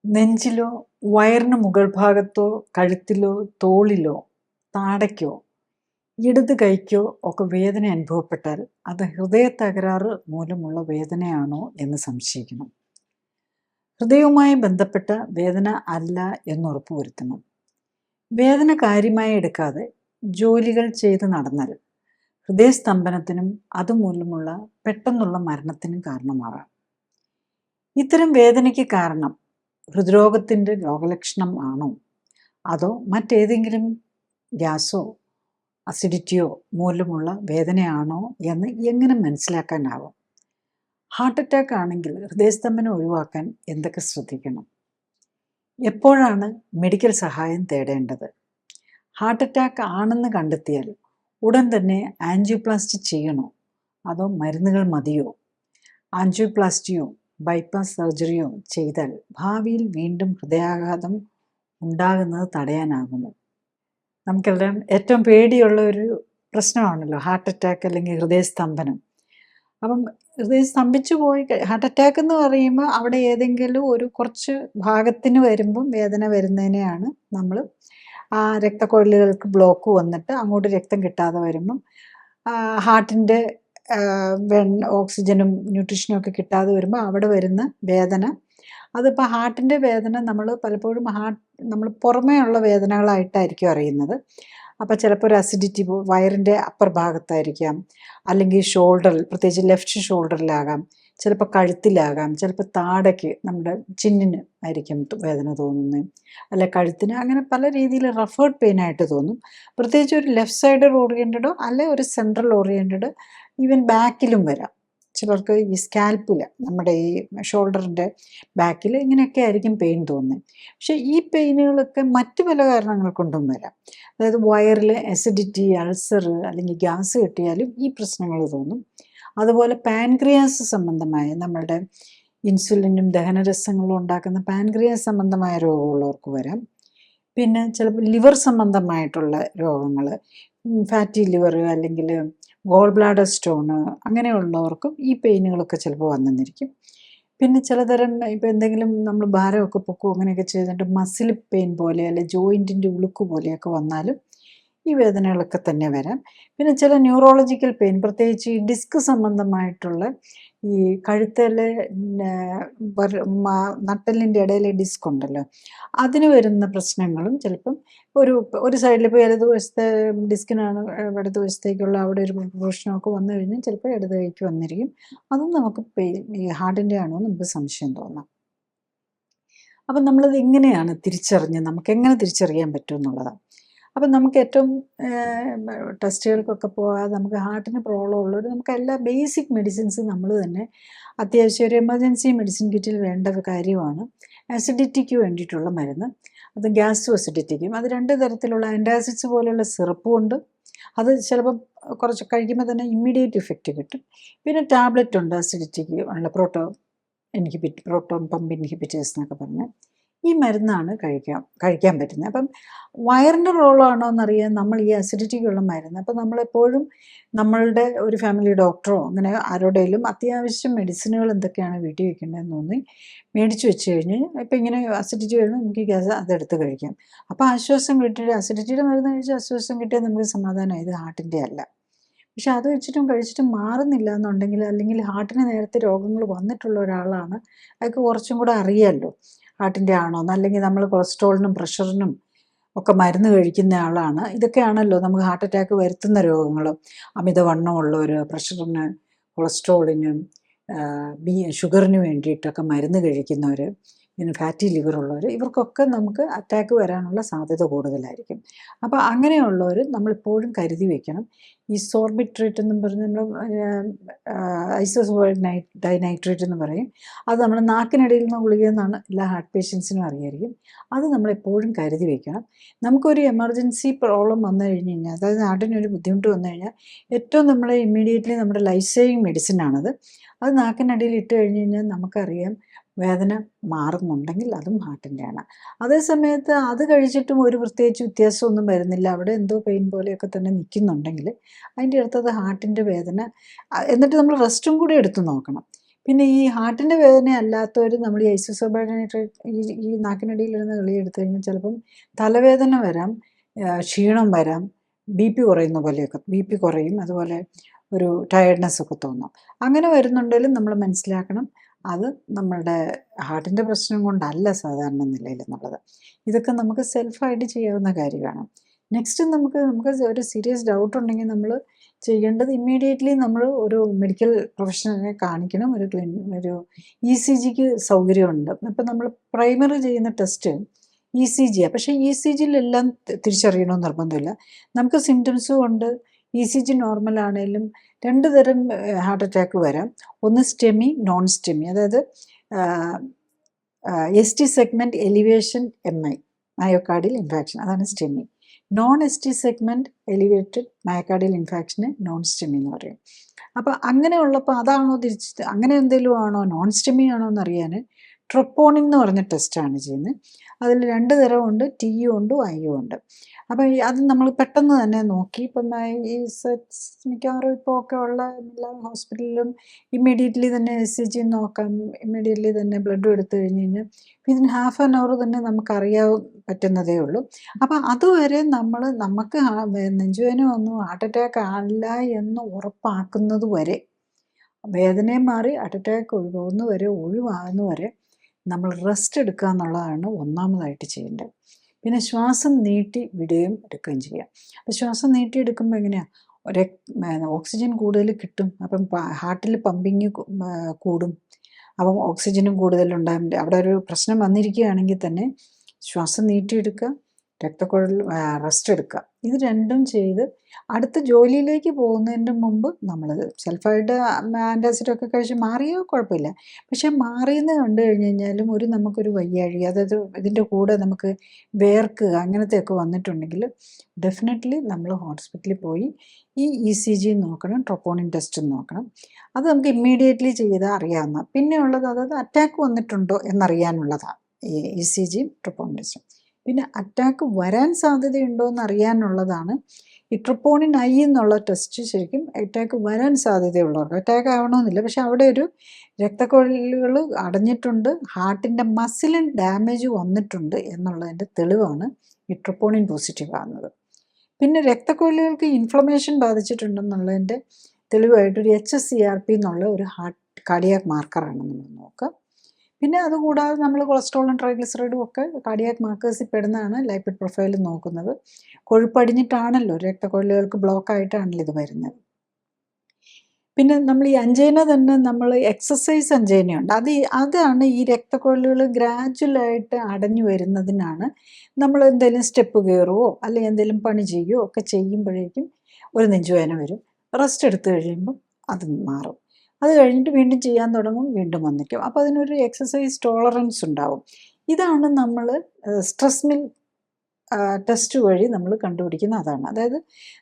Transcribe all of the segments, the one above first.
നെഞ്ചിലോ വയറിന് മുകൾ ഭാഗത്തോ കഴുത്തിലോ തോളിലോ താടയ്ക്കോ ഇടത് കൈക്കോ ഒക്കെ വേദന അനുഭവപ്പെട്ടാൽ അത് ഹൃദയ തകരാറ് മൂലമുള്ള വേദനയാണോ എന്ന് സംശയിക്കണം. ഹൃദയവുമായി ബന്ധപ്പെട്ട വേദന അല്ല എന്ന് ഉറപ്പുവരുത്തണം. വേദന കാര്യമായി എടുക്കാതെ ജോലികൾ ചെയ്ത് നടന്നാൽ ഹൃദയസ്തംഭനത്തിനും അതുമൂലമുള്ള പെട്ടെന്നുള്ള മരണത്തിനും കാരണമാകാം. ഇത്തരം വേദനയ്ക്ക് കാരണം ഹൃദ്രോഗത്തിൻ്റെ രോഗലക്ഷണം ആണോ അതോ മറ്റേതെങ്കിലും ഗ്യാസോ അസിഡിറ്റിയോ മൂലമുള്ള വേദനയാണോ എന്ന് എങ്ങനെ മനസ്സിലാക്കാനാവും? ഹാർട്ട് അറ്റാക്ക് ആണെങ്കിൽ ഹൃദയസ്തംഭനം ഒഴിവാക്കാൻ എന്തൊക്കെ ശ്രദ്ധിക്കണം? എപ്പോഴാണ് മെഡിക്കൽ സഹായം തേടേണ്ടത്? ഹാർട്ട് അറ്റാക്ക് ആണെന്ന് കണ്ടെത്തിയാൽ ഉടൻ തന്നെ ആൻജിയോപ്ലാസ്റ്റി ചെയ്യണോ അതോ മരുന്നുകൾ മതിയോ? ആൻജിയോപ്ലാസ്റ്റിയോ ബൈപ്പാസ് സർജറിയോ ചെയ്താൽ ഭാവിയിൽ വീണ്ടും ഹൃദയാഘാതം ഉണ്ടാകുന്നത് തടയാനാകുമോ? നമുക്കെല്ലാം ഏറ്റവും പേടിയുള്ള ഒരു പ്രശ്നമാണല്ലോ ഹാർട്ട് അറ്റാക്ക് അല്ലെങ്കിൽ ഹൃദയസ്തംഭനം. അപ്പം ഹൃദയം സ്തംഭിച്ചു പോയി ഹാർട്ട് അറ്റാക്ക് എന്ന് പറയുമ്പോൾ അവിടെ ഏതെങ്കിലും ഒരു കുറച്ച് ഭാഗത്തിന് വരുമ്പം വേദന വരുന്നതിനെയാണ് നമ്മൾ ആ രക്തക്കൊഴലുകൾക്ക് ബ്ലോക്ക് വന്നിട്ട് അങ്ങോട്ട് രക്തം കിട്ടാതെ വരുമ്പം ഹാർട്ടിൻ്റെ ഓക്സിജനും ന്യൂട്രീഷനും ഒക്കെ കിട്ടാതെ വരുമ്പോൾ അവിടെ വരുന്ന വേദന. അതിപ്പോൾ ഹാർട്ടിൻ്റെ വേദന നമ്മൾ പലപ്പോഴും നമ്മൾ പുറമേ ഉള്ള വേദനകളായിട്ടായിരിക്കും അറിയുന്നത്. അപ്പോൾ ചിലപ്പോൾ ഒരു അസിഡിറ്റി വയറിൻ്റെ അപ്പർ ഭാഗത്തായിരിക്കാം, അല്ലെങ്കിൽ ഷോൾഡറിൽ, പ്രത്യേകിച്ച് ലെഫ്റ്റ് ഷോൾഡറിലാകാം, ചിലപ്പോൾ കഴുത്തിലാകാം, ചിലപ്പോൾ താടയ്ക്ക് നമ്മുടെ ചിന്നിന് ആയിരിക്കും വേദന തോന്നുന്നത്, അല്ലെ കഴുത്തിന്. അങ്ങനെ പല രീതിയിൽ റഫേർഡ് പെയിൻ ആയിട്ട് തോന്നും. പ്രത്യേകിച്ച് ഒരു ലെഫ്റ്റ് സൈഡ് ഓറിയൻറ്റഡോ അല്ലെ ഒരു സെൻട്രൽ ഓറിയൻറ്റഡ്, ഈവൻ ബാക്കിലും വരാം. ചിലർക്ക് ഈ സ്കാൽപ്പിൽ, നമ്മുടെ ഈ ഷോൾഡറിൻ്റെ ബാക്കിൽ ഇങ്ങനെയൊക്കെ ആയിരിക്കും പെയിൻ തോന്നുന്നത്. പക്ഷേ ഈ പെയിനുകളൊക്കെ മറ്റു പല കാരണങ്ങൾ കൊണ്ടും വരാം. അതായത് വയറിൽ അസിഡിറ്റി, അൾസർ അല്ലെങ്കിൽ ഗ്യാസ് കിട്ടിയാലും ഈ പ്രശ്നങ്ങൾ തോന്നും. അതുപോലെ പാൻക്രിയാസ് സംബന്ധമായ നമ്മളുടെ ഇൻസുലിനും ദഹനരസങ്ങളും ഉണ്ടാക്കുന്ന പാൻക്രിയാസ് സംബന്ധമായ രോഗമുള്ളവർക്ക് വരാം. പിന്നെ ചിലപ്പോൾ ലിവർ സംബന്ധമായിട്ടുള്ള രോഗങ്ങൾ, ഫാറ്റി ലിവർ അല്ലെങ്കിൽ ഗോൾ ബ്ലാഡർ സ്റ്റോണ്, അങ്ങനെയുള്ളവർക്കും ഈ പെയിനുകളൊക്കെ ചിലപ്പോൾ വന്നെന്നിരിക്കും. പിന്നെ ചിലതരം ഇപ്പോൾ എന്തെങ്കിലും നമ്മൾ ഭാരമൊക്കെ പൊക്കും അങ്ങനെയൊക്കെ ചെയ്തിട്ട് മസിൽ പെയിൻ പോലെ അല്ലെ ജോയിൻറ്റിൻ്റെ ഉളുക്ക് പോലെയൊക്കെ വന്നാലും ഈ വേദനകളൊക്കെ തന്നെ വരാം. പിന്നെ ചില ന്യൂറോളജിക്കൽ പെയിൻ, പ്രത്യേകിച്ച് ഈ ഡിസ്ക് സംബന്ധമായിട്ടുള്ള ഈ കഴുത്തിലെ നട്ടെല്ലിൻ്റെ ഇടയിലെ ഡിസ്ക് ഉണ്ടല്ലോ, അതിന് വരുന്ന പ്രശ്നങ്ങളും ചിലപ്പം ഒരു സൈഡിൽ ഇപ്പോൾ ഇടതുവശത്തെ ഡിസ്കിനാണ് ഇടതുവശത്തേക്കുള്ള അവിടെ ഒരു പ്രശ്നമൊക്കെ വന്നു കഴിഞ്ഞാൽ ചിലപ്പോൾ ഇടത് കൈക്ക് വന്നിരിക്കും. അതും നമുക്ക് ഈ ഹാർട്ടിൻ്റെ ആണോ നമുക്ക് സംശയം തോന്നാം. അപ്പം നമ്മളത് എങ്ങനെയാണ് നമുക്ക് എങ്ങനെ തിരിച്ചറിയാൻ പറ്റും എന്നുള്ളതാണ്. അപ്പം നമുക്ക് ഏറ്റവും ടെസ്റ്റുകൾക്കൊക്കെ പോകാതെ നമുക്ക് ഹാർട്ടിന് പ്രോബ്ലം ഉള്ളവർ നമുക്ക് എല്ലാ ബേസിക് മെഡിസിൻസ് നമ്മൾ തന്നെ അത്യാവശ്യം ഒരു എമർജൻസി മെഡിസിൻ കിറ്റിൽ വേണ്ട കാര്യമാണ്. ആസിഡിറ്റിക്ക് വേണ്ടിയിട്ടുള്ള മരുന്ന്, അത് ഗ്യാസ്ട്രോ അസിഡിറ്റിക്കും, അത് 2 തരത്തിലുള്ള ആൻറ്റാസിഡ്സ് പോലെയുള്ള സിറപ്പും ഉണ്ട്. അത് ചിലപ്പം കുറച്ച് കഴിക്കുമ്പോൾ തന്നെ ഇമ്മീഡിയറ്റ് ഇഫക്റ്റ് കിട്ടും. പിന്നെ ടാബ്ലറ്റ് ഉണ്ട് അസിഡിറ്റിക്ക് ഉള്ള പ്രോട്ടോൺ പമ്പ് ഇൻഹിബിറ്റേഴ്സ് എന്നൊക്കെ പറഞ്ഞ് ഈ മരുന്നാണ് കഴിക്കാൻ പറ്റുന്നത്. അപ്പം വയറിൻ്റെ റോളാണോ എന്നറിയാൻ നമ്മൾ ഈ അസിഡിറ്റിക്കുള്ള മരുന്ന്, അപ്പം നമ്മളെപ്പോഴും നമ്മളുടെ ഒരു ഫാമിലി ഡോക്ടറോ അങ്ങനെ ആരോടെങ്കിലും അത്യാവശ്യം മെഡിസിനുകൾ എന്തൊക്കെയാണ് വീട്ടിൽ വെക്കേണ്ടതെന്ന് തോന്നി മേടിച്ച് വെച്ച് കഴിഞ്ഞ് ഇപ്പം ഇങ്ങനെ അസിഡിറ്റി വരുമ്പോൾ നമുക്ക് ഗ്യാസ് അതെടുത്ത് കഴിക്കാം. അപ്പോൾ ആശ്വാസം കിട്ടിയിട്ട് അസിഡിറ്റിയുടെ മരുന്ന് കഴിച്ച് ആശ്വാസം കിട്ടിയാൽ നമുക്ക് സമാധാനമായി, ഇത് ഹാർട്ടിൻ്റെ അല്ല. പക്ഷെ അത് വെച്ചിട്ടും കഴിച്ചിട്ടും മാറുന്നില്ല എന്നുണ്ടെങ്കിൽ, അല്ലെങ്കിൽ ഹാർട്ടിന് നേരത്തെ രോഗങ്ങൾ വന്നിട്ടുള്ള ഒരാളാണ്, അതൊക്കെ കുറച്ചും കൂടെ അറിയാമല്ലോ ഹാർട്ടിൻ്റെ ആണോ എന്ന്. അല്ലെങ്കിൽ നമ്മൾ കൊളസ്ട്രോളിനും പ്രഷറിനും ഒക്കെ മരുന്ന് കഴിക്കുന്ന ആളാണ്, ഇതൊക്കെയാണല്ലോ നമുക്ക് ഹാർട്ട് അറ്റാക്ക് വരുത്തുന്ന രോഗങ്ങൾ. അമിതവണ്ണമുള്ളവർ, പ്രഷറിന്, കൊളസ്ട്രോളിനും ഷുഗറിന് വേണ്ടിയിട്ടൊക്കെ മരുന്ന് കഴിക്കുന്നവർ, പിന്നെ ഫാറ്റി ലിവർ ഉള്ളവർ, ഇവർക്കൊക്കെ നമുക്ക് അറ്റാക്ക് വരാനുള്ള സാധ്യത കൂടുതലായിരിക്കും. അപ്പോൾ അങ്ങനെയുള്ളവർ നമ്മളിപ്പോഴും കരുതി വയ്ക്കണം. ഈ സോർബിട്രേറ്റ് എന്നും പറഞ്ഞ് നമ്മൾ ഡൈനൈട്രേറ്റ് എന്ന് പറയും, അത് നമ്മൾ നാക്കിനിടയിൽ നിന്ന് ഗുളികയെന്നാണ് എല്ലാ ഹാർട്ട് പേഷ്യൻസിനും അറിയായിരിക്കും. അത് നമ്മളെപ്പോഴും കരുതി വയ്ക്കണം. നമുക്കൊരു എമർജൻസി പ്രോബ്ലം വന്നു കഴിഞ്ഞ് കഴിഞ്ഞാൽ, അതായത് ഹാർട്ടിനൊരു ബുദ്ധിമുട്ട് വന്നു കഴിഞ്ഞാൽ ഏറ്റവും നമ്മൾ ഇമ്മീഡിയറ്റ്ലി നമ്മുടെ ലൈഫ് സേവിങ് മെഡിസിനാണത്. അത് നാക്കിനടിയിൽ ഇട്ട് കഴിഞ്ഞ് കഴിഞ്ഞാൽ നമുക്കറിയാം വേദന മാറുന്നുണ്ടെങ്കിൽ അതും ഹാർട്ടിൻ്റെയാണ്. അതേ സമയത്ത് അത് കഴിച്ചിട്ടും ഒരു പ്രത്യേകിച്ച് വ്യത്യാസമൊന്നും വരുന്നില്ല, അവിടെ എന്തോ പെയിൻ പോലെയൊക്കെ തന്നെ നിൽക്കുന്നുണ്ടെങ്കിൽ അതിൻ്റെ അടുത്തത് ഹാർട്ടിൻ്റെ വേദന. എന്നിട്ട് നമ്മൾ റെസ്റ്റും കൂടി എടുത്ത് നോക്കണം. പിന്നെ ഈ ഹാർട്ടിൻ്റെ വേദന അല്ലാത്തവർ നമ്മൾ ഈ ഐസോസോബൈനൈട്രേറ്റ് ഈ നാക്കിനടിയിലിരുന്ന് ഗുളിക എടുത്തു കഴിഞ്ഞാൽ ചിലപ്പം തലവേദന വരാം, ക്ഷീണം വരാം, ബി പി കുറയുന്ന പോലെയൊക്കെ ബി പി കുറയും, അതുപോലെ ഒരു ടയർഡ്നെസ് ഒക്കെ തോന്നും. അങ്ങനെ വരുന്നുണ്ടെങ്കിലും നമ്മൾ മനസ്സിലാക്കണം അത് നമ്മളുടെ ഹാർട്ടിൻ്റെ പ്രശ്നം കൊണ്ടല്ല സാധാരണ നിലയിൽ എന്നുള്ളത്. ഇതൊക്കെ നമുക്ക് സെൽഫായിട്ട് ചെയ്യാവുന്ന കാര്യമാണ്. നെക്സ്റ്റ് നമുക്ക് ഒരു സീരിയസ് ഡൗട്ട് ഉണ്ടെങ്കിൽ നമ്മൾ ചെയ്യേണ്ടത് ഇമ്മീഡിയറ്റ്ലി നമ്മൾ ഒരു മെഡിക്കൽ പ്രൊഫഷണലിനെ കാണിക്കണം. ഒരു ഇ സി ജിക്ക് സൗകര്യമുണ്ട്. ഇപ്പം നമ്മൾ പ്രൈമറി ചെയ്യുന്ന ടെസ്റ്റ് ഇ സി ജിയാണ്. പക്ഷേ ഇ സി ജിയിലെല്ലാം തിരിച്ചറിയണമെന്ന് നിർബന്ധമില്ല. നമുക്ക് സിംറ്റംസും ഉണ്ട്. ഇ സി ജി നോർമൽ ആണെങ്കിലും 2 തരം ഹാർട്ട് അറ്റാക്ക് വരാം. ഒന്ന് സ്റ്റെമി, നോൺ സ്റ്റെമി. അതായത് S T segment elevation MI, myocardial infarction, അതാണ് STEMI. Non S T segment elevated myocardial ഇൻഫാക്ഷന് നോൺ സ്റ്റെമി എന്ന് പറയും. അപ്പോൾ അങ്ങനെയുള്ളപ്പോൾ അതാണോ അങ്ങനെ എന്തെങ്കിലും ആണോ, നോൺ സ്റ്റെമി ആണോ എന്നറിയാൻ ട്രൊപ്പോണിൻ എന്ന് പറഞ്ഞ ടെസ്റ്റാണ് ചെയ്യുന്നത്. അതിൽ 2 തരമുണ്ട്, ടിയും ഉണ്ട്, ഐയും ഉണ്ട്. അപ്പോൾ അത് നമ്മൾ പെട്ടെന്ന് തന്നെ നോക്കി, ഇപ്പം ഈ മിക്കവാറും ഇപ്പോൾ ഒക്കെ ഉള്ള എല്ലാ ഹോസ്പിറ്റലിലും ഇമ്മീഡിയറ്റ്ലി തന്നെ ECG നോക്കാം, ഇമ്മീഡിയറ്റ്ലി തന്നെ ബ്ലഡും എടുത്തു കഴിഞ്ഞ് കഴിഞ്ഞാൽ വിതിൻ ഹാഫ് ആൻ അവർ തന്നെ നമുക്കറിയാൻ പറ്റുന്നതേ ഉള്ളൂ. അപ്പം അതുവരെ നമുക്ക് നെഞ്ചുവേദന ഒന്നും ഹാർട്ട് അറ്റാക്ക് അല്ല എന്ന് ഉറപ്പാക്കുന്നത് വരെ, വേദനയും മാറി ഹാർട്ട് അറ്റാക്ക് ഒഴിവാകുന്നവരെ നമ്മൾ റെസ്റ്റ് എടുക്കുക എന്നുള്ളതാണ് ഒന്നാമതായിട്ട് ചെയ്യേണ്ടത്. പിന്നെ ശ്വാസം നീട്ടി വിടുകയും എടുക്കുകയും ചെയ്യാം. അപ്പോൾ ശ്വാസം നീട്ടി എടുക്കുമ്പോൾ എങ്ങനെയാണ്, ഓക്സിജൻ കൂടുതൽ കിട്ടും. അപ്പം ഹാർട്ടിൽ പമ്പിങ് കൂടും. അപ്പം ഓക്സിജനും കൂടുതലുണ്ടാകും. അവിടെ ഒരു പ്രശ്നം വന്നിരിക്കുകയാണെങ്കിൽ തന്നെ ശ്വാസം നീട്ടിയെടുക്കുക, രക്തക്കുഴൽ റെസ്റ്റ് എടുക്കുക. ഇത് രണ്ടും ചെയ്ത് അടുത്ത ജോലിയിലേക്ക് പോകുന്നതിൻ്റെ മുമ്പ് നമ്മൾ സെൽഫായിട്ട് ആൻറ്റാസിഡൊക്കെ കഴിച്ച് മാറിയോ കുഴപ്പമില്ല. പക്ഷെ മാറിയെന്ന് കണ്ടു കഴിഞ്ഞ് കഴിഞ്ഞാലും നമുക്കൊരു വയ്യാഴി, അതായത് ഇതിൻ്റെ കൂടെ നമുക്ക് വേർക്കുക അങ്ങനത്തെയൊക്കെ വന്നിട്ടുണ്ടെങ്കിൽ ഡെഫിനറ്റ്ലി നമ്മൾ ഹോസ്പിറ്റലിൽ പോയി ഈ ECG നോക്കണം, ട്രൊപ്പോണിൻ ടെസ്റ്റ് നോക്കണം. അത് നമുക്ക് ഇമ്മീഡിയറ്റ്ലി ചെയ്താൽ അറിയാവുന്ന. പിന്നെയുള്ളത് അതായത് അറ്റാക്ക് വന്നിട്ടുണ്ടോ എന്നറിയാനുള്ളതാണ് ഈ ECG ട്രൊപ്പോണിൻ ടെസ്റ്റ്. പിന്നെ അറ്റാക്ക് വരാൻ സാധ്യതയുണ്ടോ എന്ന് അറിയാനുള്ളതാണ് ഈ ട്രൊപ്പോണിൻ ഐ എന്നുള്ള ടെസ്റ്റ്. ശരിക്കും അറ്റാക്ക് വരാൻ സാധ്യതയുള്ളവർക്ക്, അറ്റാക്ക് ആവണമെന്നില്ല, പക്ഷെ അവിടെ ഒരു രക്തക്കുഴലുകൾ അടഞ്ഞിട്ടുണ്ട്, ഹാർട്ടിൻ്റെ മസിലിന് ഡാമേജ് വന്നിട്ടുണ്ട് എന്നുള്ളതിൻ്റെ തെളിവാണ് ഈ ട്രൊപ്പോണിൻ പോസിറ്റീവ് ആകുന്നത്. പിന്നെ രക്തക്കുഴലുകൾക്ക് ഇൻഫ്ലമേഷൻ ബാധിച്ചിട്ടുണ്ടെന്നുള്ളതിൻ്റെ തെളിവായിട്ടൊരു HSCRP എന്നുള്ള ഒരു കാർഡിയാക് മാർക്കറാണ് നമ്മൾ നോക്കുക. പിന്നെ അതുകൂടാതെ നമ്മൾ കൊളസ്ട്രോളും ട്രൈഗ്ലിസറൈഡും ഒക്കെ കാർഡിയാക് മാർക്കേഴ്സിൽ പെടുന്നതാണ് ലൈപ്പിഡ് പ്രൊഫൈൽ നോക്കുന്നത്. കൊഴുപ്പടിഞ്ഞിട്ടാണല്ലോ, രക്തക്കുഴലുകൾക്ക് ബ്ലോക്കായിട്ടാണല്ലോ ഇത് വരുന്നത്. പിന്നെ നമ്മൾ ഈ അഞ്ചേന തന്നെ നമ്മൾ എക്സസൈസ് അഞ്ചേനയുണ്ട്. അതാണ് ഈ രക്തക്കുഴലുകൾ ഗ്രാജുവലായിട്ട് അടഞ്ഞു വരുന്നതിനാണ്. നമ്മൾ എന്തെങ്കിലും സ്റ്റെപ്പ് കയറുകയോ അല്ലെങ്കിൽ എന്തെങ്കിലും പണി ചെയ്യുകയോ ഒക്കെ ചെയ്യുമ്പോഴേക്കും ഒരു നെഞ്ചുവേദന വരും. റെസ്റ്റ് എടുത്തു കഴിയുമ്പം അത് മാറും. അത് കഴിഞ്ഞിട്ട് വീണ്ടും ചെയ്യാൻ തുടങ്ങും, വീണ്ടും വന്നിക്കും. അപ്പോൾ അതിനൊരു എക്സസൈസ് ടോളറൻസ് ഉണ്ടാവും. ഇതാണ് നമ്മൾ സ്ട്രെസ് മിൽ ടെസ്റ്റ് വഴി നമ്മൾ കണ്ടുപിടിക്കുന്ന അതാണ്. അതായത്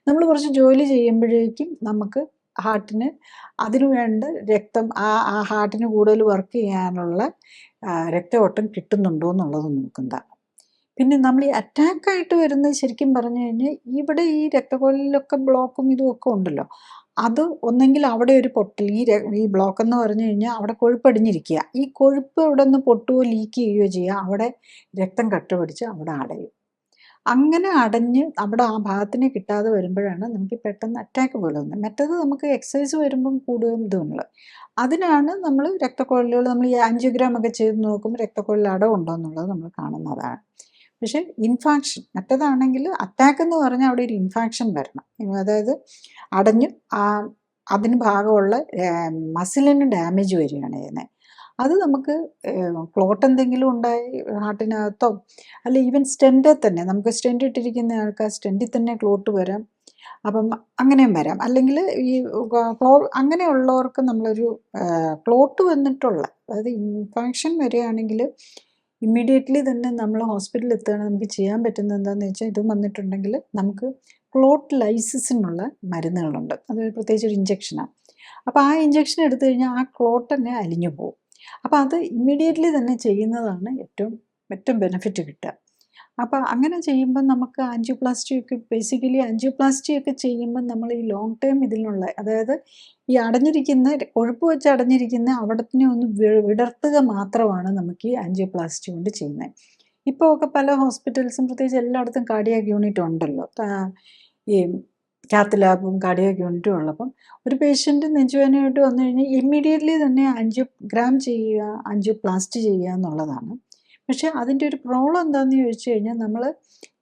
നമ്മൾ കുറച്ച് ജോലി ചെയ്യുമ്പോഴേക്കും നമുക്ക് ഹാർട്ടിന് അതിനു വേണ്ട രക്തം, ആ ഹാർട്ടിന് കൂടുതൽ വർക്ക് ചെയ്യാനുള്ള രക്തയോട്ടം കിട്ടുന്നുണ്ടോ എന്നുള്ളത് നോക്കുന്നതാണ്. പിന്നെ നമ്മൾ ഈ അറ്റാക്കായിട്ട് വരുന്നത് ശരിക്കും പറഞ്ഞു കഴിഞ്ഞാൽ ഇവിടെ ഈ രക്തക്കുഴലിലൊക്കെ ബ്ലോക്കും ഇതുമൊക്കെ ഉണ്ടല്ലോ, അത് ഒന്നെങ്കിൽ അവിടെ ഒരു പൊട്ടൽ, ഈ ബ്ലോക്ക് എന്ന് പറഞ്ഞു കഴിഞ്ഞാൽ അവിടെ കൊഴുപ്പടിഞ്ഞിരിക്കുക, ഈ കൊഴുപ്പ് അവിടെ നിന്ന് പൊട്ടുകയോ ലീക്ക് ചെയ്യുകയോ ചെയ്യുക, അവിടെ രക്തം കട്ട പിടിച്ച് അവിടെ അടയും. അങ്ങനെ അടഞ്ഞ് അവിടെ ആ ഭാഗത്തിന് കിട്ടാതെ വരുമ്പോഴാണ് നമുക്ക് പെട്ടെന്ന് അറ്റാക്ക് പോലെ വന്നത്. മറ്റത് നമുക്ക് എക്സസൈസ് വരുമ്പം കൂടുതലും ഇതുള്ളത്. അതിനാണ് നമ്മൾ രക്തക്കുഴലുകൾ, നമ്മൾ ഈ ആൻജിയോഗ്രാം ഒക്കെ ചെയ്ത് നോക്കുമ്പോൾ രക്തക്കുഴലിൽ അടവുണ്ടോ എന്നുള്ളത് നമ്മൾ കാണുന്നതാണ്. പക്ഷേ ഇൻഫാക്ഷൻ, മറ്റേതാണെങ്കിൽ അറ്റാക്ക് എന്ന് പറഞ്ഞാൽ അവിടെ ഒരു ഇൻഫാക്ഷൻ വരണം. അതായത് അടഞ്ഞ് അതിന് ഭാഗമുള്ള മസിലിന് ഡാമേജ് വരികയാണ് ചെയ്യുന്നത്. അത് നമുക്ക് ക്ലോട്ട് എന്തെങ്കിലും ഉണ്ടായി ഹാർട്ടിനകത്തോ, അല്ല ഈവൻ സ്റ്റെൻറ്റിൽ തന്നെ, നമുക്ക് സ്റ്റെൻറ്റ് ഇട്ടിരിക്കുന്ന ആൾക്കാർ സ്റ്റെൻറ്റിൽ തന്നെ ക്ലോട്ട് വരാം. അപ്പം അങ്ങനെയും വരാം. അല്ലെങ്കിൽ ഈ അങ്ങനെയുള്ളവർക്ക് നമ്മളൊരു ക്ലോട്ട് വന്നിട്ടുള്ള, അതായത് ഇൻഫെക്ഷൻ വരികയാണെങ്കിൽ ഇമ്മീഡിയറ്റ്ലി തന്നെ നമ്മൾ ഹോസ്പിറ്റലിൽ എത്തുകയാണ്. നമുക്ക് ചെയ്യാൻ പറ്റുന്നത് എന്താണെന്ന് വെച്ചാൽ, ഇത് വന്നിട്ടുണ്ടെങ്കിൽ നമുക്ക് ക്ലോട്ട് ലൈസിസിനുള്ള മരുന്നുകളുണ്ട്. അത് പ്രത്യേകിച്ച് ഒരു ഇഞ്ചക്ഷനാണ്. അപ്പോൾ ആ ഇഞ്ചക്ഷൻ എടുത്തു കഴിഞ്ഞാൽ ആ ക്ലോട്ട് തന്നെ അലിഞ്ഞു പോകും. അപ്പോൾ അത് ഇമ്മീഡിയറ്റ്ലി തന്നെ ചെയ്യുന്നതാണ് ഏറ്റവും ബെനിഫിറ്റ് കിട്ടുക. അപ്പം അങ്ങനെ ചെയ്യുമ്പം നമുക്ക് ആൻജിയോപ്ലാസ്റ്റിയൊക്കെ ബേസിക്കലി ആൻജിയോപ്ലാസ്റ്റിയൊക്കെ ചെയ്യുമ്പം നമ്മൾ ഈ ലോങ് ടേം ഇതിനുള്ള അതായത് ഈ അടഞ്ഞിരിക്കുന്ന കൊഴുപ്പ് വെച്ച് അടഞ്ഞിരിക്കുന്ന അവിടത്തിനെ ഒന്ന് വിടർത്തുക മാത്രമാണ് നമുക്ക് ഈ ആൻജിയോപ്ലാസ്റ്റി കൊണ്ട് ചെയ്യുന്നത്. ഇപ്പോൾ ഒക്കെ പല ഹോസ്പിറ്റൽസും പ്രത്യേകിച്ച് എല്ലായിടത്തും കാർഡിയാക് യൂണിറ്റ് ഉണ്ടല്ലോ. ഈ കാത്ത് ലാബും കാർഡിയാക് യൂണിറ്റും ഉള്ളപ്പം ഒരു പേഷ്യൻ്റ് നെഞ്ചുവേദനയായിട്ട് വന്നു കഴിഞ്ഞാൽ ഇമ്മീഡിയറ്റ്ലി തന്നെ ആൻജിയോഗ്രാം ചെയ്യുക, ആൻജിയോപ്ലാസ്റ്റി ചെയ്യുക എന്നുള്ളതാണ്. പക്ഷേ അതിൻ്റെ ഒരു പ്രോബ്ലം എന്താണെന്ന് ചോദിച്ചു കഴിഞ്ഞാൽ നമ്മൾ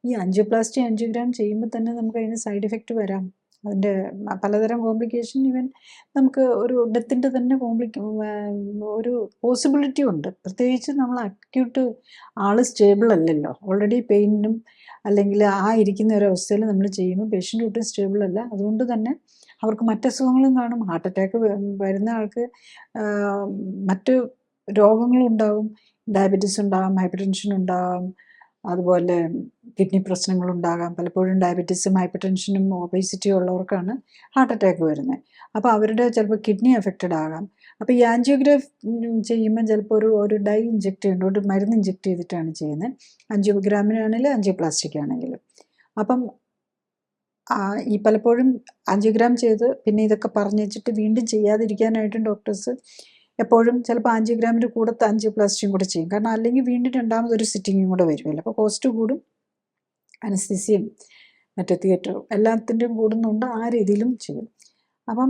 ഈ ആൻജിയോപ്ലാസ്റ്റി ആൻജിയോഗ്രാം ചെയ്യുമ്പോൾ തന്നെ നമുക്ക് അതിന് സൈഡ് എഫക്റ്റ് വരാം. അതിൻ്റെ പലതരം കോംപ്ലിക്കേഷൻ, ഈവൻ നമുക്ക് ഒരു ഡെത്തിൻ്റെ തന്നെ ഒരു പോസിബിലിറ്റി ഉണ്ട്. പ്രത്യേകിച്ച് നമ്മൾ അക്യൂട്ട് ആൾ സ്റ്റേബിൾ അല്ലല്ലോ, ഓൾറെഡി പെയിനും അല്ലെങ്കിൽ ആ ഇരിക്കുന്ന ഒരു അവസ്ഥയിൽ നമ്മൾ ചെയ്യുമ്പോൾ പേഷ്യൻ്റ് ഒട്ടും സ്റ്റേബിൾ അല്ല. അതുകൊണ്ട് തന്നെ അവർക്ക് മറ്റസുഖങ്ങളും കാണും. ഹാർട്ട് അറ്റാക്ക് വരുന്ന ആൾക്ക് മറ്റ് രോഗങ്ങളുണ്ടാകും. ഡയബറ്റീസ് ഉണ്ടാകാം, ഹൈപ്പർ ടെൻഷൻ ഉണ്ടാകാം, അതുപോലെ കിഡ്നി പ്രശ്നങ്ങളുണ്ടാകാം. പലപ്പോഴും ഡയബറ്റീസും ഹൈപ്പർ ടെൻഷനും ഒബേസിറ്റിയും ഉള്ളവർക്കാണ് ഹാർട്ട് അറ്റാക്ക് വരുന്നത്. അപ്പോൾ അവരുടെ ചിലപ്പോൾ കിഡ്നി അഫക്റ്റഡ് ആകാം. അപ്പോൾ ഈ ആൻജിയോഗ്രാഫ് ചെയ്യുമ്പോൾ ചിലപ്പോൾ ഒരു ഡൈ ഇഞ്ചെക്ട് ചെയ്യേണ്ട, ഒരു മരുന്ന് ഇഞ്ചെക്ട് ചെയ്തിട്ടാണ് ചെയ്യുന്നത്. ആൻജിയോഗ്രാമിനാണെങ്കിലും ആൻജിയോപ്ലാസ്റ്റിക്കാണെങ്കിലും. അപ്പം ഈ പലപ്പോഴും ആൻജിയോഗ്രാം ചെയ്ത് പിന്നെ ഇതൊക്കെ പറഞ്ഞു വെച്ചിട്ട് വീണ്ടും ചെയ്യാതിരിക്കാനായിട്ടും ഡോക്ടേഴ്സ് എപ്പോഴും ചിലപ്പോൾ ആൻജിയോഗ്രാമിൻ്റെ കൂടെ ആൻജിയോപ്ലാസ്റ്റിയും കൂടെ ചെയ്യും. കാരണം അല്ലെങ്കിൽ വീണ്ടും രണ്ടാമതൊരു സിറ്റിങ്ങും കൂടെ വരുമല്ലോ. അപ്പോൾ കോസ്റ്റ് കൂടും, അനസ്തീസിയും മറ്റേ തിയേറ്ററും എല്ലാത്തിൻ്റെയും കൂടുന്നുണ്ട്. ആ രീതിയിലും ചെയ്യും. അപ്പം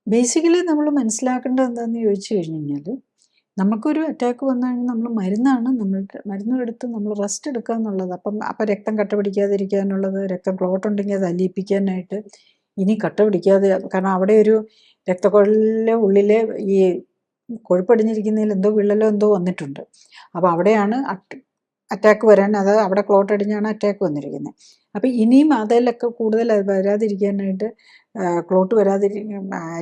ബേസിക്കലി നമ്മൾ മനസ്സിലാക്കേണ്ടത് എന്താണെന്ന് ചോദിച്ചു കഴിഞ്ഞ് കഴിഞ്ഞാൽ, നമുക്കൊരു അറ്റാക്ക് വന്നു കഴിഞ്ഞാൽ നമ്മൾ മരുന്നെടുത്ത് നമ്മൾ റെസ്റ്റ് എടുക്കുക എന്നുള്ളത്. അപ്പം രക്തം കട്ട പിടിക്കാതിരിക്കാനുള്ളത്, രക്തം ക്ലോട്ട് ഉണ്ടെങ്കിൽ അത് അലിയിപ്പിക്കാനായിട്ട്, ഇനി കട്ട പിടിക്കാതെ, കാരണം അവിടെ ഒരു രക്തക്കുഴലിലെ ഉള്ളിലെ ഈ കൊഴുപ്പടിഞ്ഞിരിക്കുന്നതിൽ എന്തോ വിള്ളലോ എന്തോ വന്നിട്ടുണ്ട്. അപ്പോൾ അവിടെയാണ് അറ്റാക്ക് വരാൻ, അത് അവിടെ ക്ലോട്ട് അടിഞ്ഞാണ് അറ്റാക്ക് വന്നിരിക്കുന്നത്. അപ്പോൾ ഇനിയും അതിലൊക്കെ കൂടുതൽ വരാതിരിക്കാനായിട്ട്, ക്ലോട്ട്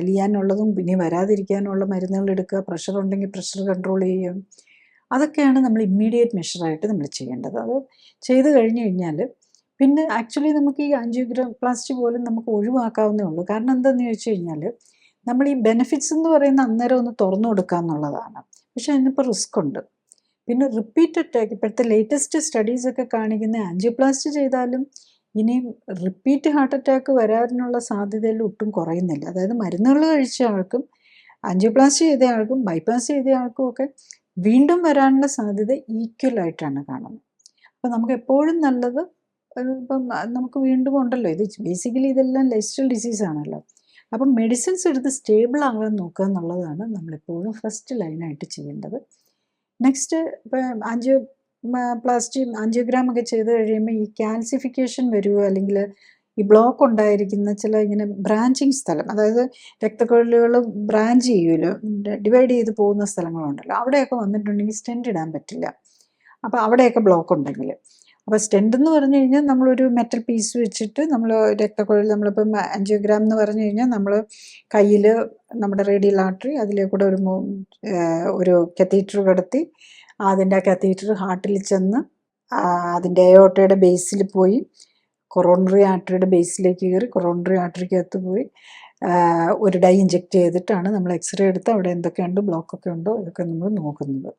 അലിയാനുള്ളതും ഇനി വരാതിരിക്കാനുള്ള മരുന്നുകൾ എടുക്കുക, പ്രഷർ ഉണ്ടെങ്കിൽ പ്രഷർ കൺട്രോൾ ചെയ്യുക. അതൊക്കെയാണ് നമ്മൾ ഇമ്മീഡിയറ്റ് മെഷറായിട്ട് നമ്മൾ ചെയ്യേണ്ടത്. അത് ചെയ്ത് കഴിഞ്ഞ് കഴിഞ്ഞാൽ പിന്നെ ആക്ച്വലി നമുക്ക് ഈ ആൻജിയോപ്ലാസ്റ്റി പോലും നമുക്ക് ഒഴിവാക്കാവുന്നേ ഉള്ളൂ. കാരണം എന്താണെന്ന് ചോദിച്ചു കഴിഞ്ഞാൽ, നമ്മൾ ഈ ബെനിഫിറ്റ്സ് എന്ന് പറയുന്ന അന്നേരം ഒന്ന് തുറന്നു കൊടുക്കുക എന്നുള്ളതാണ്. പക്ഷേ അതിനിപ്പോൾ റിസ്ക് ഉണ്ട്. പിന്നെ റിപ്പീറ്റ് അറ്റാക്ക്, ഇപ്പോഴത്തെ ലേറ്റസ്റ്റ് സ്റ്റഡീസൊക്കെ കാണിക്കുന്ന ആൻജിയോപ്ലാസ്റ്റി ചെയ്താലും ഇനിയും റിപ്പീറ്റ് ഹാർട്ട് അറ്റാക്ക് വരാനുള്ള സാധ്യതയിൽ ഒട്ടും കുറയുന്നില്ല. അതായത് മരുന്നുകൾ കഴിച്ച ആൾക്കും ആൻജിയോപ്ലാസ്റ്റി ചെയ്ത ആൾക്കും ബൈപ്പാസ് ചെയ്ത ആൾക്കും ഒക്കെ വീണ്ടും വരാനുള്ള സാധ്യത ഈക്വലായിട്ടാണ് കാണുന്നത്. അപ്പോൾ നമുക്ക് എപ്പോഴും നല്ലത്, ഇപ്പം നമുക്ക് വീണ്ടും ഉണ്ടല്ലോ, ഇത് ബേസിക്കലി ഇതെല്ലാം ലൈഫ് സ്റ്റൈൽ ഡിസീസാണല്ലോ. അപ്പം മെഡിസിൻസ് എടുത്ത് സ്റ്റേബിൾ ആകാൻ നോക്കുക എന്നുള്ളതാണ് നമ്മളെപ്പോഴും ഫസ്റ്റ് ലൈനായിട്ട് ചെയ്യേണ്ടത്. നെക്സ്റ്റ്, ഇപ്പം ആൻജിയോഗ്രാം ഒക്കെ ചെയ്ത് കഴിയുമ്പോൾ ഈ കാൽസിഫിക്കേഷൻ വരുമോ, അല്ലെങ്കിൽ ഈ ബ്ലോക്ക് ഉണ്ടായിരിക്കുന്ന ചില ഇങ്ങനെ ബ്രാഞ്ചിങ് സ്ഥലം, അതായത് രക്തക്കുഴലുകൾ ബ്രാഞ്ച് ചെയ്യുമല്ലോ, ഡിവൈഡ് ചെയ്ത് പോകുന്ന സ്ഥലങ്ങളുണ്ടല്ലോ, അവിടെയൊക്കെ വന്നിട്ടുണ്ടെങ്കിൽ സ്റ്റെൻറ്റ് ഇടാൻ പറ്റില്ല. അപ്പോൾ അവിടെയൊക്കെ ബ്ലോക്ക് ഉണ്ടെങ്കിൽ, അപ്പോൾ സ്റ്റെൻറ്റ് എന്ന് പറഞ്ഞു കഴിഞ്ഞാൽ നമ്മളൊരു മെറ്റൽ പീസ് വെച്ചിട്ട് നമ്മൾ രക്തക്കുഴൽ, നമ്മളിപ്പം ആൻജിയോഗ്രാം എന്ന് പറഞ്ഞു കഴിഞ്ഞാൽ നമ്മൾ കയ്യിൽ നമ്മുടെ റേഡിയൽ ആർട്ടറി, അതിലേക്കൂടെ ഒരു കത്തീറ്റർ കടത്തി അതിൻ്റെ കത്തീറ്റർ ഹാർട്ടിൽ ചെന്ന് അതിൻ്റെ എയോർട്ടയുടെ ബേസിൽ പോയി കൊറോണറി ആർട്ടറിയുടെ ബേസിലേക്ക് കയറി കൊറോണറി ആർട്ടറിക്കകത്ത് പോയി ഒരു ഡൈ ഇഞ്ചെക്ട് ചെയ്തിട്ടാണ് നമ്മൾ എക്സ്റേ എടുത്ത് അവിടെ എന്തൊക്കെയുണ്ട്, ബ്ലോക്കൊക്കെ ഉണ്ടോ ഇതൊക്കെ നമ്മൾ നോക്കുന്നത്.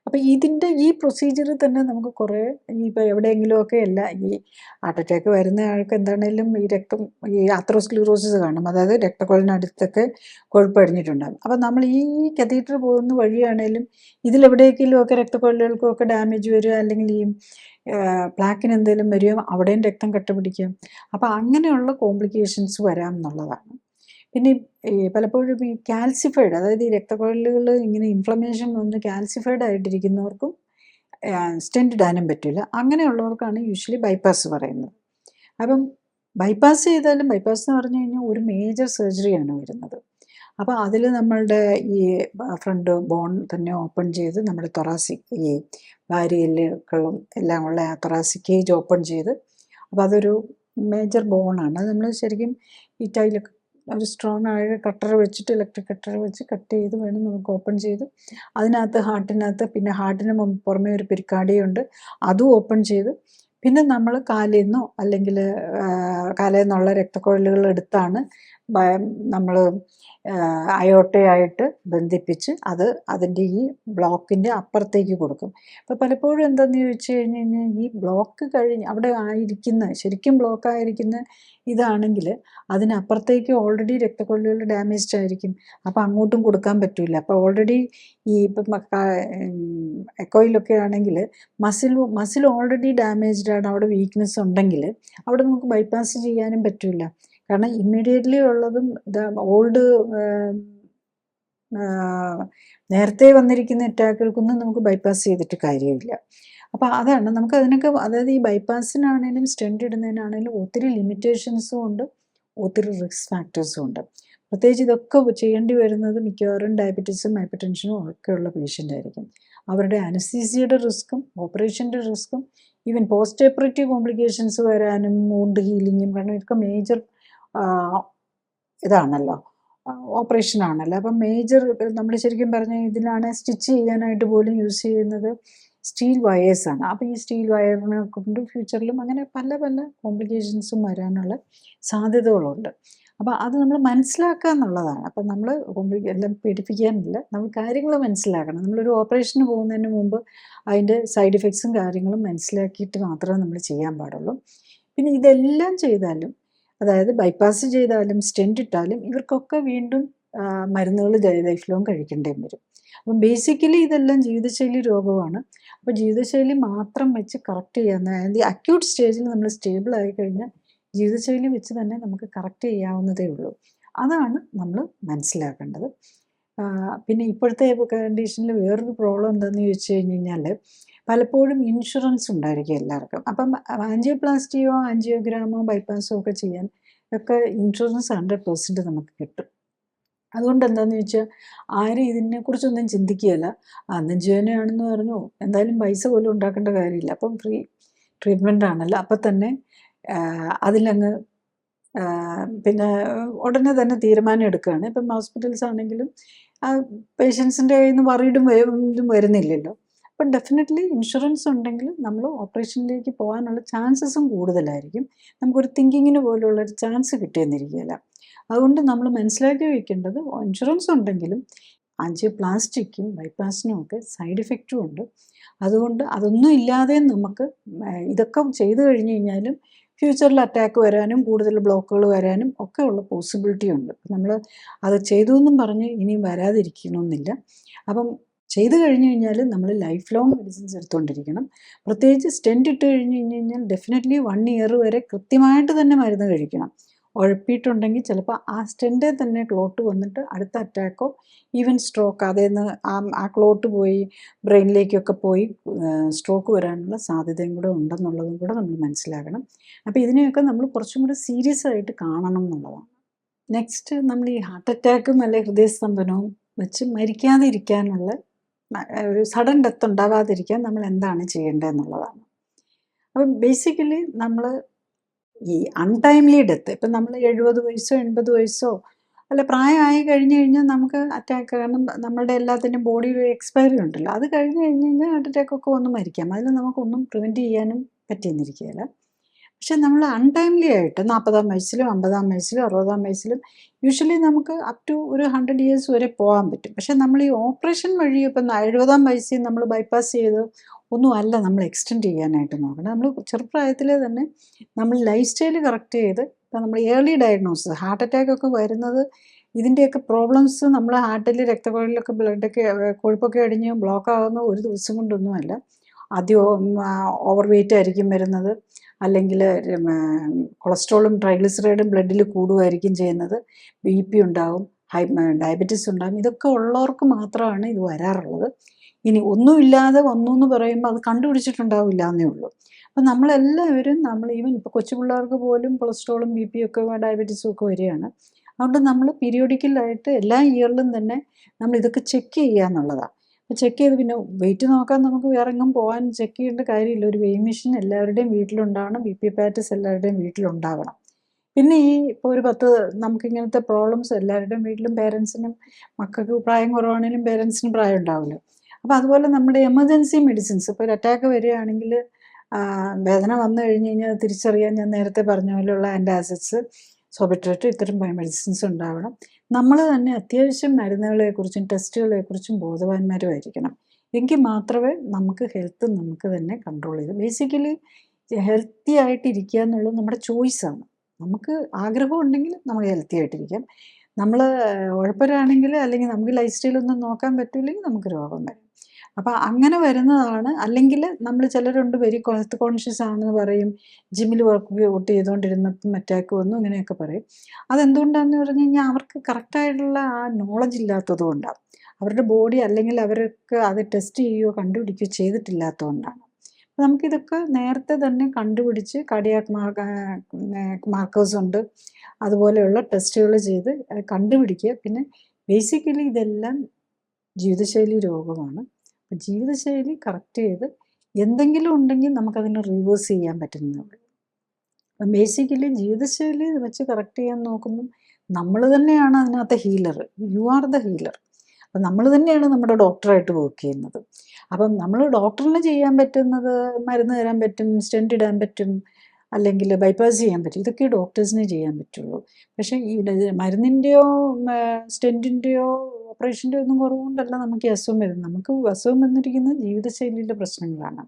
അപ്പോൾ ഇതിൻ്റെ ഈ പ്രൊസീജിയറിൽ തന്നെ നമുക്ക് കുറേ ഇപ്പോൾ എവിടെയെങ്കിലുമൊക്കെ ഈ ഹാർട്ട് അറ്റാക്ക് വരുന്ന ആൾക്ക് എന്താണേലും ഈ ആത്രോസ്ക്ലീറോസിസ് കാണും, അതായത് രക്തക്കുഴലിനടുത്തൊക്കെ കൊഴുപ്പടിഞ്ഞിട്ടുണ്ടാകും. അപ്പോൾ നമ്മൾ ഈ കത്തീറ്റർ പോകുന്ന വഴിയാണേലും ഇതിലെവിടെയെങ്കിലും ഒക്കെ രക്തക്കുഴലുകൾക്കും ഒക്കെ ഡാമേജ് വരിക, അല്ലെങ്കിൽ ഈ പ്ലാക്കിന് എന്തെങ്കിലും വരികയോ അവിടെയും രക്തം കട്ട പിടിക്കും. അപ്പോൾ അങ്ങനെയുള്ള കോംപ്ലിക്കേഷൻസ് വരാം എന്നുള്ളതാണ്. പിന്നെ പലപ്പോഴും ഈ കാൽസിഫൈഡ്, അതായത് ഈ രക്തക്കുഴലുകൾ ഇങ്ങനെ ഇൻഫ്ലമേഷൻ വന്ന് കാൽസിഫൈഡ് ആയിട്ടിരിക്കുന്നവർക്കും സ്റ്റെൻറ്റ് ഇടാനും പറ്റില്ല. അങ്ങനെയുള്ളവർക്കാണ് യൂഷ്വലി ബൈപ്പാസ് പറയുന്നത്. അപ്പം ബൈപ്പാസ് ചെയ്താലും, ബൈപ്പാസ് എന്ന് പറഞ്ഞു കഴിഞ്ഞാൽ ഒരു മേജർ സർജറിയാണ് വരുന്നത്. അപ്പോൾ അതിൽ നമ്മളുടെ ഈ ഫ്രണ്ട് ബോൺ തന്നെ ഓപ്പൺ ചെയ്ത് നമ്മുടെ തൊറാസിക്, ഈ വാരിയലുകളും എല്ലാം ഉള്ള ആ തൊറാസിക് കേജ് ഓപ്പൺ ചെയ്ത്, അപ്പോൾ അതൊരു മേജർ ബോണാണ്. അത് നമ്മൾ ശരിക്കും ഈ ടൈലൊക്കെ ഒരു സ്ട്രോങ് ആയ കട്ടർ വെച്ചിട്ട്, ഇലക്ട്രിക് കട്ടർ വെച്ച് കട്ട് ചെയ്ത് വേണം നമുക്ക് ഓപ്പൺ ചെയ്ത് അതിനകത്ത് ഹാർട്ടിനകത്ത്, പിന്നെ ഹാർട്ടിന് പുറമേ ഒരു പെരിക്കാർഡിയം, അതും ഓപ്പൺ ചെയ്ത്, പിന്നെ നമ്മൾ കാലിൽ നിന്നോ അല്ലെങ്കിൽ കാലിൽ നിന്നുള്ള രക്തക്കുഴലുകൾ എടുത്താണ് നമ്മൾ അയോട്ടയായിട്ട് ബന്ധിപ്പിച്ച് അതിൻ്റെ ഈ ബ്ലോക്കിൻ്റെ അപ്പുറത്തേക്ക് കൊടുക്കും. അപ്പോൾ പലപ്പോഴും എന്താണെന്ന് ചോദിച്ചു കഴിഞ്ഞ് കഴിഞ്ഞാൽ ഈ ബ്ലോക്ക് കഴിഞ്ഞ് അവിടെ ആയിരിക്കുന്ന ശരിക്കും ബ്ലോക്കായിരിക്കുന്ന ഇതാണെങ്കിൽ അതിനപ്പുറത്തേക്ക് ഓൾറെഡി രക്തക്കൊള്ളികൾ ഡാമേജ്ഡ് ആയിരിക്കും. അപ്പോൾ അങ്ങോട്ടും കൊടുക്കാൻ പറ്റില്ല. അപ്പോൾ ഓൾറെഡി ഈ ഇപ്പം എക്കോയിലൊക്കെ ആണെങ്കിൽ മസിൽ ഓൾറെഡി ഡാമേജ്ഡ് ആണ്, അവിടെ വീക്ക്നെസ് ഉണ്ടെങ്കിൽ അവിടെ നമുക്ക് ബൈപ്പാസ് ചെയ്യാനും പറ്റില്ല. കാരണം ഇമ്മീഡിയറ്റ്ലി ഉള്ളതും ഓൾഡ് നേരത്തെ വന്നിരിക്കുന്ന അറ്റാക്കുകൾക്കൊന്നും നമുക്ക് ബൈപ്പാസ് ചെയ്തിട്ട് കാര്യമില്ല. അപ്പോൾ അതാണ് നമുക്ക് അതിനൊക്കെ, അതായത് ഈ ബൈപ്പാസിനാണേലും സ്റ്റെൻറ്റ് ഇടുന്നതിനാണേലും ഒത്തിരി ലിമിറ്റേഷൻസും ഉണ്ട്, ഒത്തിരി റിസ്ക് ഫാക്ടേഴ്സും ഉണ്ട്. പ്രത്യേകിച്ച് ഇതൊക്കെ ചെയ്യേണ്ടി വരുന്നത് മിക്കവാറും ഡയബറ്റീസും ഹൈപ്പർ ടെൻഷനും ഒക്കെ ഉള്ള പേഷ്യൻ്റ് ആയിരിക്കും. അവരുടെ അനസ്തീസിയയുടെ റിസ്ക്കും ഓപ്പറേഷൻ്റെ റിസ്ക്കും ഈവൻ പോസ്റ്റ് ഓപ്പറേറ്റീവ് കോംപ്ലിക്കേഷൻസ് വരാനും വൂണ്ട് ഹീലിങ്ങും, കാരണം ഇതൊക്കെ മേജർ ഇതാണല്ലോ, ഓപ്പറേഷൻ ആണല്ലോ. അപ്പം മേജർ നമ്മൾ ശരിക്കും പറഞ്ഞാൽ ഇതിലാണ് സ്റ്റിച്ച് ചെയ്യാനായിട്ട് പോലും യൂസ് ചെയ്യുന്നത് സ്റ്റീൽ വയേഴ്സാണ്. അപ്പോൾ ഈ സ്റ്റീൽ വയറിനെ കൊണ്ട് ഫ്യൂച്ചറിലും അങ്ങനെ പല പല കോംപ്ലിക്കേഷൻസും വരാനുള്ള സാധ്യതകളുണ്ട്. അപ്പോൾ അത് നമ്മൾ മനസ്സിലാക്കുക എന്നുള്ളതാണ്. അപ്പം നമ്മൾ എല്ലാം പേടിപ്പിക്കാനില്ല, നമ്മൾ കാര്യങ്ങൾ മനസ്സിലാക്കണം. നമ്മളൊരു ഓപ്പറേഷന് പോകുന്നതിന് മുമ്പ് അതിൻ്റെ സൈഡ് എഫക്ട്സും കാര്യങ്ങളും മനസ്സിലാക്കിയിട്ട് മാത്രമേ നമ്മൾ ചെയ്യാൻ പാടുള്ളൂ. പിന്നെ ഇതെല്ലാം ചെയ്താലും, അതായത് ബൈപ്പാസ് ചെയ്താലും സ്റ്റെൻറ്റ് ഇട്ടാലും ഇവർക്കൊക്കെ വീണ്ടും മരുന്നുകൾ ലൈഫ് ലോങ് കഴിക്കേണ്ടേയും വരും. അപ്പം ബേസിക്കലി ഇതെല്ലാം ജീവിതശൈലി രോഗമാണ്. അപ്പോൾ ജീവിതശൈലി മാത്രം വെച്ച് കറക്റ്റ് ചെയ്യാവുന്ന, അതായത് അക്യൂട്ട് സ്റ്റേജിൽ നമ്മൾ സ്റ്റേബിൾ ആയി കഴിഞ്ഞാൽ ജീവിതശൈലി വെച്ച് തന്നെ നമുക്ക് കറക്റ്റ് ചെയ്യാവുന്നതേ ഉള്ളൂ. അതാണ് നമ്മൾ മനസ്സിലാക്കേണ്ടത്. പിന്നെ ഇപ്പോഴത്തെ കണ്ടീഷനിൽ വേറൊരു പ്രോബ്ലം എന്താണെന്ന് ചോദിച്ചു കഴിഞ്ഞ് കഴിഞ്ഞാൽ പലപ്പോഴും ഇൻഷുറൻസ് ഉണ്ടായിരിക്കും എല്ലാവർക്കും. അപ്പം ആൻജിയോപ്ലാസ്റ്റിയോ ആൻജിയോഗ്രാമോ ബൈപ്പാസോ ഒക്കെ ചെയ്യാൻ ഒക്കെ ഇൻഷുറൻസ് 100% നമുക്ക് കിട്ടും. അതുകൊണ്ട് എന്താണെന്ന് ചോദിച്ചാൽ ആരും ഇതിനെക്കുറിച്ചൊന്നും ചിന്തിക്കുകയില്ല. നെഞ്ചുവേദനയാണെന്ന് പറഞ്ഞു എന്തായാലും പൈസ പോലും ഉണ്ടാക്കേണ്ട കാര്യമില്ല, അപ്പം ഫ്രീ ട്രീറ്റ്മെൻ്റ് ആണല്ലോ, അപ്പം തന്നെ അതിലങ്ങ് പിന്നെ ഉടനെ തന്നെ തീരുമാനം എടുക്കുകയാണ്. ഇപ്പം ഹോസ്പിറ്റൽസ് ആണെങ്കിലും പേഷ്യൻസിൻ്റെ കയ്യിൽ നിന്ന് വറീഡും ഇതും വരുന്നില്ലല്ലോ. അപ്പം ഡെഫിനറ്റ്ലി ഇൻഷുറൻസ് ഉണ്ടെങ്കിൽ നമ്മൾ ഓപ്പറേഷനിലേക്ക് പോകാനുള്ള ചാൻസസും കൂടുതലായിരിക്കും. നമുക്കൊരു തിങ്കിങ്ങിന് പോലുള്ളൊരു ചാൻസ് കിട്ടിയെന്നിരിക്കുകയില്ല. അതുകൊണ്ട് നമ്മൾ മനസ്സിലാക്കി വയ്ക്കേണ്ടത് ഇൻഷുറൻസ് ഉണ്ടെങ്കിലും ആൻജിയോപ്ലാസ്റ്റിക്കും ബൈപ്പാസിനും ഒക്കെ സൈഡ് എഫക്റ്റും ഉണ്ട്. അതുകൊണ്ട് അതൊന്നും ഇല്ലാതെ നമുക്ക് ഇതൊക്കെ ചെയ്തു കഴിഞ്ഞ് കഴിഞ്ഞാലും ഫ്യൂച്ചറിൽ അറ്റാക്ക് വരാനും കൂടുതൽ ബ്ലോക്കുകൾ വരാനും ഒക്കെ ഉള്ള പോസിബിലിറ്റി ഉണ്ട്. നമ്മൾ അത് ചെയ്തു എന്നും പറഞ്ഞ് ഇനിയും വരാതിരിക്കണമെന്നില്ല. അപ്പം ചെയ്തു കഴിഞ്ഞ് കഴിഞ്ഞാൽ നമ്മൾ ലൈഫ് ലോങ് മെഡിസിൻസ് എടുത്തുകൊണ്ടിരിക്കണം. പ്രത്യേകിച്ച് സ്റ്റെൻറ്റ് ഇട്ട് കഴിഞ്ഞ് കഴിഞ്ഞാൽ ഡെഫിനറ്റ്ലി 1 ഇയർ വരെ കൃത്യമായിട്ട് തന്നെ മരുന്ന് കഴിക്കണം. ഉഴപ്പിയിട്ടുണ്ടെങ്കിൽ ചിലപ്പോൾ ആ സ്റ്റെൻറ്റിൽ തന്നെ ക്ലോട്ട് വന്നിട്ട് അടുത്ത അറ്റാക്കോ ഈവൻ സ്ട്രോക്ക്, അതിൽ നിന്ന് ആ ക്ലോട്ട് പോയി ബ്രെയിനിലേക്കൊക്കെ പോയി സ്ട്രോക്ക് വരാനുള്ള സാധ്യതയും കൂടെ ഉണ്ടെന്നുള്ളതും കൂടെ നമ്മൾ മനസ്സിലാക്കണം. അപ്പോൾ ഇതിനെയൊക്കെ നമ്മൾ കുറച്ചും കൂടെ സീരിയസ് ആയിട്ട് കാണണം എന്നുള്ളതാണ്. നെക്സ്റ്റ്, നമ്മൾ ഈ ഹാർട്ട് അറ്റാക്കും അല്ലെങ്കിൽ ഹൃദയസ്തംഭനവും വെച്ച് മരിക്കാതെ ഇരിക്കാനുള്ള, ഒരു സഡൻ ഡെത്ത് ഉണ്ടാകാതിരിക്കാൻ നമ്മൾ എന്താണ് ചെയ്യേണ്ടതെന്നുള്ളതാണ്. അപ്പം ബേസിക്കലി നമ്മൾ ഈ അൺടൈംലി ഡെത്ത്, ഇപ്പം നമ്മൾ 70 വയസ്സോ 80 വയസ്സോ അല്ല പ്രായമായി കഴിഞ്ഞ് കഴിഞ്ഞാൽ നമുക്ക് അറ്റാക്ക്, കാരണം നമ്മളുടെ എല്ലാത്തിൻ്റെയും ബോഡി എക്സ്പയറി ഉണ്ടല്ലോ, അത് കഴിഞ്ഞ് കഴിഞ്ഞാൽ ഹാർട്ട് അറ്റാക്കൊക്കെ വന്ന് മരിക്കാം. അതിൽ നമുക്കൊന്നും പ്രിവെൻറ്റ് ചെയ്യാനും പറ്റിയെന്നിരിക്കുകയില്ല. പക്ഷെ നമ്മൾ അൺടൈംലി ആയിട്ട് 40-ആം വയസ്സിലും 50-ആം വയസ്സിലും 60-ആം വയസ്സിലും യൂഷ്വലി നമുക്ക് അപ് ടു ഒരു 100 ഇയേഴ്സ് വരെ പോകാൻ പറ്റും. പക്ഷെ നമ്മൾ ഈ ഓപ്പറേഷൻ വഴി ഇപ്പം 70-ആം വയസ്സിൽ നമ്മൾ ബൈപ്പാസ് ചെയ്ത് ഒന്നുമല്ല നമ്മൾ എക്സ്റ്റെൻഡ് ചെയ്യാനായിട്ട് നോക്കണം. നമ്മൾ ചെറുപ്രായത്തിൽ തന്നെ നമ്മൾ ലൈഫ് സ്റ്റൈൽ കറക്റ്റ് ചെയ്ത്, ഇപ്പം നമ്മൾ ഏർലി ഡയഗ്നോസിസ്, ഹാർട്ട് അറ്റാക്ക് ഒക്കെ വരുന്നത് ഇതിൻ്റെയൊക്കെ പ്രോബ്ലംസ് നമ്മൾ ഹാർട്ടിൽ രക്തക്കുഴലിലൊക്കെ ബ്ലഡൊക്കെ കൊഴുപ്പൊക്കെ അടിഞ്ഞ് ബ്ലോക്ക് ആകുന്ന ഒരു ദിവസം കൊണ്ടൊന്നുമല്ല. ആദ്യം ഓവർ വെയിറ്റ് ആയിരിക്കും വരുന്നത്, അല്ലെങ്കിൽ കൊളസ്ട്രോളും ട്രൈഗ്ലിസറൈഡും ബ്ലഡിൽ കൂടുമായിരിക്കും ചെയ്യുന്നത്, BP ഉണ്ടാവും, ഡയബറ്റീസ് ഉണ്ടാകും. ഇതൊക്കെ ഉള്ളവർക്ക് മാത്രമാണ് ഇത് വരാറുള്ളത്. ഇനി ഒന്നുമില്ലാതെ വന്നു എന്ന് പറയുമ്പോൾ അത് കണ്ടുപിടിച്ചിട്ടുണ്ടാവില്ല എന്നേ ഉള്ളൂ. അപ്പം നമ്മളെല്ലാവരും ഈവൻ ഇപ്പോൾ കൊച്ചു പിള്ളേർക്ക് പോലും കൊളസ്ട്രോളും BP ഒക്കെ ഡയബറ്റീസും ഒക്കെ വരികയാണ്. അതുകൊണ്ട് നമ്മൾ പീരിയോഡിക്കലായിട്ട് എല്ലാ ഇയറിലും തന്നെ നമ്മൾ ഇതൊക്കെ ചെക്ക് ചെയ്യുക എന്നുള്ളതാണ്. അപ്പോൾ ചെക്ക് ചെയ്ത് പിന്നെ വെയിറ്റ് നോക്കാൻ നമുക്ക് വേറെ എങ്ങും പോകാൻ ചെക്ക് ചെയ്യേണ്ട കാര്യമില്ല. ഒരു വെയിങ് മെഷീൻ എല്ലാവരുടെയും വീട്ടിലുണ്ടാവണം, BP പാറ്റസ് എല്ലാവരുടെയും വീട്ടിലുണ്ടാവണം. പിന്നെ ഇപ്പോൾ ഒരു നമുക്കിങ്ങനത്തെ പ്രോബ്ലംസ് എല്ലാവരുടെയും വീട്ടിലും, പേരൻസിനും മക്കൾക്ക് പ്രായം കുറവാണെങ്കിലും പേരൻസിനും പ്രായം ഉണ്ടാവില്ല. അപ്പോൾ അതുപോലെ നമ്മുടെ എമർജൻസി മെഡിസിൻസ്, ഇപ്പോൾ ഒരു അറ്റാക്ക് വരികയാണെങ്കിൽ വേദന വന്നു കഴിഞ്ഞ് കഴിഞ്ഞാൽ തിരിച്ചറിയാൻ ഞാൻ നേരത്തെ പറഞ്ഞ പോലെയുള്ള ആൻറ്റാസിഡ്സ്, സോബിട്രേറ്റ് ഇത്തരം മെഡിസിൻസ് ഉണ്ടാവണം. നമ്മൾ തന്നെ അത്യാവശ്യം മരുന്നുകളെക്കുറിച്ചും ടെസ്റ്റുകളെക്കുറിച്ചും ബോധവാന്മാരുമായിരിക്കണം. എങ്കിൽ മാത്രമേ നമുക്ക് ഹെൽത്ത് നമുക്ക് തന്നെ കൺട്രോൾ ചെയ്ത് ബേസിക്കലി ഹെൽത്തി ആയിട്ടിരിക്കുക എന്നുള്ളത് നമ്മുടെ ചോയ്സാണ്. നമുക്ക് ആഗ്രഹം ഉണ്ടെങ്കിൽ നമുക്ക് ഹെൽത്തി ആയിട്ടിരിക്കാം. നമ്മൾ ഉഴപ്പരാണെങ്കിൽ അല്ലെങ്കിൽ നമുക്ക് ലൈഫ് സ്റ്റൈലൊന്നും നോക്കാൻ പറ്റില്ലെങ്കിൽ നമുക്ക് രോഗം വരും. അപ്പോൾ അങ്ങനെ വരുന്നതാണ്. അല്ലെങ്കിൽ നമ്മൾ ചിലരുണ്ട് വെരി ഹെൽത്ത് കോൺഷ്യസ് ആണെന്ന് പറയും, ജിമ്മിൽ വർക്ക് ചെയ്തുകൊണ്ടിരുന്നപ്പം അറ്റാക്ക് വന്നു ഇങ്ങനെയൊക്കെ പറയും. അതെന്തുകൊണ്ടാണെന്ന് പറഞ്ഞു കഴിഞ്ഞാൽ അവർക്ക് കറക്റ്റായിട്ടുള്ള ആ നോളജ് ഇല്ലാത്തത് കൊണ്ടാണ്. അവരുടെ ബോഡി അല്ലെങ്കിൽ അവർക്ക് അത് ടെസ്റ്റ് ചെയ്യുകയോ കണ്ടുപിടിക്കുകയോ ചെയ്തിട്ടില്ലാത്തതുകൊണ്ടാണ്. അപ്പോൾ നമുക്കിതൊക്കെ നേരത്തെ തന്നെ കണ്ടുപിടിച്ച് കാർഡിയാക് മാർക്കേഴ്സ് ഉണ്ട്, അതുപോലെയുള്ള ടെസ്റ്റുകൾ ചെയ്ത് കണ്ടുപിടിക്കുക. പിന്നെ ബേസിക്കലി ഇതെല്ലാം ജീവിതശൈലി രോഗമാണ്. അപ്പം ജീവിതശൈലി കറക്റ്റ് ചെയ്ത് എന്തെങ്കിലും ഉണ്ടെങ്കിൽ നമുക്കതിനെ റിവേഴ്സ് ചെയ്യാൻ പറ്റുന്നതാണ്. അപ്പം ബേസിക്കലി ജീവിതശൈലി വെച്ച് കറക്റ്റ് ചെയ്യാൻ നോക്കുമ്പം നമ്മൾ തന്നെയാണ് അതിനകത്ത് healer. You are the healer. അപ്പം നമ്മൾ തന്നെയാണ് നമ്മുടെ ഡോക്ടറായിട്ട് വർക്ക് ചെയ്യുന്നത്. അപ്പം നമ്മൾ ഡോക്ടറിന് ചെയ്യാൻ പറ്റുന്നത് മരുന്ന് തരാൻ പറ്റും, സ്റ്റെൻറ്റ് ഇടാൻ പറ്റും, അല്ലെങ്കിൽ ബൈപ്പാസ് ചെയ്യാൻ പറ്റും. ഇതൊക്കെ ഡോക്ടേഴ്സിനെ ചെയ്യാൻ പറ്റുള്ളൂ. പക്ഷേ ഈ മരുന്നിൻ്റെയോ സ്റ്റെൻറ്റിൻ്റെയോ ഓപ്പറേഷൻ്റെയോ ഒന്നും കുറവുകൊണ്ടല്ല നമുക്ക് ഈ അസുഖം വരുന്നത്. നമുക്ക് അസുഖം വന്നിരിക്കുന്നത് ജീവിതശൈലിയുടെ പ്രശ്നങ്ങളാണ്.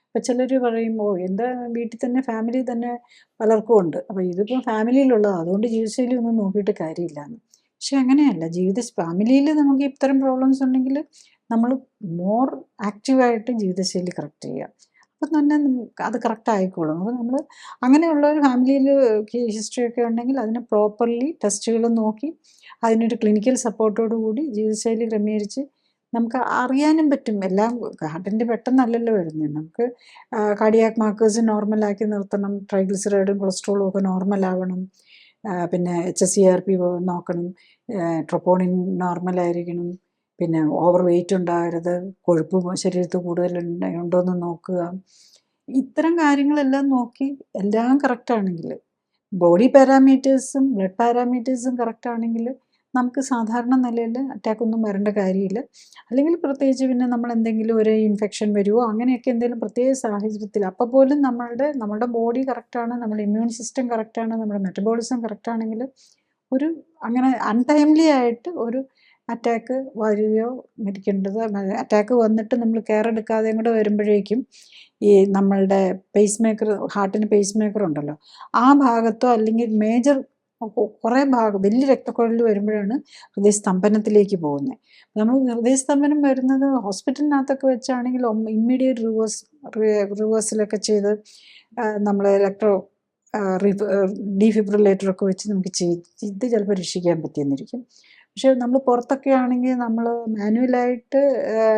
അപ്പം ചിലർ പറയും, എൻ്റെ വീട്ടിൽ തന്നെ ഫാമിലി തന്നെ പലർക്കും ഉണ്ട്, അപ്പോൾ ഇതിപ്പോൾ ഫാമിലിയിലുള്ളതാണ്, അതുകൊണ്ട് ജീവിതശൈലി ഒന്നും നോക്കിയിട്ട് കാര്യമില്ലാന്ന്. പക്ഷെ അങ്ങനെയല്ല. ഫാമിലിയിൽ നമുക്ക് ഇത്തരം പ്രോബ്ലംസ് ഉണ്ടെങ്കിൽ നമ്മൾ മോർ ആക്റ്റീവായിട്ട് ജീവിതശൈലി കറക്റ്റ് ചെയ്യുക. അപ്പം തന്നെ അത് കറക്റ്റ് ആയിക്കോളും. അപ്പോൾ നമ്മൾ അങ്ങനെയുള്ള ഒരു ഫാമിലിയിൽ ഹിസ്റ്ററി ഒക്കെ ഉണ്ടെങ്കിൽ അതിനെ പ്രോപ്പർലി ടെസ്റ്റുകൾ നോക്കി അതിനൊരു ക്ലിനിക്കൽ സപ്പോർട്ടോടു കൂടി ജീവിതശൈലി ക്രമീകരിച്ച് നമുക്ക് അറിയാനും പറ്റും. എല്ലാം ഹാർട്ടിൻ്റെ പെട്ടെന്നല്ലല്ലോ വരുന്നത്. നമുക്ക് കാർഡിയാക് മാർക്കേഴ്സ് നോർമലാക്കി നിർത്തണം, ട്രൈഗ്ലിസറൈഡും കൊളസ്ട്രോളും ഒക്കെ നോർമലാവണം, പിന്നെ HSCRP നോക്കണം, ട്രോപ്പോണിൻ നോർമലായിരിക്കണം, പിന്നെ ഓവർ വെയിറ്റ് ഉണ്ടാകരുത്, കൊഴുപ്പ് ശരീരത്തിൽ കൂടുതലുണ്ടോയെന്ന് നോക്കുക. ഇത്തരം കാര്യങ്ങളെല്ലാം നോക്കി എല്ലാം കറക്റ്റാണെങ്കിൽ, ബോഡി പാരാമീറ്റേഴ്സും ബ്ലഡ് പാരാമീറ്റേഴ്സും കറക്റ്റാണെങ്കിൽ നമുക്ക് സാധാരണ നിലയിൽ അറ്റാക്കൊന്നും വരേണ്ട കാര്യമില്ല. അല്ലെങ്കിൽ പ്രത്യേകിച്ച് പിന്നെ നമ്മൾ എന്തെങ്കിലും ഒരു ഇൻഫെക്ഷൻ വരുമോ അങ്ങനെയൊക്കെ എന്തെങ്കിലും പ്രത്യേക സാഹചര്യത്തിൽ അപ്പോൾ പോലും നമ്മുടെ ബോഡി കറക്റ്റാണ്, നമ്മുടെ ഇമ്മ്യൂൺ സിസ്റ്റം കറക്റ്റാണ്, നമ്മുടെ മെറ്റബോളിസം കറക്റ്റാണെങ്കിൽ ഒരു അങ്ങനെ അൺടൈംലി ആയിട്ട് ഒരു അറ്റാക്ക് വരികയോ മരിക്കേണ്ടത്, അറ്റാക്ക് വന്നിട്ട് നമ്മൾ കെയർ എടുക്കാതെയും കൂടെ വരുമ്പോഴേക്കും ഈ നമ്മളുടെ പേസ് മേക്കർ, ഹാർട്ടിന് പേസ് മേക്കർ ഉണ്ടല്ലോ, ആ ഭാഗത്തോ അല്ലെങ്കിൽ മേജർ കുറേ ഭാഗം വലിയ രക്തക്കുഴലിൽ വരുമ്പോഴാണ് ഹൃദയസ്തംഭനത്തിലേക്ക് പോകുന്നത്. നമ്മൾ ഹൃദയസ്തംഭനം വരുന്നത് ഹോസ്പിറ്റലിനകത്തൊക്കെ വെച്ചാണെങ്കിൽ ഇമ്മീഡിയറ്റ് റിവേഴ്സലൊക്കെ ചെയ്ത് നമ്മൾ ഡീഫിബ്രിലേറ്ററൊക്കെ വെച്ച് നമുക്ക് ഇത് ചിലപ്പോൾ രക്ഷിക്കാൻ പറ്റിയെന്നിരിക്കും. പക്ഷേ നമ്മൾ പുറത്തൊക്കെ ആണെങ്കിൽ നമ്മൾ മാനുവലായിട്ട്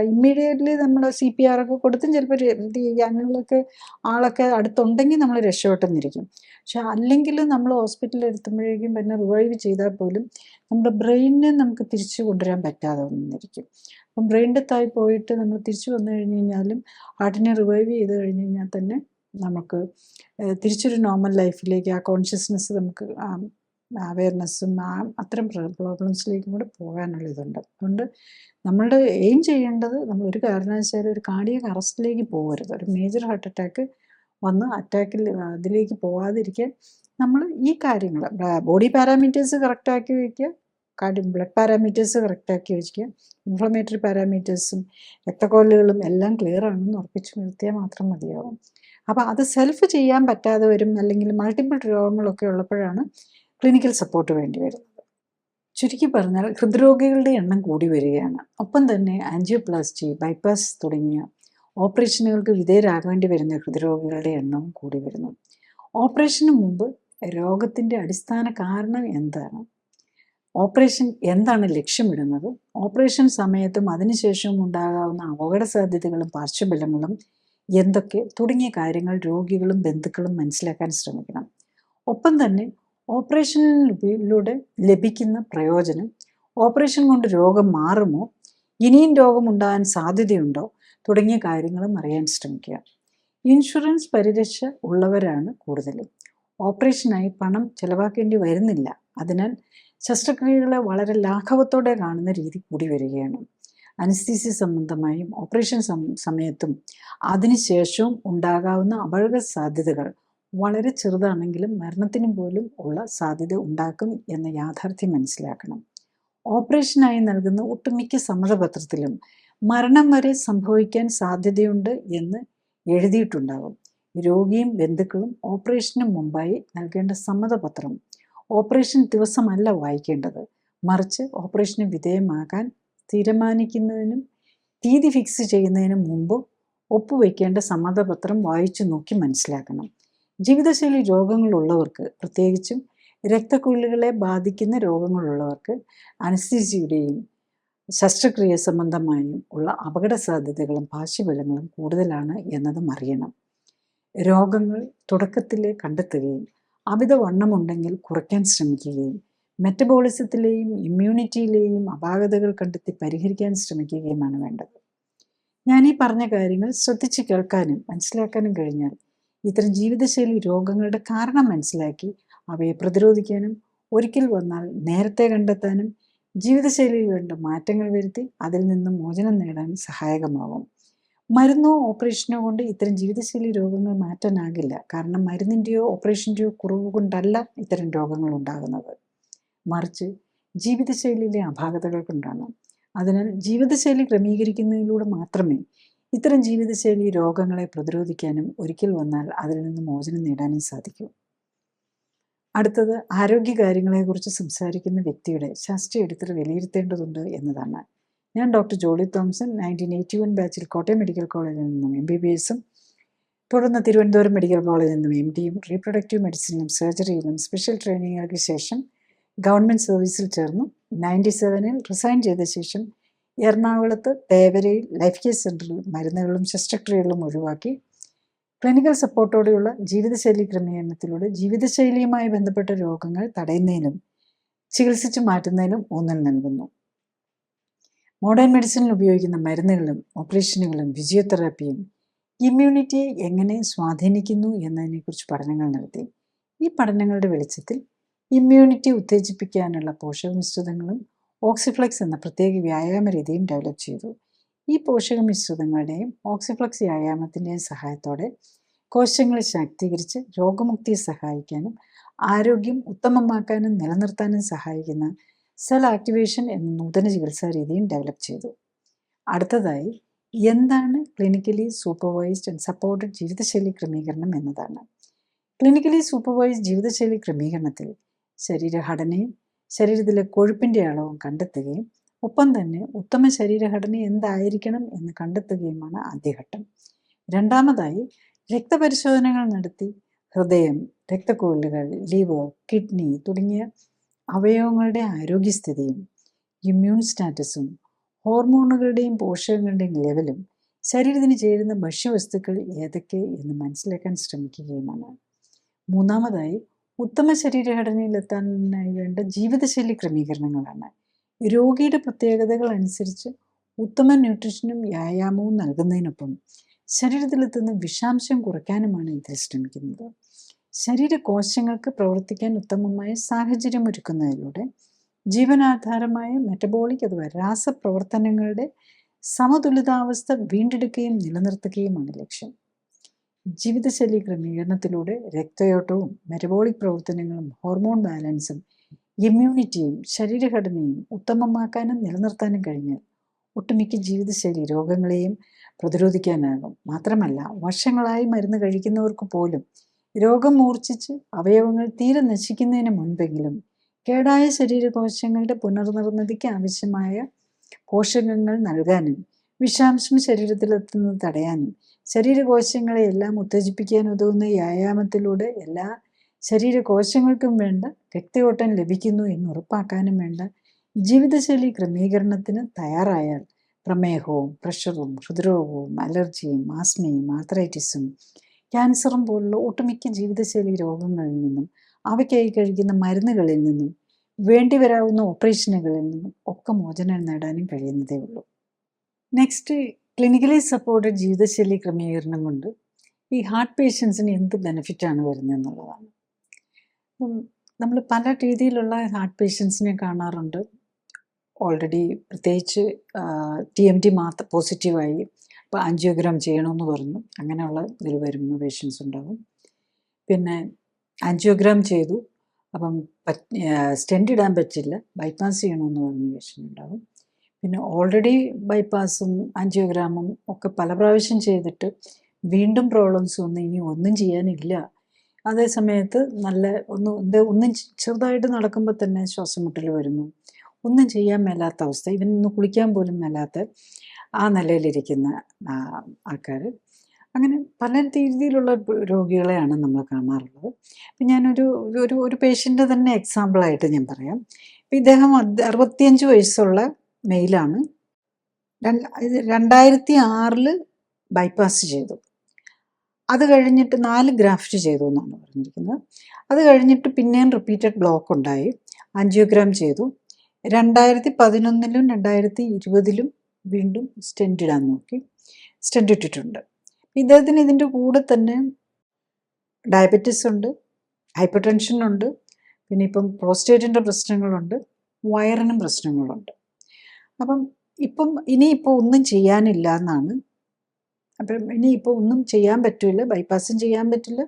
ഇമ്മീഡിയറ്റ്ലി നമ്മൾ CPR ഒക്കെ കൊടുത്തും ചിലപ്പോൾ അങ്ങനെയുള്ളൊക്കെ ആളൊക്കെ അടുത്തുണ്ടെങ്കിൽ നമ്മൾ രക്ഷപ്പെട്ടെന്നിരിക്കും. പക്ഷെ അല്ലെങ്കിൽ നമ്മൾ ഹോസ്പിറ്റലിൽ എത്തുമ്പോഴേക്കും പിന്നെ റിവൈവ് ചെയ്താൽ പോലും നമ്മുടെ ബ്രെയിനിനെ നമുക്ക് തിരിച്ചു കൊണ്ടുവരാൻ പറ്റാതെ വന്നിരിക്കും. അപ്പം ബ്രെയിൻ ഡെത്തായി പോയിട്ട് നമ്മൾ തിരിച്ചു വന്നു കഴിഞ്ഞ് കഴിഞ്ഞാലും ഹാർട്ടിനെ റിവൈവ് ചെയ്ത് കഴിഞ്ഞ് കഴിഞ്ഞാൽ തന്നെ നമുക്ക് തിരിച്ചൊരു നോർമൽ ലൈഫിലേക്ക് ആ കോൺഷ്യസ്നെസ് നമുക്ക് അവയർനെസ്സും അത്തരം പ്രോബ്ലംസിലേക്കും കൂടെ പോകാനുള്ള ഇതുണ്ട്. അതുകൊണ്ട് നമ്മളുടെ എയിം ചെയ്യേണ്ടത് നമ്മൾ ഒരു കാരണവശാലും ഒരു കാർഡിയക് അറസ്റ്റിലേക്ക് പോകരുത്. ഒരു മേജർ ഹാർട്ട് അറ്റാക്ക് വന്ന് അതിലേക്ക് പോകാതിരിക്കാൻ നമ്മൾ ഈ കാര്യങ്ങൾ ബോഡി പാരാമീറ്റേഴ്സ് കറക്റ്റാക്കി വയ്ക്കുക, ബ്ലഡ് പാരാമീറ്റേഴ്സ് കറക്റ്റാക്കി വയ്ക്കുക, ഇൻഫ്ലമേറ്ററി പാരാമീറ്റേഴ്സും രക്തക്കൊഴലുകളും എല്ലാം ക്ലിയർ ആണെന്ന് ഉറപ്പിച്ച് നിർത്തിയാൽ മാത്രം മതിയാവും. അപ്പോൾ അത് സെൽഫ് ചെയ്യാൻ പറ്റാതെ വരും, അല്ലെങ്കിൽ മൾട്ടിപ്പിൾ രോഗങ്ങളൊക്കെ ഉള്ളപ്പോഴാണ് ക്ലിനിക്കൽ സപ്പോർട്ട് വേണ്ടി വരുന്നത്. ചുരുക്കി പറഞ്ഞാൽ ഹൃദ്രോഗികളുടെ എണ്ണം കൂടി വരികയാണ്. ഒപ്പം തന്നെ ആൻജിയോപ്ലാസ്റ്റി, ബൈപ്പാസ് തുടങ്ങിയ ഓപ്പറേഷനുകൾക്ക് വിധേയരാകേണ്ടി വരുന്ന ഹൃദ്രോഗികളുടെ എണ്ണവും കൂടി വരുന്നു. ഓപ്പറേഷന് മുമ്പ് രോഗത്തിൻ്റെ അടിസ്ഥാന കാരണം എന്താണ്, ഓപ്പറേഷൻ എന്താണ് ലക്ഷ്യമിടുന്നത്, ഓപ്പറേഷൻ സമയത്തും അതിനുശേഷവും ഉണ്ടാകാവുന്ന അപകട സാധ്യതകളും പാർശ്വഫലങ്ങളും എന്തൊക്കെ തുടങ്ങിയ കാര്യങ്ങൾ രോഗികളും ബന്ധുക്കളും മനസ്സിലാക്കാൻ ശ്രമിക്കണം. ഒപ്പം തന്നെ ഓപ്പറേഷനിലൂടെ ലഭിക്കുന്ന പ്രയോജനം, ഓപ്പറേഷൻ കൊണ്ട് രോഗം മാറുമോ, ഇനിയും രോഗം ഉണ്ടാകാൻ സാധ്യതയുണ്ടോ തുടങ്ങിയ കാര്യങ്ങളും അറിയാൻ ശ്രമിക്കുക. ഇൻഷുറൻസ് പരിരക്ഷ ഉള്ളവരാണ് കൂടുതലും. ഓപ്പറേഷനായി പണം ചെലവാക്കേണ്ടി വരുന്നില്ല. അതിനാൽ ശസ്ത്രക്രിയകളെ വളരെ ലാഘവത്തോടെ കാണുന്ന രീതി കൂടി വരികയാണ്. അനസ്തീസിയ സംബന്ധമായും ഓപ്പറേഷൻ സമയത്തും അതിനുശേഷവും ഉണ്ടാകാവുന്ന അപകട സാധ്യതകൾ വളരെ ചെറുതാണെങ്കിലും മരണത്തിന് പോലും ഉള്ള സാധ്യത ഉണ്ടാക്കും എന്ന യാഥാർത്ഥ്യം മനസ്സിലാക്കണം. ഓപ്പറേഷനായി നൽകുന്ന ഒട്ടുമിക്ക സമ്മതപത്രത്തിലും മരണം വരെ സംഭവിക്കാൻ സാധ്യതയുണ്ട് എന്ന് എഴുതിയിട്ടുണ്ടാകും. രോഗിയും ബന്ധുക്കളും ഓപ്പറേഷന് മുമ്പായി നൽകേണ്ട സമ്മതപത്രം ഓപ്പറേഷൻ ദിവസമല്ല വായിക്കേണ്ടത്, മറിച്ച് ഓപ്പറേഷന് വിധേയമാകാൻ തീരുമാനിക്കുന്നതിനും തീയതി ഫിക്സ് ചെയ്യുന്നതിന് മുമ്പ് ഒപ്പുവെക്കേണ്ട സമ്മതപത്രം വായിച്ചു നോക്കി മനസ്സിലാക്കണം. ജീവിതശൈലി രോഗങ്ങളുള്ളവർക്ക്, പ്രത്യേകിച്ചും രക്തക്കുഴലുകളെ ബാധിക്കുന്ന രോഗങ്ങളുള്ളവർക്ക് അനസ്തീസിയയുടെയും ശസ്ത്രക്രിയ സംബന്ധമായും ഉള്ള അപകട സാധ്യതകളും പാർശ്വഫലങ്ങളും കൂടുതലാണ് എന്നതും അറിയണം. രോഗങ്ങൾ തുടക്കത്തിലെ കണ്ടെത്തുകയും അമിതവണ്ണമുണ്ടെങ്കിൽ കുറയ്ക്കാൻ ശ്രമിക്കുകയും മെറ്റബോളിസത്തിലെയും ഇമ്മ്യൂണിറ്റിയിലെയും അപാകതകൾ കണ്ടെത്തി പരിഹരിക്കാൻ ശ്രമിക്കുകയുമാണ് വേണ്ടത്. ഞാൻ ഈ പറഞ്ഞ കാര്യങ്ങൾ ശ്രദ്ധിച്ച് കേൾക്കാനും മനസ്സിലാക്കാനും കഴിഞ്ഞാൽ ഇത്തരം ജീവിതശൈലി രോഗങ്ങളുടെ കാരണം മനസ്സിലാക്കി അവയെ പ്രതിരോധിക്കാനും ഒരിക്കൽ വന്നാൽ നേരത്തെ കണ്ടെത്താനും ജീവിതശൈലിയിൽ വേണ്ട മാറ്റങ്ങൾ വരുത്തി അതിൽ നിന്നും മോചനം നേടാൻ സഹായകമാകും. മരുന്നോ ഓപ്പറേഷനോ കൊണ്ട് ഇത്തരം ജീവിതശൈലി രോഗങ്ങൾ മാറ്റാനാകില്ല. കാരണം മരുന്നിൻ്റെയോ ഓപ്പറേഷൻ്റെയോ കുറവ് കൊണ്ടല്ല ഇത്തരം രോഗങ്ങൾ ഉണ്ടാകുന്നത്, മറിച്ച് ജീവിതശൈലിയിലെ അപാകതകൾ കൊണ്ടാണ്. അതിനാൽ ജീവിതശൈലി ക്രമീകരിക്കുന്നതിലൂടെ മാത്രമേ ഇത്തരം ജീവിതശൈലി രോഗങ്ങളെ പ്രതിരോധിക്കാനും ഒരിക്കൽ വന്നാൽ അതിൽ നിന്ന് മോചനം നേടാനും സാധിക്കൂ. അടുത്തത് ആരോഗ്യകാര്യങ്ങളെക്കുറിച്ച് സംസാരിക്കുന്ന വ്യക്തിയുടെ ശാസ്ത്രീയ എടുത്തിട്ട് വിലയിരുത്തേണ്ടതുണ്ട് എന്നതാണ്. ഞാൻ ഡോക്ടർ ജോളി തോംസൺ 1981 ബാച്ചിൽ കോട്ടയം മെഡിക്കൽ കോളേജിൽ നിന്നും MBBS തുടർന്ന് തിരുവനന്തപുരം മെഡിക്കൽ കോളേജിൽ നിന്നും MDയും റീപ്രൊഡക്റ്റീവ് മെഡിസിനിലും സർജറിയിലും സ്പെഷ്യൽ ട്രെയിനിങ്ങുകൾക്ക് ശേഷം ഗവൺമെൻറ് സർവീസിൽ ചേർന്നു. 97-ൽ റിസൈൻ ചെയ്ത ശേഷം എറണാകുളത്ത് തേവരയിൽ ലൈഫ് കെയർ സെൻ്ററിൽ മരുന്നുകളും ശസ്ത്രക്രിയകളും ഒഴിവാക്കി ക്ലിനിക്കൽ സപ്പോർട്ടോടെയുള്ള ജീവിതശൈലി ക്രമീകരണത്തിലൂടെ ജീവിതശൈലിയുമായി ബന്ധപ്പെട്ട രോഗങ്ങൾ തടയുന്നതിനും ചികിത്സിച്ചു മാറ്റുന്നതിനും ഊന്നൽ നൽകുന്നു. മോഡേൺ മെഡിസിനിൽ ഉപയോഗിക്കുന്ന മരുന്നുകളും ഓപ്പറേഷനുകളും ഫിസിയോതെറാപ്പിയും ഇമ്മ്യൂണിറ്റിയെ എങ്ങനെ സ്വാധീനിക്കുന്നു എന്നതിനെക്കുറിച്ച് പഠനങ്ങൾ നടത്തി. ഈ പഠനങ്ങളുടെ വെളിച്ചത്തിൽ ഇമ്മ്യൂണിറ്റി ഉത്തേജിപ്പിക്കാനുള്ള പോഷക മിശ്രിതങ്ങളും ഓക്സിഫ്ലെക്സ് എന്ന പ്രത്യേക വ്യായാമ രീതിയും ഡെവലപ്പ് ചെയ്തു. ഈ പോഷക മിശ്രിതങ്ങളുടെയും ഓക്സിഫ്ലെക്സ് വ്യായാമത്തിൻ്റെയും സഹായത്തോടെ കോശങ്ങളെ ശാക്തീകരിച്ച് രോഗമുക്തിയെ സഹായിക്കാനും ആരോഗ്യം ഉത്തമമാക്കാനും നിലനിർത്താനും സഹായിക്കുന്ന സെൽ ആക്ടിവേഷൻ എന്ന നൂതന ചികിത്സാ രീതിയും ഡെവലപ്പ് ചെയ്തു. അടുത്തതായി എന്താണ് ക്ലിനിക്കലി സൂപ്പർവൈസ്ഡ് ആൻഡ് സപ്പോർട്ടഡ് ജീവിതശൈലി ക്രമീകരണം എന്നതാണ്. ക്ലിനിക്കലി സൂപ്പർവൈസ്ഡ് ജീവിതശൈലി ക്രമീകരണത്തിൽ ശരീരഘടനയും ശരീരത്തിലെ കൊഴുപ്പിൻ്റെ അളവും കണ്ടെത്തുകയും ഒപ്പം തന്നെ ഉത്തമ ശരീരഘടന എന്തായിരിക്കണം എന്ന് കണ്ടെത്തുകയുമാണ് ആദ്യഘട്ടം. രണ്ടാമതായി രക്തപരിശോധനകൾ നടത്തി ഹൃദയം, രക്തക്കുഴലുകൾ, ലിവർ, കിഡ്നി തുടങ്ങിയ അവയവങ്ങളുടെ ആരോഗ്യസ്ഥിതിയും ഇമ്മ്യൂൺ സ്റ്റാറ്റസും ഹോർമോണുകളുടെയും പോഷകങ്ങളുടെയും ലെവലും ശരീരത്തിന് ചേരുന്ന ഭക്ഷ്യവസ്തുക്കൾ ഏതൊക്കെ എന്ന് മനസ്സിലാക്കാൻ ശ്രമിക്കുകയുമാണ്. മൂന്നാമതായി ഉത്തമ ശരീരഘടനയിലെത്താനായി വേണ്ട ജീവിതശൈലി ക്രമീകരണങ്ങളാണ്. രോഗിയുടെ പ്രത്യേകതകൾ അനുസരിച്ച് ഉത്തമ ന്യൂട്രീഷനും വ്യായാമവും നൽകുന്നതിനൊപ്പം ശരീരത്തിലെത്തുന്ന വിഷാംശം കുറയ്ക്കാനുമാണ് ഇതിൽ ശ്രമിക്കുന്നത്. ശരീരകോശങ്ങൾക്ക് പ്രവർത്തിക്കാൻ ഉത്തമമായ സാഹചര്യം ഒരുക്കുന്നതിലൂടെ ജീവനാധാരമായ മെറ്റബോളിക് അഥവാ രാസപ്രവർത്തനങ്ങളുടെ സമതുലിതാവസ്ഥ വീണ്ടെടുക്കുകയും നിലനിർത്തുകയുമാണ് ലക്ഷ്യം. ജീവിതശൈലി ക്രമീകരണത്തിലൂടെ രക്തയോട്ടവും മെറ്റബോളിക് പ്രവർത്തനങ്ങളും ഹോർമോൺ ബാലൻസും ഇമ്മ്യൂണിറ്റിയും ശരീരഘടനയും ഉത്തമമാക്കാനും നിലനിർത്താനും കഴിഞ്ഞാൽ ഒട്ടുമിക്ക ജീവിതശൈലി രോഗങ്ങളെയും പ്രതിരോധിക്കാനാകും. മാത്രമല്ല വർഷങ്ങളായി മരുന്ന് കഴിക്കുന്നവർക്ക് പോലും രോഗം മൂർച്ഛിച്ച് അവയവങ്ങൾ തീരെ നശിക്കുന്നതിന് മുൻപെങ്കിലും കേടായ ശരീരകോശങ്ങളുടെ പുനർനിർമ്മിതിക്ക് ആവശ്യമായ പോഷകങ്ങൾ നൽകാനും വിഷാംശം ശരീരത്തിലെത്തുന്നത് തടയാനും ശരീരകോശങ്ങളെ എല്ലാം ഉത്തേജിപ്പിക്കാൻ ഉതകുന്ന വ്യായാമത്തിലൂടെ എല്ലാ ശരീരകോശങ്ങൾക്കും വേണ്ട രക്തയോട്ടം ലഭിക്കുന്നു എന്ന് ഉറപ്പാക്കാനും വേണ്ട ജീവിതശൈലി ക്രമീകരണത്തിന് തയ്യാറായാൽ പ്രമേഹവും പ്രഷറും ഹൃദ്രോഗവും അലർജിയും ആസ്മയും ആർത്രൈറ്റിസും ക്യാൻസറും പോലുള്ള ഒട്ടുമിക്ക ജീവിതശൈലി രോഗങ്ങളിൽ നിന്നും അവയ്ക്കായി കഴിക്കുന്ന മരുന്നുകളിൽ നിന്നും വേണ്ടിവരാവുന്ന ഓപ്പറേഷനുകളിൽ നിന്നും ഒക്കെ മോചനം നേടാനും കഴിയുന്നതേ ഉള്ളൂ. നെക്സ്റ്റ്, ക്ലിനിക്കലി സപ്പോർട്ടഡ് ജീവിതശൈലി ക്രമീകരണം കൊണ്ട് ഈ ഹാർട്ട് പേഷ്യൻസിന് എന്ത് ബെനിഫിറ്റാണ് വരുന്നത് എന്നുള്ളതാണ്. നമ്മൾ പല രീതിയിലുള്ള ഹാർട്ട് പേഷ്യൻസിനെ കാണാറുണ്ട്. ഓൾറെഡി പ്രത്യേകിച്ച് TMT മാത്രം പോസിറ്റീവായി ഇപ്പോൾ ആൻജിയോഗ്രാം ചെയ്യണമെന്ന് പറഞ്ഞു അങ്ങനെയുള്ള ഇതിൽ വരുന്ന പേഷ്യൻസ് ഉണ്ടാകും. പിന്നെ ആൻജിയോഗ്രാം ചെയ്തു. അപ്പം സ്റ്റെൻറ്റ് ഇടാൻ പറ്റില്ല, ബൈപ്പാസ് ചെയ്യണമെന്ന് പറഞ്ഞ പേഷ്യൻ്റ് ഉണ്ടാവും. പിന്നെ ഓൾറെഡി ബൈപ്പാസും ആൻജിയോഗ്രാമും ഒക്കെ പല പ്രാവശ്യം ചെയ്തിട്ട് വീണ്ടും പ്രോബ്ലംസ് വന്ന് ഇനി ഒന്നും ചെയ്യാനില്ല. അതേ സമയത്ത് നല്ല ഒന്നും ചെറുതായിട്ട് നടക്കുമ്പോൾ തന്നെ ശ്വാസം മുട്ടൽ വരുന്നു, ഒന്നും ചെയ്യാൻ മേലാത്ത അവസ്ഥ, ഇവനൊന്ന് കുളിക്കാൻ പോലും മേലാത്ത ആ നിലയിലിരിക്കുന്ന ആൾക്കാർ. അങ്ങനെ പല രീതിയിലുള്ള രോഗികളെയാണ് നമ്മൾ കാണാറുള്ളത്. ഇപ്പം ഞാനൊരു ഒരു പേഷ്യൻ്റ് തന്നെ എക്സാമ്പിളായിട്ട് ഞാൻ പറയാം. ഇപ്പം ഇദ്ദേഹം 65 വയസ്സുള്ള മെയിലാണ്. 2006 ബൈപ്പാസ് ചെയ്തു. അത് കഴിഞ്ഞിട്ട് 4 ഗ്രാഫ്റ്റ് ചെയ്തു എന്നാണ് പറഞ്ഞിരിക്കുന്നത്. അത് കഴിഞ്ഞിട്ട് പിന്നെയും റിപ്പീറ്റഡ് ബ്ലോക്ക് ഉണ്ടായി, ആൻജിയോഗ്രാം ചെയ്തു. 2011-ലും 2020-ലും വീണ്ടും സ്റ്റെൻറ്റ് ഇടാൻ നോക്കി, സ്റ്റെൻറ്റ് ഇട്ടിട്ടുണ്ട്. ഇദ്ദേഹത്തിന് ഇതിൻ്റെ കൂടെ തന്നെ ഡയബറ്റിസ് ഉണ്ട്, ഹൈപ്പർ ടെൻഷനുണ്ട്, പിന്നെ ഇപ്പം പ്രോസ്റ്റേറ്റിൻ്റെ പ്രശ്നങ്ങളുണ്ട്, വയറിനും പ്രശ്നങ്ങളുണ്ട്. അപ്പം ഇനിയിപ്പോൾ ഒന്നും ചെയ്യാനില്ല എന്നാണ്. അപ്പം ഇനിയിപ്പോൾ ഒന്നും ചെയ്യാൻ പറ്റില്ല, ബൈപ്പാസും ചെയ്യാൻ പറ്റില്ല,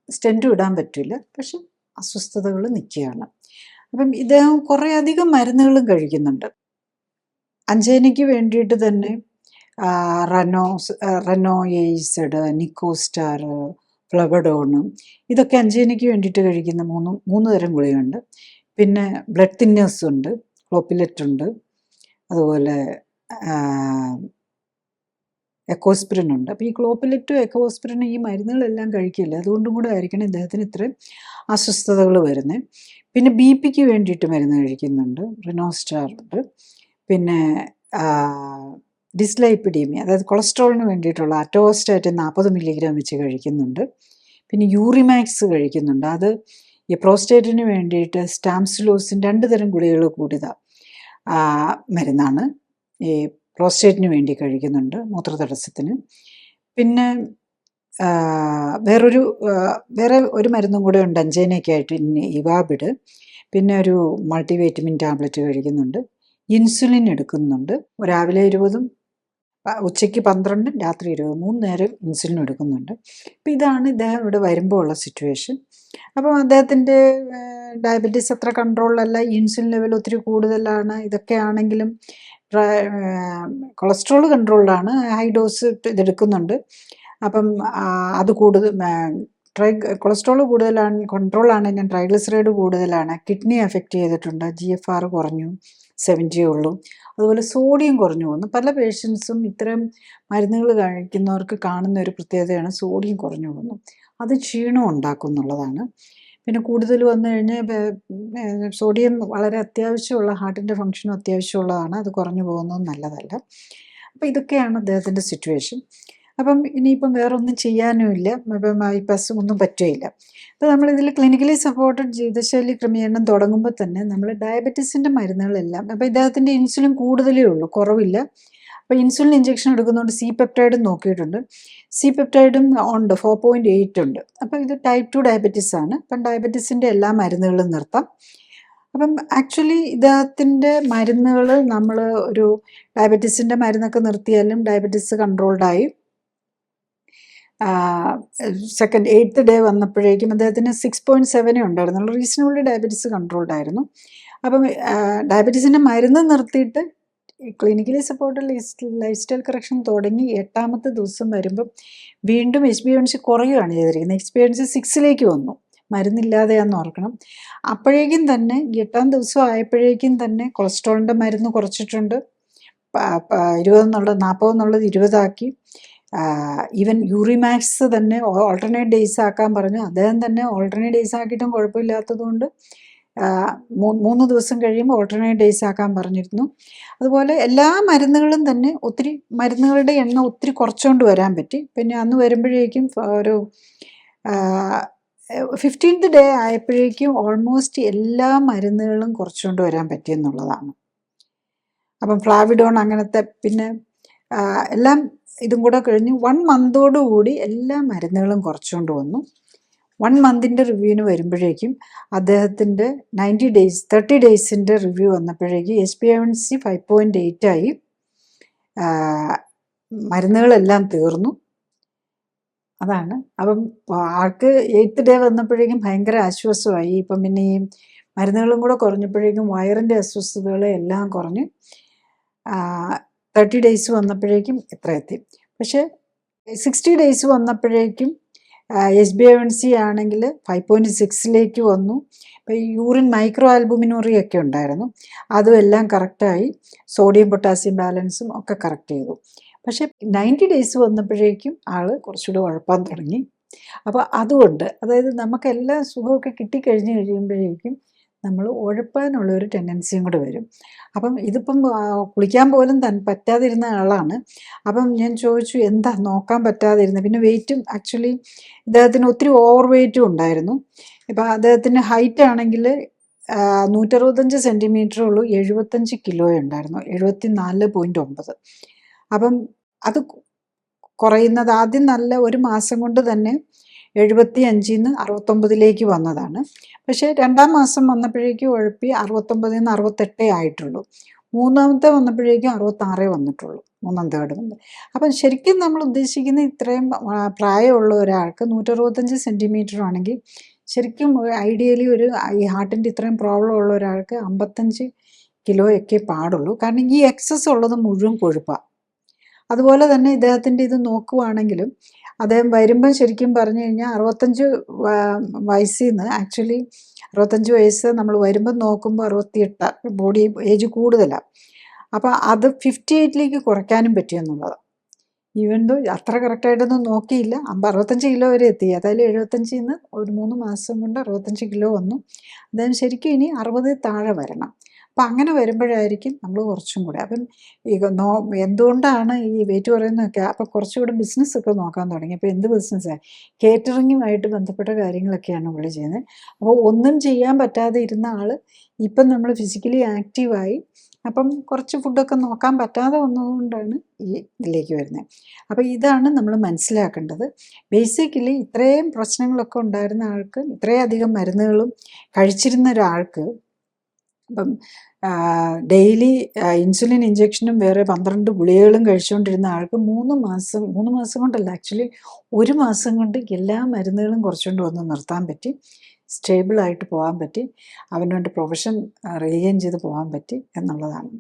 സ്റ്റെൻറ്റും ഇടാൻ പറ്റില്ല, പക്ഷെ അസ്വസ്ഥതകൾ നിൽക്കുകയാണ്. അപ്പം ഇദ്ദേഹം കുറേ അധികം മരുന്നുകളും കഴിക്കുന്നുണ്ട്. അഞ്ജനയ്ക്ക് വേണ്ടിയിട്ട് തന്നെ റെനോയേഴ്സഡ്, നിക്കോസ്റ്റാർ, ഫ്ലവഡോൺ, ഇതൊക്കെ അഞ്ജനയ്ക്ക് വേണ്ടിയിട്ട് കഴിക്കുന്ന 3 തരം ഗുളികയുണ്ട്. പിന്നെ ബ്ലഡ് തിന്നേഴ്സ് ഉണ്ട്, ക്ലോപ്പിലെറ്റ് ഉണ്ട്, അതുപോലെ എക്കോസ്പിരിൻ ഉണ്ട്. അപ്പോൾ ഈ ക്ലോപ്പിലെറ്റും എക്കോസ്പിരിനും ഈ മരുന്നുകളെല്ലാം കഴിക്കില്ല, അതുകൊണ്ടും കൂടെ ആയിരിക്കണം ഇദ്ദേഹത്തിന് ഇത്രയും അസ്വസ്ഥതകൾ വരുന്നത്. പിന്നെ BP വേണ്ടിയിട്ട് മരുന്ന് കഴിക്കുന്നുണ്ട്, റിനോസ്റ്റാർ ഉണ്ട്. പിന്നെ ഡിസ്ലൈപ്പിഡീമിയ, അതായത് കൊളസ്ട്രോളിന് വേണ്ടിയിട്ടുള്ള അറ്റോസ്റ്റാറ്റിൻ 40 മില്ലിഗ്രാം വെച്ച് കഴിക്കുന്നുണ്ട്. പിന്നെ യൂറിമാക്സ് കഴിക്കുന്നുണ്ട്, അത് ഈ പ്രോസ്റ്റേറ്റിന് വേണ്ടിയിട്ട് സ്റ്റാംസിലോസിൻ 2 തരം ഗുളികകൾ കൂടിയത മരുന്നാണ്, ഈ പ്രോസ്റ്റേറ്റിന് വേണ്ടി കഴിക്കുന്നുണ്ട്, മൂത്രതടസ്സത്തിന്. പിന്നെ വേറെ ഒരു മരുന്നും കൂടെ ഉണ്ട് അഞ്ജനയ്ക്കായിട്ട്, ഇവാബിഡ്. പിന്നെ ഒരു മൾട്ടിവൈറ്റമിൻ ടാബ്ലറ്റ് കഴിക്കുന്നുണ്ട്, ഇൻസുലിൻ എടുക്കുന്നുണ്ട്. രാവിലെ 20, ഉച്ചയ്ക്ക് 12, രാത്രി 20, 3 നേരം ഇൻസുലിൻ എടുക്കുന്നുണ്ട്. അപ്പം ഇതാണ് ഇദ്ദേഹം ഇവിടെ വരുമ്പോൾ ഉള്ള സിറ്റുവേഷൻ. അപ്പം അദ്ദേഹത്തിൻ്റെ ഡയബറ്റീസ് അത്ര കൺട്രോളിലല്ല, ഇൻസുലിൻ ലെവൽ ഒത്തിരി കൂടുതലാണ്. ഇതൊക്കെ ആണെങ്കിലും കൊളസ്ട്രോൾ കൺട്രോൾഡാണ്, ഹൈ ഡോസ് ഇതെടുക്കുന്നുണ്ട്. അപ്പം അത് കൊളസ്ട്രോൾ കൂടുതലാണ്, കൺട്രോളാണെങ്കിലും ട്രൈഗ്ലിസറൈഡ് കൂടുതലാണ്, കിഡ്നി എഫക്റ്റ് ചെയ്തിട്ടുണ്ട്, GFR കുറഞ്ഞു, 70 ഉള്ളൂ. അതുപോലെ സോഡിയം കുറഞ്ഞു പോകുന്നു. പല പേഷ്യൻസും ഇത്തരം മരുന്നുകൾ കഴിക്കുന്നവർക്ക് കാണുന്ന ഒരു പ്രത്യേകതയാണ് സോഡിയം കുറഞ്ഞു പോകുന്നു. അത് ക്ഷീണം ഉണ്ടാക്കും എന്നുള്ളതാണ്. പിന്നെ കൂടുതൽ വന്നു കഴിഞ്ഞാൽ സോഡിയം വളരെ അത്യാവശ്യമുള്ള, ഹാർട്ടിൻ്റെ ഫങ്ഷനും അത്യാവശ്യമുള്ളതാണ്, അത് കുറഞ്ഞു പോകുന്നത് നല്ലതല്ല. അപ്പോൾ ഇതൊക്കെയാണ് അദ്ദേഹത്തിൻ്റെ സിറ്റുവേഷൻ. അപ്പം ഇനിയിപ്പം വേറൊന്നും ചെയ്യാനുമില്ല, ഇപ്പം ബൈപ്പാസും ഒന്നും പറ്റുകയില്ല. അപ്പോൾ നമ്മളിതിൽ ക്ലിനിക്കലി സപ്പോർട്ടഡ് ജീവിതശൈലി ക്രമീകരണം തുടങ്ങുമ്പോൾ തന്നെ നമ്മൾ ഡയബറ്റീസിൻ്റെ മരുന്നുകളെല്ലാം, അപ്പോൾ ഇദ്ദേഹത്തിൻ്റെ ഇൻസുലിൻ കൂടുതലേ ഉള്ളൂ, കുറവില്ല. അപ്പോൾ ഇൻസുലിൻ ഇഞ്ചക്ഷൻ എടുക്കുന്നതുകൊണ്ട് C-പെപ്റ്റൈഡും നോക്കിയിട്ടുണ്ട്, C-പെപ്റ്റൈഡും ഉണ്ട്, 4.8 ഉണ്ട്. അപ്പം ഇത് ടൈപ്പ് 2 ഡയബറ്റീസ് ആണ്. അപ്പം ഡയബറ്റീസിൻ്റെ എല്ലാ മരുന്നുകളും നിർത്താം. അപ്പം ആക്ച്വലി ഇദ്ദേഹത്തിൻ്റെ മരുന്നുകൾ നമ്മൾ ഒരു ഡയബറ്റീസിൻ്റെ മരുന്നൊക്കെ നിർത്തിയാലും ഡയബറ്റീസ് കൺട്രോൾഡായി. 8th ഡേ വന്നപ്പോഴേക്കും അദ്ദേഹത്തിന് 6.7 ഉണ്ടായിരുന്നുള്ളൂ, റീസണബിളി ഡയബറ്റീസ് കൺട്രോൾഡ് ആയിരുന്നു. അപ്പം ഡയബറ്റീസിൻ്റെ മരുന്ന് നിർത്തിയിട്ട് clinically supported life style correction തുടങ്ങി 8ാമത്തെ ദിവസം വരുമ്പം വീണ്ടും HbA1c കുറയുകയാണ് ചെയ്തിരിക്കുന്നത്. HbA1c 6ലേക്ക് വന്നു, മരുന്നില്ലാതെയാണെന്ന് ഓർക്കണം. അപ്പോഴേക്കും തന്നെ 8ാം ദിവസം ആയപ്പോഴേക്കും തന്നെ കൊളസ്ട്രോളിൻ്റെ മരുന്ന് കുറച്ചിട്ടുണ്ട്, 20 എന്നുള്ളത് 40 എന്നുള്ളത് 20 ആക്കി. ഈവൻ യൂറിമാക്സ് തന്നെ ഓൾട്ടർനേറ്റ് ഡേയ്സ് ആക്കാൻ പറഞ്ഞു, അദ്ദേഹം തന്നെ ഓൾട്ടർനേറ്റ് ഡേയ്സ് ആക്കിയിട്ടും കുഴപ്പമില്ലാത്തതുകൊണ്ട് 3 ദിവസം കഴിയുമ്പോൾ ഓൾട്ടർനേറ്റ് ഡേയ്സ് ആക്കാൻ പറഞ്ഞിരുന്നു. അതുപോലെ എല്ലാ മരുന്നുകളും തന്നെ ഒത്തിരി മരുന്നുകളുടെ എണ്ണം ഒത്തിരി കുറച്ചുകൊണ്ട് വരാൻ പറ്റി. പിന്നെ അന്ന് വരുമ്പോഴേക്കും ഒരു 15th ഡേ ആയപ്പോഴേക്കും ഓൾമോസ്റ്റ് എല്ലാ മരുന്നുകളും കുറച്ചുകൊണ്ട് വരാൻ പറ്റിയെന്നുള്ളതാണ്. അപ്പം ഫ്ലാവിഡോൺ അങ്ങനത്തെ, പിന്നെ എല്ലാം ഇതും കൂടെ കഴിഞ്ഞ് 1 മന്തോടുകൂടി എല്ലാ മരുന്നുകളും കുറച്ചുകൊണ്ട് വന്നു. 1 മന്തിൻ്റെ റിവ്യൂവിന് വരുമ്പോഴേക്കും അദ്ദേഹത്തിൻ്റെ 30 ഡേയ്സിൻ്റെ റിവ്യൂ വന്നപ്പോഴേക്കും HbA1c 5.8 ആയി, മരുന്നുകളെല്ലാം തീർന്നു. അതാണ്. അപ്പം ആൾക്ക് 8th ഡേ വന്നപ്പോഴേക്കും ഭയങ്കര ആശ്വാസമായി. ഇപ്പം പിന്നെ ഈ മരുന്നുകളും കൂടെ കുറഞ്ഞപ്പോഴേക്കും വയറിൻ്റെ അസ്വസ്ഥതകൾ എല്ലാം കുറഞ്ഞ് 30 ഡേയ്സ് വന്നപ്പോഴേക്കും എത്ര എത്തി. പക്ഷേ 60 ഡേയ്സ് വന്നപ്പോഴേക്കും HbA1c ആണെങ്കിൽ 5.6 വന്നു. ഇപ്പോൾ ഈ യൂറിൻ മൈക്രോ ആൽബുമിനൂറി ഒക്കെ ഉണ്ടായിരുന്നു. അതും എല്ലാം കറക്റ്റായി. സോഡിയം പൊട്ടാസ്യം ബാലൻസും ഒക്കെ കറക്റ്റ് ചെയ്തു. പക്ഷേ 90 ഡേയ്സ് വന്നപ്പോഴേക്കും ആൾ കുറച്ചുകൂടി ഉഴപ്പാൻ തുടങ്ങി. അപ്പോൾ അതുകൊണ്ട് അതായത് നമുക്കെല്ലാ സുഖമൊക്കെ കിട്ടിക്കഴിഞ്ഞ് കഴിയുമ്പോഴേക്കും നമ്മൾ ഉഴപ്പാനുള്ള ഒരു ടെൻഡൻസിയും കൂടെ വരും. അപ്പം ഇതിപ്പം കുളിക്കാൻ പോലും പറ്റാതിരുന്ന ആളാണ്. അപ്പം ഞാൻ ചോദിച്ചു എന്താ നോക്കാൻ പറ്റാതിരുന്നത്. പിന്നെ വെയിറ്റും ആക്ച്വലി ഇദ്ദേഹത്തിന് ഒത്തിരി ഓവർ വെയിറ്റും ഉണ്ടായിരുന്നു. ഇപ്പം അദ്ദേഹത്തിന് ഹൈറ്റ് ആണെങ്കിൽ 165 സെൻറ്റിമീറ്ററേ ഉള്ളൂ, 75 കിലോ ഉണ്ടായിരുന്നു, 74.9. അപ്പം അത് കുറയുന്നത് ആദ്യം നല്ല ഒരു മാസം കൊണ്ട് തന്നെ 75 നിന്ന് 69 വന്നതാണ്. പക്ഷേ 2ാം മാസം വന്നപ്പോഴേക്കും ഉഴപ്പി 69 നിന്ന് 68 ആയിട്ടുള്ളൂ. 3ാമത്തെ വന്നപ്പോഴേക്കും 66 വന്നിട്ടുള്ളൂ, 3ാം തേർഡ് വന്ന്. അപ്പം ശരിക്കും നമ്മൾ ഉദ്ദേശിക്കുന്ന ഇത്രയും പ്രായമുള്ള ഒരാൾക്ക് 165 സെൻറ്റിമീറ്റർ ആണെങ്കിൽ ശരിക്കും ഐഡിയലി ഒരു ഈ ഹാർട്ടിൻ്റെ ഇത്രയും പ്രോബ്ലം ഉള്ള ഒരാൾക്ക് 55 കിലോയൊക്കെ പാടുള്ളൂ. കാരണം ഈ എക്സസ് ഉള്ളത് മുഴുവൻ കൊഴുപ്പാണ്. അതുപോലെ തന്നെ ഇദ്ദേഹത്തിൻ്റെ ഇത് നോക്കുവാണെങ്കിലും അദ്ദേഹം വരുമ്പം ശരിക്കും പറഞ്ഞു കഴിഞ്ഞാൽ 65 വയസ്സിൽ നിന്ന് ആക്ച്വലി 65 വയസ്സ് നമ്മൾ വരുമ്പം നോക്കുമ്പോൾ 68, ബോഡി ഏജ് കൂടുതലാണ്. അപ്പോൾ അത് 58 കുറയ്ക്കാനും പറ്റിയെന്നുള്ളത്. ഈവൻ ദോ അത്ര കറക്റ്റായിട്ടൊന്നും നോക്കിയില്ല. 65 കിലോ വരെ എത്തി. അതായത് 75 നിന്ന് ഒരു 3 മാസം കൊണ്ട് 65 കിലോ വന്നു. അദ്ദേഹം ശരിക്കും ഇനി 60 താഴെ വരണം. അപ്പം അങ്ങനെ വരുമ്പോഴായിരിക്കും നമ്മൾ കുറച്ചും കൂടെ. അപ്പം ഈ എന്തുകൊണ്ടാണ് ഈ വെയിറ്റ് കുറയുന്നതൊക്കെ, അപ്പം കുറച്ചുകൂടെ ബിസിനസ്സൊക്കെ നോക്കാൻ തുടങ്ങി. അപ്പോൾ എന്ത് ബിസിനസ്സാണ്? കേറ്ററിങ്ങുമായിട്ട് ബന്ധപ്പെട്ട കാര്യങ്ങളൊക്കെയാണ് പുള്ളി ചെയ്യുന്നത്. അപ്പോൾ ഒന്നും ചെയ്യാൻ പറ്റാതെ ഇരുന്ന ആൾ ഇപ്പം നമ്മൾ ഫിസിക്കലി ആക്റ്റീവായി. അപ്പം കുറച്ച് ഫുഡൊക്കെ നോക്കാൻ പറ്റാതെ വന്നതുകൊണ്ടാണ് ഈ ഇതിലേക്ക് വരുന്നത്. അപ്പോൾ ഇതാണ് നമ്മൾ മനസ്സിലാക്കേണ്ടത്. ബേസിക്കലി ഇത്രയും പ്രശ്നങ്ങളൊക്കെ ഉണ്ടായിരുന്ന ആൾക്ക്, ഇത്രയധികം മരുന്നുകളും കഴിച്ചിരുന്ന ഒരാൾക്ക്, അപ്പം ഡെയിലി ഇൻസുലിൻ ഇഞ്ചക്ഷനും വേറെ 12 ഗുളികകളും കഴിച്ചുകൊണ്ടിരുന്ന ആൾക്ക് 3 മാസം കൊണ്ടല്ല, ആക്ച്വലി 1 മാസം കൊണ്ട് എല്ലാ മരുന്നുകളും കുറച്ചുകൊണ്ട് വന്ന് നിർത്താൻ പറ്റി. സ്റ്റേബിളായിട്ട് പോകാൻ പറ്റി. അവനവൻ്റെ പ്രൊഫഷൻ റീഗെയിൻ ചെയ്ത് പോകാൻ പറ്റി എന്നുള്ളതാണ്.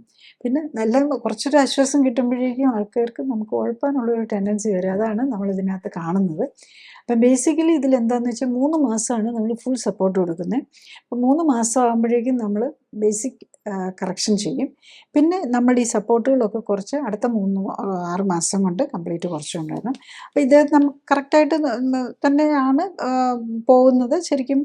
പിന്നെ നല്ല കുറച്ചൊരു ആശ്വാസം കിട്ടുമ്പോഴേക്കും ആൾക്കാർക്ക് നമുക്ക് ഉഴപ്പാനുള്ളൊരു ടെൻഡൻസി വരും. അതാണ് നമ്മളിതിനകത്ത് കാണുന്നത്. അപ്പം ബേസിക്കലി ഇതിലെന്താണെന്ന് വെച്ചാൽ 3 മാസമാണ് നമ്മൾ ഫുൾ സപ്പോർട്ട് കൊടുക്കുന്നത്. അപ്പം 3 മാസം ആകുമ്പോഴേക്കും നമ്മൾ ബേസിക് കറക്ഷൻ ചെയ്യും. പിന്നെ നമ്മൾ ഈ സപ്പോർട്ടുകളൊക്കെ കുറച്ച് അടുത്ത 6 മാസം കൊണ്ട് കംപ്ലീറ്റ് കുറച്ചുകൊണ്ടുവരണം. അപ്പോൾ ഇത് നമുക്ക് കറക്റ്റായിട്ട് തന്നെയാണ് പോകുന്നത്. ശരിക്കും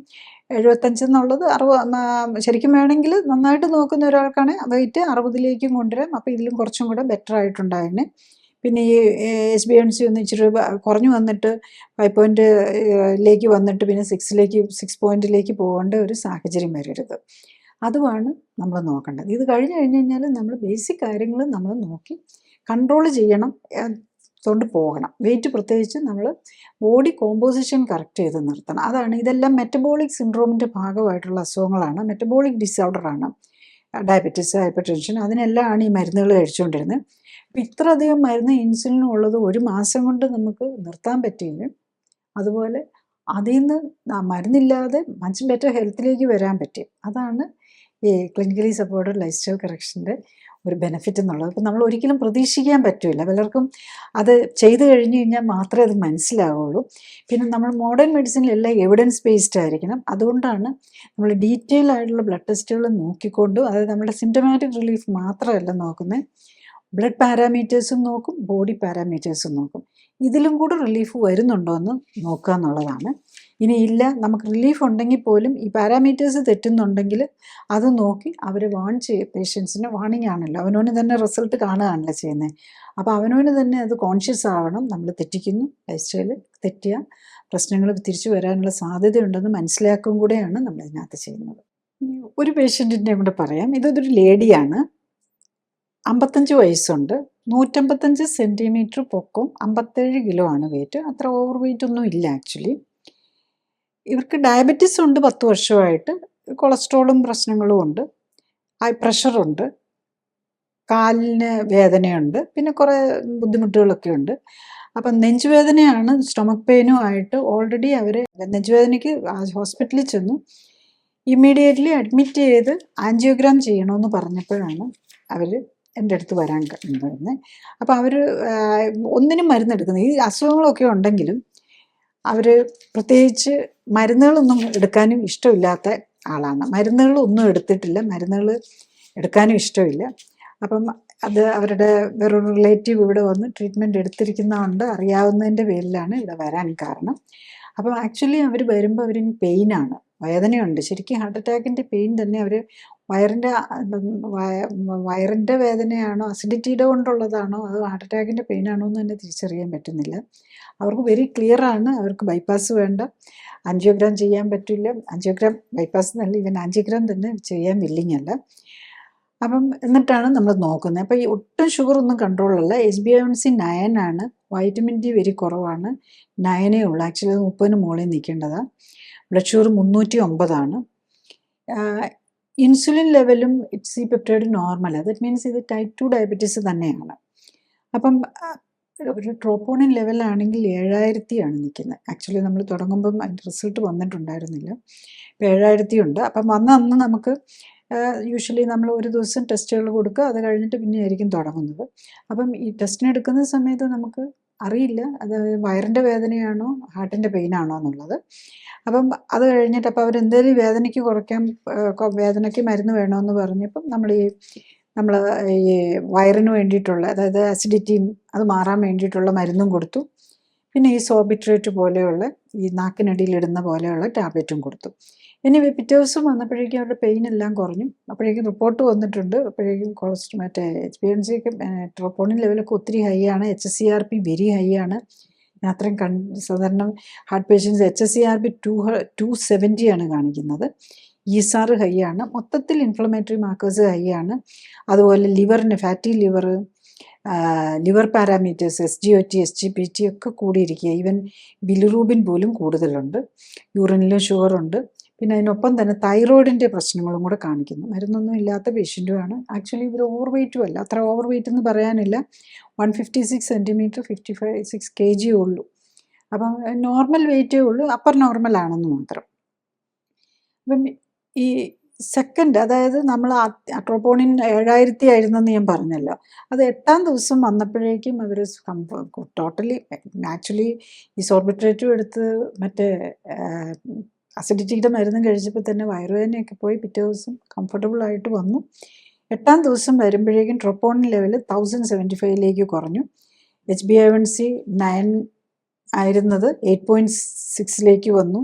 75 എന്നുള്ളത് 60, ശരിക്കും വേണമെങ്കിൽ നന്നായിട്ട് നോക്കുന്ന ഒരാൾക്കാണ് വെയിറ്റ് 60 കൊണ്ടുവരാം. അപ്പോൾ ഇതിലും കുറച്ചും കൂടെ ബെറ്റർ ആയിട്ടുണ്ടായിരുന്നു. പിന്നെ ഈ HbA1c ഒന്ന് ഇച്ചിരി കുറഞ്ഞു വന്നിട്ട് 5 വന്നിട്ട് പിന്നെ 6 പോയിൻറ്റിലേക്ക് പോകേണ്ട ഒരു സാഹചര്യം വരരുത്. അതുമാണ് നമ്മൾ നോക്കേണ്ടത്. ഇത് കഴിഞ്ഞ് കഴിഞ്ഞാൽ നമ്മൾ ബേസിക് കാര്യങ്ങൾ നമ്മൾ നോക്കി കൺട്രോൾ ചെയ്യണം, കൊണ്ട് പോകണം. വെയിറ്റ് പ്രത്യേകിച്ച് നമ്മൾ ബോഡി കോമ്പോസിഷൻ കറക്റ്റ് ചെയ്ത് നിർത്തണം. അതാണ് ഇതെല്ലാം മെറ്റബോളിക് സിൻഡ്രോമിൻ്റെ ഭാഗമായിട്ടുള്ള അസുഖങ്ങളാണ്. മെറ്റബോളിക് ഡിസോർഡറാണ് ഡയബറ്റീസ്, ഹൈപ്പർ ടെൻഷൻ, അതിനെല്ലാമാണ് ഈ മരുന്നുകൾ കഴിച്ചുകൊണ്ടിരുന്നത്. അപ്പം ഇത്രയധികം മരുന്ന് ഇൻസുലിനും ഉള്ളത് 1 മാസം കൊണ്ട് നമുക്ക് നിർത്താൻ പറ്റുകയും അതുപോലെ അതിൽ നിന്ന് മരുന്നില്ലാതെ മച്ച് ബെറ്റർ ഹെൽത്തിലേക്ക് വരാൻ പറ്റും. അതാണ് ഈ ക്ലിനിക്കലി സപ്പോർട്ടഡ് ലൈഫ് സ്റ്റൈൽ കറക്ഷൻ്റെ ഒരു ബെനിഫിറ്റ് എന്നുള്ളത്. അപ്പം നമ്മൾ ഒരിക്കലും പ്രതീക്ഷിക്കാൻ പറ്റില്ല. പലർക്കും അത് ചെയ്തു കഴിഞ്ഞ് കഴിഞ്ഞാൽ മാത്രമേ അത് മനസ്സിലാവുള്ളൂ. പിന്നെ നമ്മൾ മോഡേൺ മെഡിസിനിലെല്ലാം എവിഡൻസ് ബേസ്ഡ് ആയിരിക്കണം. അതുകൊണ്ടാണ് നമ്മൾ ഡീറ്റെയിൽ ആയിട്ടുള്ള ബ്ലഡ് ടെസ്റ്റുകൾ നോക്കിക്കൊണ്ട്, അതായത് നമ്മുടെ സിംറ്റമാറ്റിക് റിലീഫ് മാത്രമല്ല നോക്കുന്നത്, ബ്ലഡ് പാരാമീറ്റേഴ്സും നോക്കും, ബോഡി പാരാമീറ്റേഴ്സും നോക്കും. ഇതിലും കൂടെ റിലീഫ് വരുന്നുണ്ടോ എന്ന് നോക്കുക എന്നുള്ളതാണ്. ഇനി ഇല്ല, നമുക്ക് റിലീഫ് ഉണ്ടെങ്കിൽ പോലും ഈ പാരാമീറ്റേഴ്സ് തെറ്റുന്നുണ്ടെങ്കിൽ അത് നോക്കി അവർ പേഷ്യൻസിന് വാണിംഗ് ആണല്ലോ, അവനവന് തന്നെ റിസൾട്ട് കാണുകയാണല്ലോ ചെയ്യുന്നത്. അപ്പോൾ അവനവന് തന്നെ അത് കോൺഷ്യസ് ആവണം. നമ്മൾ തെറ്റിക്കുന്നു, ലൈഫ് സ്റ്റൈൽ തെറ്റിയ പ്രശ്നങ്ങൾ തിരിച്ചു വരാനുള്ള സാധ്യതയുണ്ടെന്ന് മനസ്സിലാക്കുകയും കൂടെയാണ് നമ്മൾ ഇതിനകത്ത് ചെയ്യുന്നത്. ഒരു പേഷ്യൻറ്റിൻ്റെ കൂടെ പറയാം. ഇതൊരു ലേഡിയാണ്, 55 വയസ്സുണ്ട്, 155 സെൻറ്റിമീറ്റർ പൊക്കം, 57 കിലോ ആണ് വെയിറ്റ്. അത്ര ഓവർ വെയിറ്റ് ഒന്നും ഇല്ല ആക്ച്വലി. ഇവർക്ക് ഡയബറ്റീസ് ഉണ്ട് 10 വർഷമായിട്ട്, കൊളസ്ട്രോളും പ്രശ്നങ്ങളും ഉണ്ട്, ഹൈ പ്രഷറുണ്ട്. കാലിന് വേദനയുണ്ട്, പിന്നെ കുറേ ബുദ്ധിമുട്ടുകളൊക്കെ ഉണ്ട്. അപ്പം നെഞ്ചുവേദനയാണ്, സ്റ്റൊമക്ക് പെയിനും ആയിട്ട് ഓൾറെഡി അവർ നെഞ്ചുവേദനയ്ക്ക് ഹോസ്പിറ്റലിൽ ചെന്നു. ഇമ്മീഡിയറ്റ്ലി അഡ്മിറ്റ് ചെയ്ത് ആൻജിയോഗ്രാം ചെയ്യണമെന്ന് പറഞ്ഞപ്പോഴാണ് അവർ എൻ്റെ അടുത്ത് വരാൻ വരുന്നത്. അപ്പോൾ അവർ ഒന്നിനും മരുന്നെടുക്കുന്നത്, ഈ അസുഖങ്ങളൊക്കെ ഉണ്ടെങ്കിലും അവർ പ്രത്യേകിച്ച് മരുന്നുകളൊന്നും എടുക്കാനും ഇഷ്ടമില്ലാത്ത ആളാണ്. മരുന്നുകളൊന്നും എടുത്തിട്ടില്ല, മരുന്നുകൾ എടുക്കാനും ഇഷ്ടമില്ല. അപ്പം അത് അവരുടെ വേറൊരു റിലേറ്റീവ് ഇവിടെ വന്ന് ട്രീറ്റ്മെൻറ്റ് എടുത്തിരിക്കുന്നതുകൊണ്ട് അറിയാവുന്നതിൻ്റെ പേരിലാണ് ഇവിടെ വരാൻ കാരണം. അപ്പം ആക്ച്വലി അവർ വരുമ്പോൾ അവരിന് പെയിനാണ്, വേദനയുണ്ട്. ശരിക്കും ഹാർട്ട് അറ്റാക്കിൻ്റെ പെയിൻ തന്നെ അവർ വയറിൻ്റെ വേദനയാണോ, അസിഡിറ്റിയുടെ കൊണ്ടുള്ളതാണോ, അത് ഹാർട്ട് അറ്റാക്കിൻ്റെ പെയിനാണോ എന്ന് തന്നെ തിരിച്ചറിയാൻ പറ്റുന്നില്ല. അവർക്ക് വെരി ക്ലിയറാണ്, അവർക്ക് ബൈപ്പാസ് വേണ്ട, ആൻജിയോഗ്രാം ചെയ്യാൻ പറ്റില്ല. ആൻജിയോഗ്രാം ബൈപ്പാസ് എന്നല്ല, ഈവൻ ആൻജിയോഗ്രാം തന്നെ ചെയ്യാൻ വില്ലിങ് അല്ല. അപ്പം എന്നിട്ടാണ് നമ്മൾ നോക്കുന്നത്. അപ്പോൾ ഈ ഒട്ടും ഷുഗറൊന്നും കൺട്രോളല്ല. HbA1c 9 ആണ്, വൈറ്റമിൻ ഡി വെരി കുറവാണ്, 9 ഉള്ളൂ. ആക്ച്വലി അത് 30 മുകളിൽ നിൽക്കേണ്ടതാണ്. ബ്ലഡ് ഷുഗർ 309 ഇൻസുലിൻ ലെവലും സി പെപ്റ്റൈഡ് നോർമലാണ്. ദറ്റ് മീൻസ് ഇത് ടൈപ്പ് 2 ഡയബറ്റീസ് തന്നെയാണ്. അപ്പം ഒരു ട്രോപ്പോണിൻ ലെവലാണെങ്കിൽ 7000 ആണ് നിൽക്കുന്നത്. ആക്ച്വലി നമ്മൾ തുടങ്ങുമ്പം അതിൻ്റെ റിസൾട്ട് വന്നിട്ടുണ്ടായിരുന്നില്ല. ഇപ്പോൾ 7000 ഉണ്ട്. അപ്പം അന്ന് നമുക്ക് യൂഷ്വലി നമ്മൾ ഒരു ദിവസം ടെസ്റ്റുകൾ കൊടുക്കുക, അത് കഴിഞ്ഞിട്ട് പിന്നെ ആയിരിക്കും തുടങ്ങുന്നത്. അപ്പം ഈ ടെസ്റ്റിനെടുക്കുന്ന സമയത്ത് നമുക്ക് അറിയില്ല അത് വയറിൻ്റെ വേദനയാണോ ഹാർട്ടിൻ്റെ പെയിനാണോ എന്നുള്ളത്. അപ്പം അത് കഴിഞ്ഞിട്ട് അപ്പോൾ അവരെന്തെങ്കിലും വേദനയ്ക്ക് കുറയ്ക്കാൻ വേദനയ്ക്ക് മരുന്ന് വേണമെന്ന് പറഞ്ഞപ്പം നമ്മൾ ഈ വയറിന് വേണ്ടിയിട്ടുള്ള, അതായത് അസിഡിറ്റിയും അത് മാറാൻ വേണ്ടിയിട്ടുള്ള മരുന്നും കൊടുത്തു. പിന്നെ ഈ സോബിട്രേറ്റ് പോലെയുള്ള ഈ നാക്കിനടിയിലിടുന്ന പോലെയുള്ള ടാബ്ലറ്റും കൊടുത്തു. ഇനി പിറ്റേ ദിവസം വന്നപ്പോഴേക്കും അവരുടെ പെയിൻ എല്ലാം കുറഞ്ഞു. അപ്പോഴേക്കും റിപ്പോർട്ട് വന്നിട്ടുണ്ട്. അപ്പോഴേക്കും മറ്റേ HbA1c ട്രോപ്പോണിൻ ലെവലൊക്കെ ഒത്തിരി ഹൈ ആണ്. HSCRP വെരി ഹൈ ആണ്. അത്രയും സാധാരണ ഹാർട്ട് പേഷ്യൻസ് HSCRP 270 ആണ് കാണിക്കുന്നത്. ESR ഹൈ ആണ്. മൊത്തത്തിൽ ഇൻഫ്ലമേറ്ററി മാർക്കേഴ്സ് ഹൈ ആണ്. അതുപോലെ ലിവറിന് fatty liver parameters SGOT SGPT ഒക്കെ കൂടിയിരിക്കുക. ഈവൻ ബിലിറൂബിൻ പോലും കൂടുതലുണ്ട്. യൂറിനിലും ഷുഗറുണ്ട്. പിന്നെ അതിനൊപ്പം തന്നെ തൈറോയിഡിൻ്റെ പ്രശ്നങ്ങളും കൂടെ കാണിക്കുന്നു. മരുന്നൊന്നും ഇല്ലാത്ത പേഷ്യൻറ്റുമാണ്. ആക്ച്വലി ഇവർ ഓവർ വെയ്റ്റും അല്ല, അത്ര ഓവർ വെയ്റ്റ് എന്ന് പറയാനില്ല. 156 സെൻറ്റിമീറ്റർ 6 kg ഉള്ളൂ. അപ്പം നോർമൽ വെയിറ്റേ ഉള്ളൂ, അപ്പർ നോർമൽ ആണെന്ന് മാത്രം. അപ്പം ഈ സെക്കൻഡ്, അതായത് നമ്മൾ ട്രോപ്പോണിൻ 7000 ആയിരുന്നെന്ന് ഞാൻ പറഞ്ഞല്ലോ, അത് 8ാം ദിവസം വന്നപ്പോഴേക്കും അവർ ടോട്ടലി ആക്ച്വലി ഈ സോർബിട്രേറ്റും എടുത്ത് മറ്റേ അസിഡിറ്റിയുടെ മരുന്നും കഴിച്ചപ്പോൾ തന്നെ വയറുവേദനയൊക്കെ പോയി പിറ്റേ ദിവസം കംഫർട്ടബിളായിട്ട് വന്നു. 8ാം ദിവസം വരുമ്പോഴേക്കും ട്രോപ്പോണിൻ ലെവൽ 1075 കുറഞ്ഞു. HbA1c 9 ആയിരുന്നത് 8.6 വന്നു.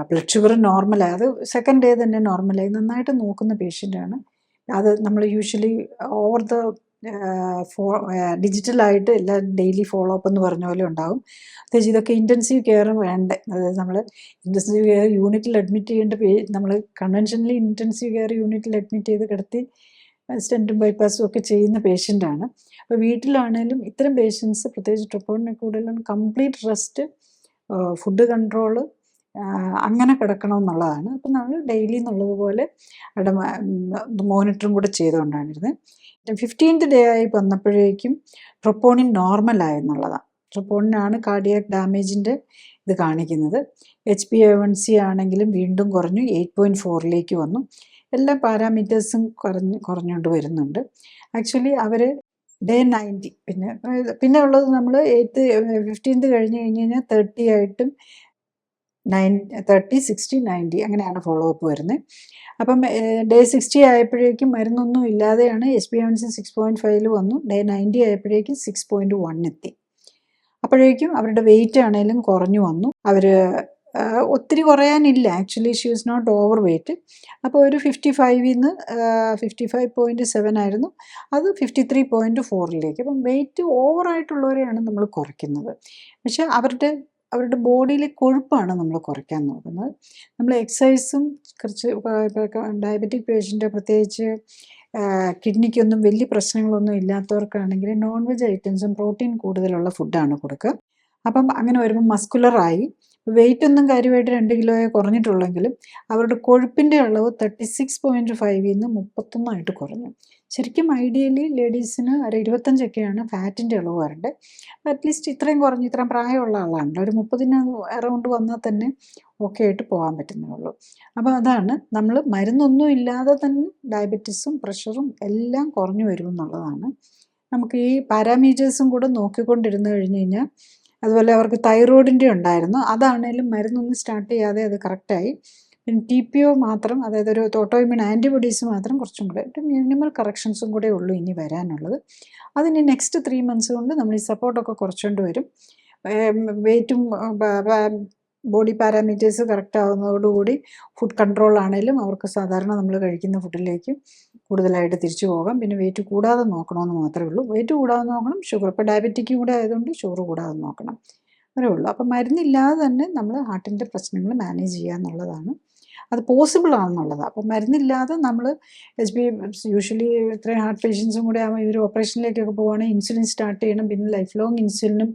ബ്ലഡ് ഷുഗർ നോർമലായി, അത് സെക്കൻഡ് ഡേ തന്നെ നോർമലായി. നന്നായിട്ട് നോക്കുന്ന പേഷ്യൻ്റാണ്. അത് നമ്മൾ യൂഷ്വലി ഓവർ ദ ഡിജിറ്റലായിട്ട് എല്ലാം ഡെയിലി ഫോളോ അപ്പ് എന്ന് പറഞ്ഞ പോലെ ഉണ്ടാകും. പ്രത്യേകിച്ച് ഇതൊക്കെ ഇൻറ്റൻസീവ് കെയർ വേണ്ടേ, അതായത് നമ്മൾ ഇൻറ്റൻസീവ് കെയർ യൂണിറ്റിൽ അഡ്മിറ്റ് ചെയ്യേണ്ട നമ്മൾ കൺവെൻഷനലി ഇൻറ്റൻസീവ് കെയർ യൂണിറ്റിൽ അഡ്മിറ്റ് ചെയ്ത് കിടത്തി സ്റ്റെൻറ്റും ബൈപ്പാസും ഒക്കെ ചെയ്യുന്ന പേഷ്യൻ്റാണ്. അപ്പോൾ വീട്ടിലാണേലും ഇത്തരം പേഷ്യൻസ്, പ്രത്യേകിച്ച് ട്രോപ്പോണിനെ കൂടുതലും കംപ്ലീറ്റ് റെസ്റ്റ്, ഫുഡ് കൺട്രോള്, അങ്ങനെ കിടക്കണമെന്നുള്ളതാണ്. അപ്പം നമ്മൾ ഡെയിലി എന്നുള്ളതുപോലെ അവിടെ മോണിറ്ററും കൂടെ ചെയ്തുകൊണ്ടാണിരുന്നത്. 15th ഡേ ആയി വന്നപ്പോഴേക്കും ട്രോപ്പോണിൻ നോർമലായെന്നുള്ളതാണ്. ട്രോപ്പോണിനാണ് കാർഡിയാക് ഡാമേജിൻ്റെ ഇത് കാണിക്കുന്നത്. HbA1c ആണെങ്കിലും വീണ്ടും കുറഞ്ഞു, 8.4 വന്നു. എല്ലാ പാരാമീറ്റേഴ്സും കുറഞ്ഞുകൊണ്ട് വരുന്നുണ്ട്. ആക്ച്വലി അവർ ഡേ 90 പിന്നെ ഉള്ളത് നമ്മൾ 15th കഴിഞ്ഞ് കഴിഞ്ഞാൽ 30 ആയിട്ടും 30, 60, 90 അങ്ങനെയാണ് ഫോളോ അപ്പ് വരുന്നത്. അപ്പം ഡേ 60 ആയപ്പോഴേക്കും മരുന്നൊന്നും ഇല്ലാതെയാണ് HbA1c 6.5 വന്നു. ഡേ 90 ആയപ്പോഴേക്കും 6.1 എത്തി. അപ്പോഴേക്കും അവരുടെ വെയിറ്റ് ആണെങ്കിലും കുറഞ്ഞു വന്നു. അവർ ഒത്തിരി കുറയാനില്ല, actually she is not overweight. അപ്പോൾ ഒരു 55-ന്ന് 55.7 ആയിരുന്നു, അത് 53.4. അപ്പം വെയിറ്റ് ഓവറായിട്ടുള്ളവരെയാണ് നമ്മൾ കുറയ്ക്കുന്നത്. പക്ഷേ അവരുടെ ബോഡിയിലെ കൊഴുപ്പാണ് നമ്മൾ കുറയ്ക്കാൻ നോക്കുന്നത്. നമ്മൾ എക്സസൈസും കുറച്ച് ഡയബറ്റിക് പേഷ്യൻ്റ്, പ്രത്യേകിച്ച് കിഡ്നിക്കൊന്നും വലിയ പ്രശ്നങ്ങളൊന്നും ഇല്ലാത്തവർക്കാണെങ്കിൽ നോൺ വെജ് ഐറ്റംസും പ്രോട്ടീൻ കൂടുതലുള്ള ഫുഡാണ് കൊടുക്കുക. അപ്പം അങ്ങനെ വരുമ്പോൾ മസ്കുലറായി, വെയിറ്റ് ഒന്നും കാര്യമായിട്ട് 2 കിലോയെ കുറഞ്ഞിട്ടുള്ളെങ്കിലും അവരുടെ കൊഴുപ്പിൻ്റെ അളവ് 36.5-ന്ന് 31 കുറഞ്ഞു. ശരിക്കും ഐഡിയലി ലേഡീസിന് ഒരു 25ഒക്കെയാണ് ഫാറ്റിൻ്റെ അളവ് വരേണ്ടത്. അറ്റ്ലീസ്റ്റ് ഇത്രയും കുറഞ്ഞ് ഇത്രയും പ്രായമുള്ള ആളാണല്ലോ, ഒരു 30 അറൗണ്ട് വന്നാൽ തന്നെ ഓക്കെ ആയിട്ട് പോകാൻ പറ്റുന്നേ ഉള്ളൂ. അപ്പോൾ അതാണ് നമ്മൾ മരുന്നൊന്നും ഇല്ലാതെ തന്നെ ഡയബറ്റീസും പ്രഷറും എല്ലാം കുറഞ്ഞു വരും എന്നുള്ളതാണ്. നമുക്ക് ഈ പാരാമീറ്റേഴ്സും കൂടെ നോക്കിക്കൊണ്ടിരുന്നു കഴിഞ്ഞ് കഴിഞ്ഞാൽ, അതുപോലെ അവർക്ക് തൈറോയിഡിൻ്റെ ഉണ്ടായിരുന്നു, അതാണേലും മരുന്നൊന്നും സ്റ്റാർട്ട് ചെയ്യാതെ അത് കറക്റ്റായി. പിന്നെ TPO മാത്രം, അതായത് ഒരു ഓട്ടോഇമ്യൂൺ ആൻറ്റിബോഡീസ് മാത്രം കുറച്ചും കൂടെ ഒരു മിനിമൽ കറക്ഷൻസും കൂടെ ഉള്ളൂ ഇനി വരാനുള്ളത്. അതിന് നെക്സ്റ്റ് 3 മന്ത്സ് കൊണ്ട് നമ്മൾ ഈ സപ്പോർട്ടൊക്കെ കുറച്ചുകൊണ്ട് വരും. വെയിറ്റും ബോഡി പാരാമീറ്റേഴ്സ് കറക്റ്റ് ആവുന്നതോടുകൂടി ഫുഡ് കൺട്രോൾ ആണെങ്കിലും അവർക്ക് സാധാരണ നമ്മൾ കഴിക്കുന്ന ഫുഡിലേക്ക് കൂടുതലായിട്ട് തിരിച്ചു പോകാം. പിന്നെ വെയിറ്റ് കൂടാതെ നോക്കണമെന്ന് മാത്രമേ ഉള്ളൂ. വെയിറ്റ് കൂടാതെ നോക്കണം, ഷുഗർ ഇപ്പോൾ ഡയബറ്റിക്കും കൂടെ ആയതുകൊണ്ട് ഷുഗർ കൂടാതെ നോക്കണം, അത്രേ ഉള്ളൂ. അപ്പം മരുന്നില്ലാതെ തന്നെ നമ്മൾ ഹാർട്ടിൻ്റെ പ്രശ്നങ്ങൾ മാനേജ് ചെയ്യുക എന്നുള്ളതാണ്, അത് പോസിബിൾ ആണെന്നുള്ളതാണ്. അപ്പം മരുന്നില്ലാതെ നമ്മൾ യൂഷ്വലി ഇത്രയും ഹാർട്ട് പേഷ്യൻസും കൂടെ ആകുമ്പോൾ ഇവർ ഓപ്പറേഷനിലേക്കൊക്കെ പോവുകയാണെങ്കിൽ ഇൻസുലിൻ സ്റ്റാർട്ട് ചെയ്യണം. പിന്നെ ലൈഫ് ലോങ് ഇൻസുലിനും,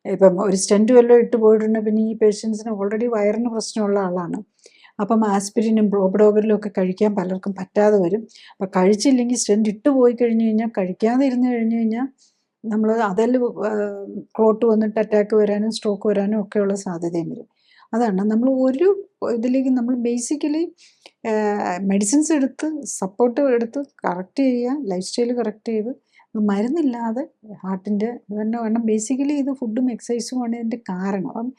ഇപ്പം ഒരു സ്റ്റെൻറ്റ് വല്ലതും ഇട്ട് പോയിട്ടുണ്ടെങ്കിൽ പിന്നെ ഈ പേഷ്യൻസിന് ഓൾറെഡി വയറിന് പ്രശ്നമുള്ള ആളാണ്. അപ്പം ആസ്പിരിനും ബ്രോബഡോഗറിലും ഒക്കെ കഴിക്കാൻ പലർക്കും പറ്റാതെ വരും. അപ്പം കഴിച്ചില്ലെങ്കിൽ സ്റ്റെൻറ്റ് ഇട്ട് പോയി കഴിഞ്ഞ് കഴിഞ്ഞാൽ, കഴിക്കാതെ ഇരുന്ന് കഴിഞ്ഞ് കഴിഞ്ഞാൽ നമ്മൾ അതിൽ ക്ലോട്ട് വന്നിട്ട് അറ്റാക്ക് വരാനും സ്ട്രോക്ക് വരാനും ഒക്കെയുള്ള സാധ്യതയും വരും. അതാണ് നമ്മൾ ഒരു ഇതിലേക്ക് നമ്മൾ ബേസിക്കലി മെഡിസിൻസ് എടുത്ത് സപ്പോർട്ട് എടുത്ത് കറക്റ്റ് ചെയ്യുക, ലൈഫ് സ്റ്റൈൽ കറക്റ്റ് ചെയ്ത് മരുന്നില്ലാതെ ഹാർട്ടിൻ്റെ തന്നെ വേണം. ബേസിക്കലി ഇത് ഫുഡും എക്സസൈസുമാണ് ഇതിൻ്റെ കാരണം. അപ്പം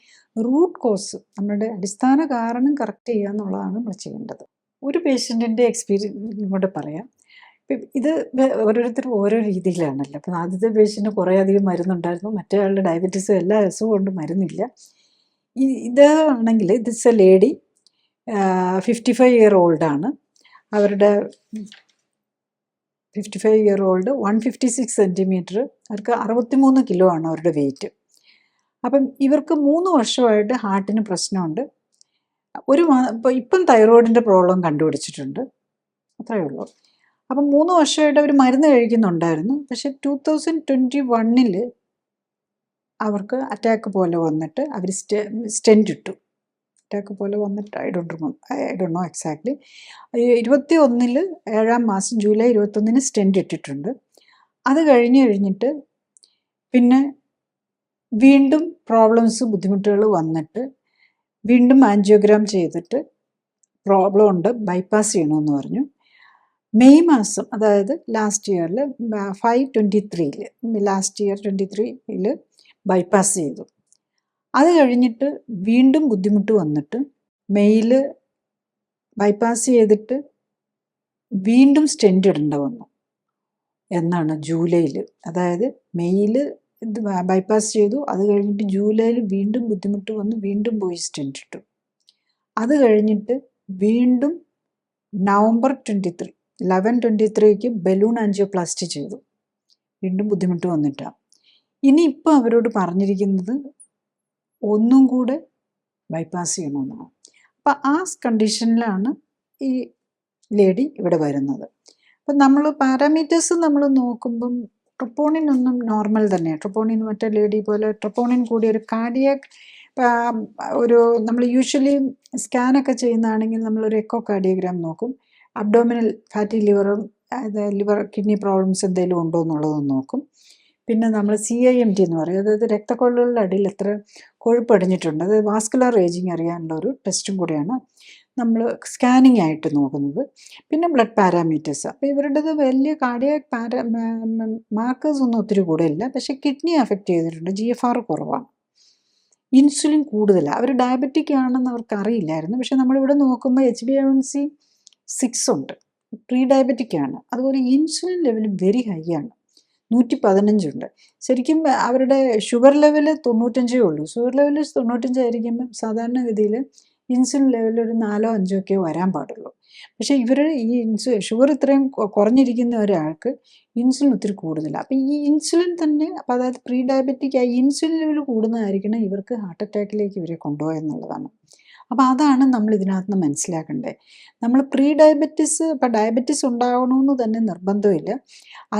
റൂട്ട് കോസ്, നമ്മുടെ അടിസ്ഥാന കാരണം കറക്റ്റ് ചെയ്യുക എന്നുള്ളതാണ് നമ്മൾ ചെയ്യേണ്ടത്. ഒരു പേഷ്യൻറ്റിൻ്റെ എക്സ്പീരിയൻസ് കൂടെ പറയാം. ഇപ്പം ഇത് ഓരോരുത്തരും ഓരോ രീതിയിലാണല്ലോ. അപ്പം ആദ്യത്തെ പേഷ്യൻറ്റ് കുറേ അധികം മരുന്നുണ്ടായിരുന്നു, മറ്റേ ആളുടെ ഡയബറ്റീസും എല്ലാ അസുഖം കൊണ്ട് മരുന്നില്ല. ഇത് ആണെങ്കിൽ ദിസ് എ ലേഡി, 55 ഇയർ ഓൾഡാണ്. അവരുടെ 55 ഇയർ ഓൾഡ്, 156 സെൻറ്റിമീറ്റർ, അവർക്ക് 63 കിലോ ആണ് അവരുടെ വെയിറ്റ്. അപ്പം ഇവർക്ക് 3 വർഷമായിട്ട് ഹാർട്ടിന് പ്രശ്നമുണ്ട്. ഇപ്പം തൈറോയിഡിൻ്റെ പ്രോബ്ലം കണ്ടുപിടിച്ചിട്ടുണ്ട്, അത്രയേ ഉള്ളൂ. അപ്പം 3 വർഷമായിട്ട് അവർ മരുന്ന് കഴിക്കുന്നുണ്ടായിരുന്നു. പക്ഷെ 2021 അവർക്ക് അറ്റാക്ക് പോലെ വന്നിട്ട് അവർ സ്റ്റെൻറ്റ് ഇട്ടു. അറ്റാക്ക് പോലെ വന്നിട്ട് ഐ ഡോണ്ട് നോ എക്സാക്ട്ലി. 21 7 മാസം ജൂലൈ 21 സ്റ്റെൻറ്റ് ഇട്ടിട്ടുണ്ട്. അത് കഴിഞ്ഞിട്ട് പിന്നെ വീണ്ടും പ്രോബ്ലംസ് ബുദ്ധിമുട്ടുകൾ വന്നിട്ട് വീണ്ടും ആൻജിയോഗ്രാം ചെയ്തിട്ട് പ്രോബ്ലം ഉണ്ട്, ബൈപ്പാസ് ചെയ്യണമെന്ന് പറഞ്ഞു. മെയ് മാസം, അതായത് ലാസ്റ്റ് ഇയറിൽ 5/23 ലാസ്റ്റ് ഇയർ 23 ബൈപ്പാസ് ചെയ്തു. അത് കഴിഞ്ഞിട്ട് വീണ്ടും ബുദ്ധിമുട്ട് വന്നിട്ട് മെയ്യിൽ ബൈപ്പാസ് ചെയ്തിട്ട് വീണ്ടും സ്റ്റെൻറ്റ് ഇടേണ്ട വന്നു എന്നാണ് ജൂലൈയിൽ. അതായത് മെയ്യിൽ ഇത് ബൈപ്പാസ് ചെയ്തു, അത് കഴിഞ്ഞിട്ട് ജൂലൈയിൽ വീണ്ടും ബുദ്ധിമുട്ട് വന്നു, വീണ്ടും പോയി സ്റ്റെൻറ്റ് ഇട്ടു. അത് കഴിഞ്ഞിട്ട് വീണ്ടും നവംബർ 11/23 ബലൂൺ ആൻജിയോപ്ലാസ്റ്റി ചെയ്തു, വീണ്ടും ബുദ്ധിമുട്ട് വന്നിട്ടാണ്. ഇനിയിപ്പോൾ അവരോട് പറഞ്ഞിരിക്കുന്നത് ഒന്നും കൂടെ ബൈപ്പാസ് ചെയ്യണമെന്നാണ്. അപ്പം ആ കണ്ടീഷനിലാണ് ഈ ലേഡി ഇവിടെ വരുന്നത്. അപ്പം നമ്മൾ പാരാമീറ്റേഴ്സ് നമ്മൾ നോക്കുമ്പം ട്രിപ്പോണിൻ ഒന്നും നോർമൽ തന്നെയാണ്. ട്രിപ്പോണിൻ മറ്റേ ലേഡി പോലെ ട്രിപ്പോണിൻ കൂടി ഒരു കാർഡിയാക് ഒരു നമ്മൾ യൂഷ്വലി സ്കാനൊക്കെ ചെയ്യുന്നതാണെങ്കിൽ നമ്മളൊരു എക്കോ കാർഡിയോഗ്രാം നോക്കും. അബ്ഡോമിനൽ ഫാറ്റി ലിവറും ലിവർ കിഡ്നി പ്രോബ്ലംസ് എന്തെങ്കിലും ഉണ്ടോ എന്നുള്ളത് നോക്കും. പിന്നെ നമ്മൾ CIMT എന്ന് പറയും, അതായത് രക്തക്കൊഴലുകളുടെ അടിയിൽ എത്ര കൊഴുപ്പടിഞ്ഞിട്ടുണ്ട്, അതായത് വാസ്കുലർ ഏജിങ് അറിയാനുള്ള ഒരു ടെസ്റ്റും കൂടിയാണ് നമ്മൾ സ്കാനിങ് ആയിട്ട് നോക്കുന്നത്. പിന്നെ ബ്ലഡ് പാരാമീറ്റേഴ്സ്. അപ്പോൾ ഇവരുടേത് വലിയ കാർഡിയാക് മാർക്കേഴ്സ് ഒന്നും ഒത്തിരി കൂടെയില്ല, പക്ഷേ കിഡ്നി അഫക്റ്റ് ചെയ്തിട്ടുണ്ട്. GFR കുറവാണ്, ഇൻസുലിൻ കൂടുതലാണ്. അവർ ഡയബറ്റിക് ആണെന്ന് അവർക്ക് അറിയില്ലായിരുന്നു. പക്ഷേ നമ്മളിവിടെ നോക്കുമ്പോൾ HbA1c 6 ഉണ്ട്, പ്രീ ഡയബറ്റിക് ആണ്. അതുപോലെ ഇൻസുലിൻ ലെവൽ വെരി ഹൈ ആണ്, 115 ഉണ്ട്. ശരിക്കും അവരുടെ ഷുഗർ ലെവൽ 95 ഉള്ളൂ. ഷുഗർ ലെവൽ 95 ആയിരിക്കുമ്പോൾ സാധാരണഗതിയിൽ ഇൻസുലിൻ ലെവൽ ഒരു 4 or 5 ഒക്കെ വരാൻ പാടുള്ളൂ. പക്ഷേ ഇവർ ഈ ഷുഗർ ഇത്രയും കുറഞ്ഞിരിക്കുന്ന ഒരാൾക്ക് ഇൻസുലിൻ ഒത്തിരി കൂടുതലാണ്. അപ്പോൾ ഈ ഇൻസുലിൻ തന്നെ, അപ്പോൾ അതായത് പ്രീ ഡയബറ്റിക് ആയി ഇൻസുലിൻ ലെവൽ കൂടുന്നതായിരിക്കണം ഇവർക്ക് ഹാർട്ട് അറ്റാക്കിലേക്ക് ഇവരെ കൊണ്ടുപോകുക എന്നുള്ളതാണ്. അപ്പോൾ അതാണ് നമ്മൾ ഇതിനകത്ത് നിന്ന് മനസ്സിലാക്കേണ്ടത്. നമ്മൾ പ്രീ ഡയബറ്റിസ്, ഇപ്പോൾ ഡയബറ്റിസ് ഉണ്ടാകണമെന്ന് തന്നെ നിർബന്ധമില്ല,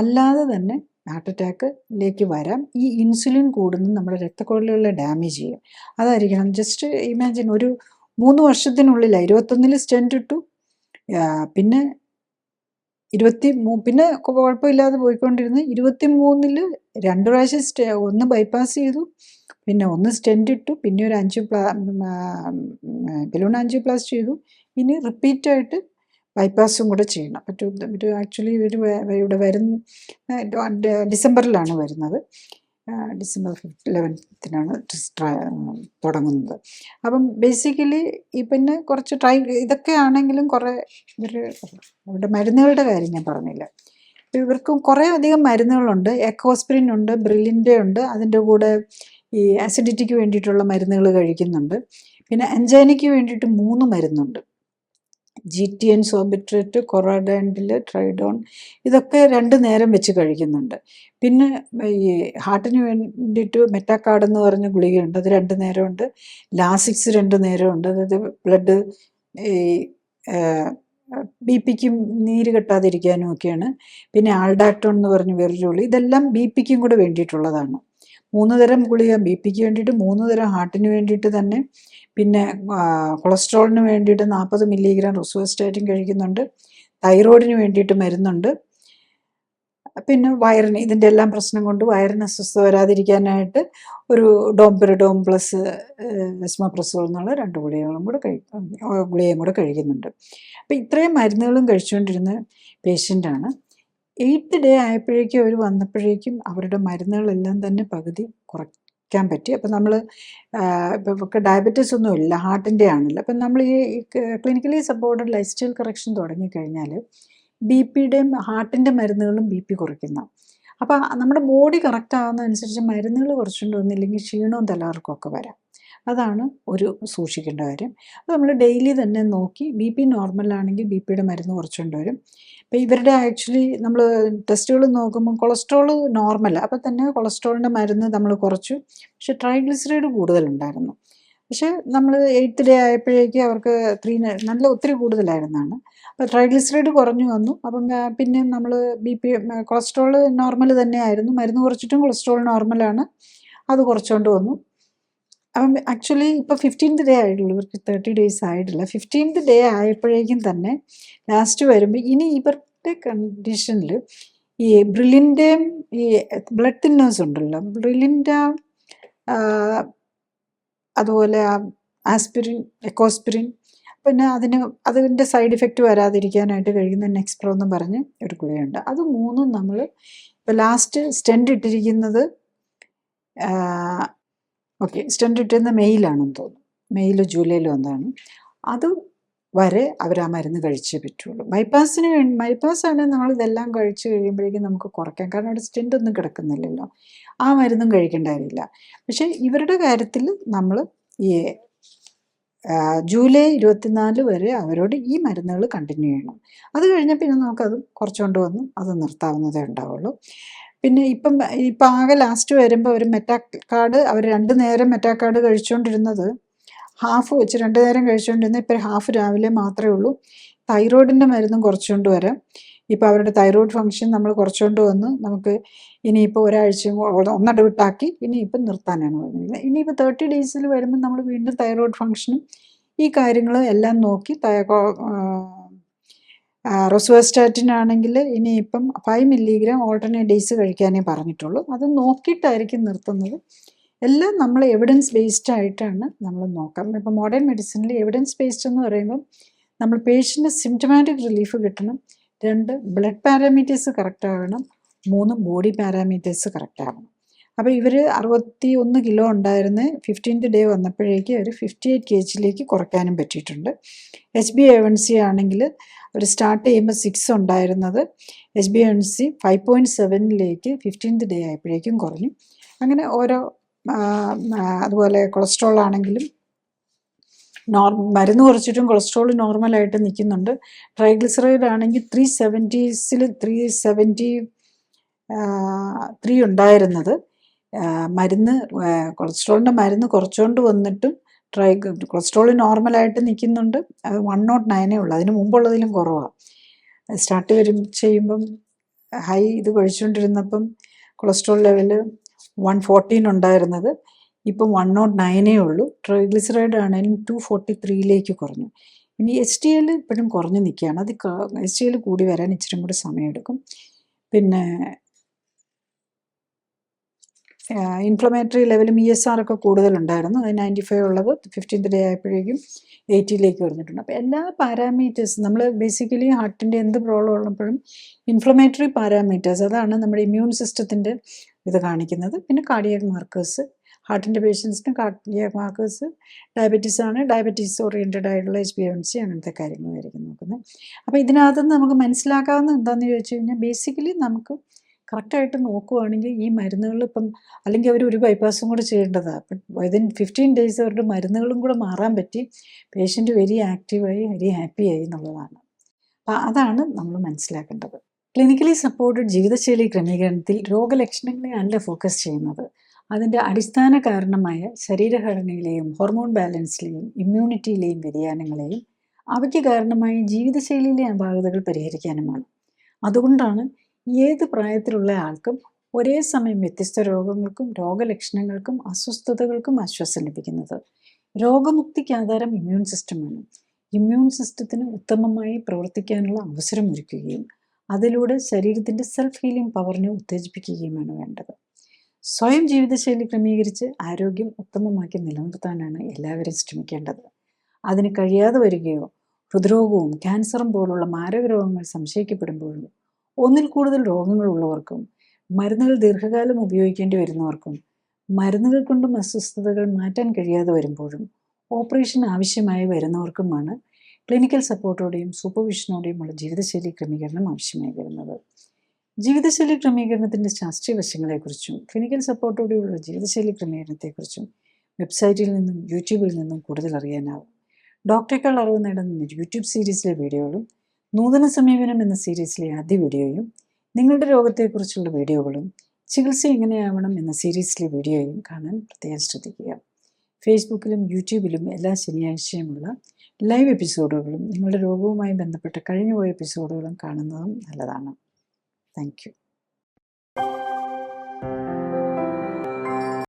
അല്ലാതെ തന്നെ ഹാർട്ട് അറ്റാക്കിലേക്ക് വരാം. ഈ ഇൻസുലിൻ കൂടുന്നത് നമ്മുടെ രക്തക്കൊഴലുകളെ ഡാമേജ് ചെയ്യും. അതായിരിക്കണം. ജസ്റ്റ് ഇമാജിൻ, ഒരു 3 വർഷത്തിനുള്ളിൽ 21 സ്റ്റെൻറ്റ് ഇട്ടു, പിന്നെ പിന്നെ കുഴപ്പമില്ലാതെ പോയിക്കൊണ്ടിരുന്നു. 23-ൽ 2 പ്രാവശ്യം ഒന്ന് ബൈപ്പാസ് ചെയ്തു, പിന്നെ ഒന്ന് സ്റ്റെൻറ്റ് ഇട്ടു, പിന്നെ ഒരു ബലൂൺ ആൻജിയോപ്ലാസ്റ്റി ചെയ്തു. ഇനി റിപ്പീറ്റായിട്ട് ബൈപ്പാസും കൂടെ ചെയ്യണം. ആക്ച്വലി ഇവിടെ ഡിസംബറിലാണ് വരുന്നത്. ഡിസംബർ 11-നാണ് തുടങ്ങുന്നത്. അപ്പം ബേസിക്കലി പിന്നെ കുറച്ച് ഇതൊക്കെ ആണെങ്കിലും കുറേ ഇവിടെ മരുന്നുകളുടെ കാര്യം ഞാൻ പറഞ്ഞില്ല. ഇവർക്കും കുറേ അധികം മരുന്നുകളുണ്ട്. എക്കോസ്പ്രിൻ ഉണ്ട്, ബ്രിലിൻ്റെ ഉണ്ട്, അതിൻ്റെ കൂടെ ഈ അസിഡിറ്റിക്ക് വേണ്ടിയിട്ടുള്ള മരുന്നുകൾ കഴിക്കുന്നുണ്ട്. പിന്നെ എൻജൈനയ്ക്ക് വേണ്ടിയിട്ട് 3 മരുന്നുണ്ട്. GTN, സോബിട്രേറ്റ്, കൊറാഡാൻഡിൽ, ട്രൈഡോൺ, ഇതൊക്കെ 2 നേരം വെച്ച് കഴിക്കുന്നുണ്ട്. പിന്നെ ഈ ഹാർട്ടിന് വേണ്ടിയിട്ട് മെറ്റാക്കാർഡ് എന്ന് പറഞ്ഞ ഗുളികയുണ്ട്, അത് 2 നേരമുണ്ട്. ലാസിക്സ് 2 നേരമുണ്ട്, അതായത് ബ്ലഡ് ഈ BP-ക്കും നീര് കെട്ടാതിരിക്കാനും ഒക്കെയാണ്. പിന്നെ ആൾഡാക്ടോൺ എന്ന് പറഞ്ഞ് വേറൊരു ഗുളിക, ഇതെല്ലാം BP-ക്കും കൂടെ വേണ്ടിയിട്ടുള്ളതാണ്. 3 തരം ഗുളിക BP-ക്ക് വേണ്ടിയിട്ട്, 3 തരം ഹാർട്ടിന് വേണ്ടിയിട്ട് തന്നെ. പിന്നെ കൊളസ്ട്രോളിന് വേണ്ടിയിട്ട് 40 മില്ലിഗ്രാം റോസുവാസ്റ്റാറ്റിൻ കഴിക്കുന്നുണ്ട്. തൈറോയിഡിന് വേണ്ടിയിട്ട് മരുന്നുണ്ട്. പിന്നെ വയറിന്, ഇതിൻ്റെ എല്ലാം പ്രശ്നം കൊണ്ട് വയറിന് അസ്വസ്ഥത വരാതിരിക്കാനായിട്ട് ഒരു ഡോംപെറിഡോം പ്ലസ് എസ്മോപ്രസോൾ എന്നുള്ള 2 ഗുളികയും കൂടെ കഴിക്കുന്നുണ്ട്. അപ്പം ഇത്രയും മരുന്നുകളും കഴിച്ചുകൊണ്ടിരുന്ന പേഷ്യൻ്റാണ്. 8th ഡേ ആയപ്പോഴേക്കും അവർ വന്നപ്പോഴേക്കും അവരുടെ മരുന്നുകളെല്ലാം തന്നെ പകുതി കുറയ്ക്കാൻ പറ്റി. അപ്പം നമ്മൾ ഇപ്പോൾ ഡയബറ്റീസ് ഒന്നും ഇല്ല, ഹാർട്ടിൻ്റെ ആണല്ലോ. അപ്പം നമ്മൾ ഈ clinically supported life style correction തുടങ്ങിക്കഴിഞ്ഞാൽ BP-യുടെയും ഹാർട്ടിൻ്റെ മരുന്നുകളും BP കുറയ്ക്കുന്ന. അപ്പോൾ നമ്മുടെ ബോഡി കറക്റ്റ് ആകുന്നതനുസരിച്ച് മരുന്നുകൾ കുറച്ചുകൊണ്ട് വന്നില്ലെങ്കിൽ ക്ഷീണവും തലകറക്കവും ഒക്കെ വരാം. അതാണ് ഒരു സൂക്ഷിക്കേണ്ട കാര്യം. അത് നമ്മൾ ഡെയിലി തന്നെ നോക്കി BP നോർമലാണെങ്കിൽ BP-യുടെ മരുന്ന് കുറച്ചുകൊണ്ട് വരും. അപ്പോൾ ഇവരുടെ ആക്ച്വലി നമ്മൾ ടെസ്റ്റുകൾ നോക്കുമ്പോൾ കൊളസ്ട്രോൾ നോർമൽ, അപ്പോൾ തന്നെ കൊളസ്ട്രോളിൻ്റെ മരുന്ന് നമ്മൾ കുറച്ചു. പക്ഷേ ട്രൈഗ്ലിസറൈഡ് കൂടുതലുണ്ടായിരുന്നു. പക്ഷേ നമ്മൾ 8th ഡേ ആയപ്പോഴേക്കും അവർക്ക് നല്ല ഒത്തിരി കൂടുതലായിരുന്നാണ്. അപ്പോൾ ട്രൈഗ്ലിസറൈഡ് കുറഞ്ഞു വന്നു. അപ്പം പിന്നെ നമ്മൾ കൊളസ്ട്രോൾ നോർമൽ തന്നെയായിരുന്നു, മരുന്ന് കുറച്ചിട്ടും കൊളസ്ട്രോൾ നോർമലാണ്, അത് കുറച്ചുകൊണ്ട് വന്നു. അപ്പം ആക്ച്വലി ഇപ്പോൾ 15th ഡേ ആയിട്ടുള്ളൂ, ഇവർക്ക് 30 days ആയിട്ടില്ല. 15th ഡേ ആയപ്പോഴേക്കും തന്നെ ലാസ്റ്റ് വരുമ്പോൾ ഇനി ഇവരുടെ കണ്ടീഷനിൽ ഈ ബ്രിലിൻ്റെയും ഈ ബ്ലഡ് തിന്നേഴ്സ് ഉണ്ടല്ലോ, ബ്രിലിൻ്റെ അതുപോലെ ആസ്പിരിൻ, എക്കോസ്പിരിൻ, പിന്നെ അതിൻ്റെ സൈഡ് ഇഫക്റ്റ് വരാതിരിക്കാനായിട്ട് കഴിക്കുന്ന നെക്സ്പ്രോ എന്ന് പറഞ്ഞ് ഒരു ഗുളികയുണ്ട്. അത് 3 നമ്മൾ ഇപ്പോൾ ലാസ്റ്റ് സ്റ്റെൻറ്റ് ഇട്ടിരിക്കുന്നത് സ്റ്റെൻറ്റ് ഇട്ടിരുന്ന മെയ്യിലാണെന്ന് തോന്നുന്നു, മെയ്യിലോ ജൂലൈയിലോ എന്താണ്, അത് വരെ അവർ ആ മരുന്ന് കഴിച്ചേ പറ്റുള്ളൂ. ബൈപ്പാസാണെങ്കിൽ നമ്മൾ ഇതെല്ലാം കഴിച്ച് കഴിയുമ്പോഴേക്കും നമുക്ക് കുറയ്ക്കാം, കാരണം അവിടെ സ്റ്റെൻറ്റ് ഒന്നും കിടക്കുന്നില്ലല്ലോ, ആ മരുന്നും കഴിക്കേണ്ട കാര്യമില്ല. പക്ഷേ ഇവരുടെ കാര്യത്തിൽ നമ്മൾ ഈ ജൂലൈ 24 വരെ അവരോട് ഈ മരുന്നുകൾ കണ്ടിന്യൂ ചെയ്യണം. അത് കഴിഞ്ഞാൽ പിന്നെ നമുക്കത് കുറച്ചുകൊണ്ട് വന്ന് അത് നിർത്താവുന്നതേ ഉണ്ടാവുള്ളൂ. പിന്നെ ഇപ്പം ആകെ ലാസ്റ്റ് വരുമ്പോൾ അവർ മെറ്റാക്കാർഡ്, അവർ 2 നേരം മെറ്റാക്കാർഡ് കഴിച്ചുകൊണ്ടിരുന്നത് ഹാഫ് വെച്ച് 2 നേരം കഴിച്ചുകൊണ്ടിരുന്നത് ഇപ്പോൾ ഹാഫ് രാവിലെ മാത്രമേ ഉള്ളൂ. തൈറോയിഡിൻ്റെ മരുന്നും കുറച്ചുകൊണ്ട് വരാം. ഇപ്പോൾ അവരുടെ തൈറോയ്ഡ് ഫംഗ്ഷൻ നമ്മൾ കുറച്ചുകൊണ്ട് വന്ന് നമുക്ക് ഇനിയിപ്പോൾ ഒരാഴ്ചയും ഒന്നിടവിട്ടാക്കി ഇനിയിപ്പം നിർത്താനാണ് പറഞ്ഞത്. ഇനിയിപ്പോൾ 30 days വരുമ്പോൾ നമ്മൾ വീണ്ടും തൈറോയ്ഡ് ഫംഗ്ഷനും ഈ കാര്യങ്ങളും എല്ലാം നോക്കി റോസുവാസ്റ്റാറ്റിൻ ആണെങ്കിൽ ഇനിയിപ്പം 5 മില്ലിഗ്രാം ഓൾട്ടർനേറ്റ് ഡേയ്സ് കഴിക്കാനേ പറഞ്ഞിട്ടുള്ളൂ. അത് നോക്കിയിട്ടായിരിക്കും നിർത്തുന്നത്. എല്ലാം നമ്മൾ എവിഡൻസ് ബേസ്ഡ് ആയിട്ടാണ് നമ്മൾ നോക്കാം. ഇപ്പോൾ മോഡേൺ മെഡിസിനിൽ എവിഡൻസ് ബേസ്ഡ് എന്ന് പറയുമ്പം നമ്മൾ പേഷ്യൻ്റ് സിംറ്റമാറ്റിക് റിലീഫ് കിട്ടണം, 2 ബ്ലഡ് പാരാമീറ്റേഴ്സ് കറക്റ്റ് ആകണം, 3 ബോഡി പാരാമീറ്റേഴ്സ് കറക്റ്റ് ആകണം. അപ്പോൾ ഇവർ 61 കിലോ ഉണ്ടായിരുന്ന 15th ഡേ വന്നപ്പോഴേക്കും അവർ 58 kg കുറയ്ക്കാനും പറ്റിയിട്ടുണ്ട്. HbA1c ആണെങ്കിൽ അവർ സ്റ്റാർട്ട് ചെയ്യുമ്പോൾ 6 ഉണ്ടായിരുന്നത് HbA1c 5.7 15th ഡേ ആയപ്പോഴേക്കും കുറഞ്ഞു. അങ്ങനെ ഓരോ അതുപോലെ കൊളസ്ട്രോൾ ആണെങ്കിലും മരുന്ന് കുറച്ചിട്ടും കൊളസ്ട്രോൾ നോർമലായിട്ട് നിൽക്കുന്നുണ്ട്. ട്രൈഗ്ലിസറൈഡ് ആണെങ്കിൽ 373 ഉണ്ടായിരുന്നത് മരുന്ന് കൊളസ്ട്രോളിൻ്റെ മരുന്ന് കുറച്ചുകൊണ്ട് വന്നിട്ടും കൊളസ്ട്രോൾ നോർമലായിട്ട് നിൽക്കുന്നുണ്ട്. അത് 109 ഉള്ളൂ, അതിന് മുമ്പുള്ളതിലും കുറവാണ്. സ്റ്റാർട്ട് ചെയ്യുമ്പം ഹൈ ഇത് കഴിച്ചുകൊണ്ടിരുന്നപ്പം കൊളസ്ട്രോൾ ലെവല് 114 ഉണ്ടായിരുന്നത് ഇപ്പം 109 ഉള്ളൂ. ട്രൈഗ്ലിസറൈഡ് ആണെങ്കിലും 243 കുറഞ്ഞു. ഇനി HDL ഇപ്പോഴും കുറഞ്ഞു നിൽക്കുകയാണ്. അത് HDL കൂടി വരാൻ ഇച്ചിരി കൂടി സമയമെടുക്കും. പിന്നെ ഇൻഫ്ലമേറ്ററി ലെവലും ESR ഒക്കെ കൂടുതലുണ്ടായിരുന്നു. അത് 95 ഉള്ളത് 15th ഡേ ആയപ്പോഴേക്കും 80ലേക്ക് വന്നിട്ടുണ്ട്. അപ്പോൾ എല്ലാ പാരാമീറ്റേഴ്സ് നമ്മൾ ബേസിക്കലി ഹാർട്ടിൻ്റെ എന്ത് പ്രോബ്ലം ഉള്ളപ്പോഴും ഇൻഫ്ലമേറ്ററി പാരാമീറ്റേഴ്സ് അതാണ് നമ്മുടെ ഇമ്മ്യൂൺ സിസ്റ്റത്തിൻ്റെ ഇത് കാണിക്കുന്നത്. പിന്നെ കാർഡിയാക് മാർക്കേഴ്സ്, ഹാർട്ടിൻ്റെ പേഷ്യൻസിന് കാർഡിയാക് മാർക്കേഴ്സ് ഡയബറ്റീസ് ആണ്, ഡയബറ്റീസ് ഓറിയൻറ്റഡ് ആയിട്ടുള്ള HbA1c അങ്ങനത്തെ കാര്യങ്ങളായിരിക്കും നോക്കുന്നത്. അപ്പോൾ ഇതിനകത്തുനിന്ന് നമുക്ക് മനസ്സിലാക്കാവുന്ന എന്താണെന്ന് ചോദിച്ചു കഴിഞ്ഞാൽ ബേസിക്കലി നമുക്ക് കറക്റ്റായിട്ട് നോക്കുകയാണെങ്കിൽ ഈ മരുന്നുകൾ ഇപ്പം അല്ലെങ്കിൽ അവർ ഒരു ബൈപ്പാസും കൂടെ ചെയ്യേണ്ടതാണ്. അപ്പം വിതിൻ 15 days അവരുടെ മരുന്നുകളും കൂടെ മാറാൻ പറ്റി പേഷ്യൻ്റ് വെരി ആക്റ്റീവായി വെരി ഹാപ്പിയായി എന്നുള്ളതാണ്. അപ്പം അതാണ് നമ്മൾ മനസ്സിലാക്കേണ്ടത്. ക്ലിനിക്കലി സപ്പോർട്ടഡ് ജീവിതശൈലി ക്രമീകരണത്തിൽ രോഗലക്ഷണങ്ങളെ അല്ല ഫോക്കസ് ചെയ്യുന്നത്, അതിൻ്റെ അടിസ്ഥാന കാരണമായ ശരീരഘടനയിലെയും ഹോർമോൺ ബാലൻസിലെയും ഇമ്മ്യൂണിറ്റിയിലെയും വ്യതിയാനങ്ങളെയും അവയ്ക്ക് കാരണമായ ജീവിതശൈലിയിലെ അപാകതകൾ പരിഹരിക്കാനുമാണ്. അതുകൊണ്ടാണ് ഏത് പ്രായത്തിലുള്ള ആൾക്കും ഒരേ സമയം വ്യത്യസ്ത രോഗങ്ങൾക്കും രോഗലക്ഷണങ്ങൾക്കും അസ്വസ്ഥതകൾക്കും ആശ്വാസം ലഭിക്കുന്നത്. രോഗമുക്തിക്ക് ആധാരം ഇമ്മ്യൂൺ സിസ്റ്റമാണ്. ഇമ്മ്യൂൺ സിസ്റ്റത്തിന് ഉത്തമമായി പ്രവർത്തിക്കാനുള്ള അവസരം ഒരുക്കുകയും അതിലൂടെ ശരീരത്തിൻ്റെ സെൽഫ് ഹീലിംഗ് പവറിനെ ഉത്തേജിപ്പിക്കുകയുമാണ് വേണ്ടത്. സ്വയം ജീവിതശൈലി ക്രമീകരിച്ച് ആരോഗ്യം ഉത്തമമാക്കി നിലനിർത്താനാണ് എല്ലാവരും ശ്രമിക്കേണ്ടത്. അതിന് കഴിയാതെ വരികയോ ഹൃദ്രോഗവും ക്യാൻസറും പോലുള്ള മാരക രോഗങ്ങൾ സംശയിക്കപ്പെടുമ്പോഴും ഒന്നിൽ കൂടുതൽ രോഗങ്ങളുള്ളവർക്കും മരുന്നുകൾ ദീർഘകാലം ഉപയോഗിക്കേണ്ടി വരുന്നവർക്കും മരുന്നുകൾ കൊണ്ടും അസ്വസ്ഥതകൾ മാറ്റാൻ കഴിയാതെ വരുമ്പോഴും ഓപ്പറേഷൻ ആവശ്യമായി വരുന്നവർക്കുമാണ് ക്ലിനിക്കൽ സപ്പോർട്ടോടെയും സൂപ്പർവിഷനോടെയുമുള്ള ജീവിതശൈലി ക്രമീകരണം ആവശ്യമായി വരുന്നത്. ജീവിതശൈലി ക്രമീകരണത്തിൻ്റെ ശാസ്ത്രീയ വശങ്ങളെക്കുറിച്ചും ക്ലിനിക്കൽ സപ്പോർട്ടോടെയുള്ള ജീവിതശൈലി ക്രമീകരണത്തെക്കുറിച്ചും വെബ്സൈറ്റിൽ നിന്നും യൂട്യൂബിൽ നിന്നും കൂടുതൽ അറിയാനാവും. ഡോക്ടറേക്കാൾ അറിവ് നേടുന്ന യൂട്യൂബ് സീരീസിലെ വീഡിയോകളും നൂതന സമീപനം എന്ന സീരീസിലെ ആദ്യ വീഡിയോയും നിങ്ങളുടെ രോഗത്തെക്കുറിച്ചുള്ള വീഡിയോകളും ചികിത്സ എങ്ങനെയാവണം എന്ന സീരീസിലെ വീഡിയോയും കാണാൻ പ്രത്യേകം ശ്രദ്ധിക്കുക. ഫേസ്ബുക്കിലും യൂട്യൂബിലും എല്ലാ ശനിയാഴ്ചയുമുള്ള ലൈവ് എപ്പിസോഡുകളും നിങ്ങളുടെ രോഗവുമായി ബന്ധപ്പെട്ട കഴിഞ്ഞുപോയ എപ്പിസോഡുകളും കാണുന്നതും നല്ലതാണ്. Thank you.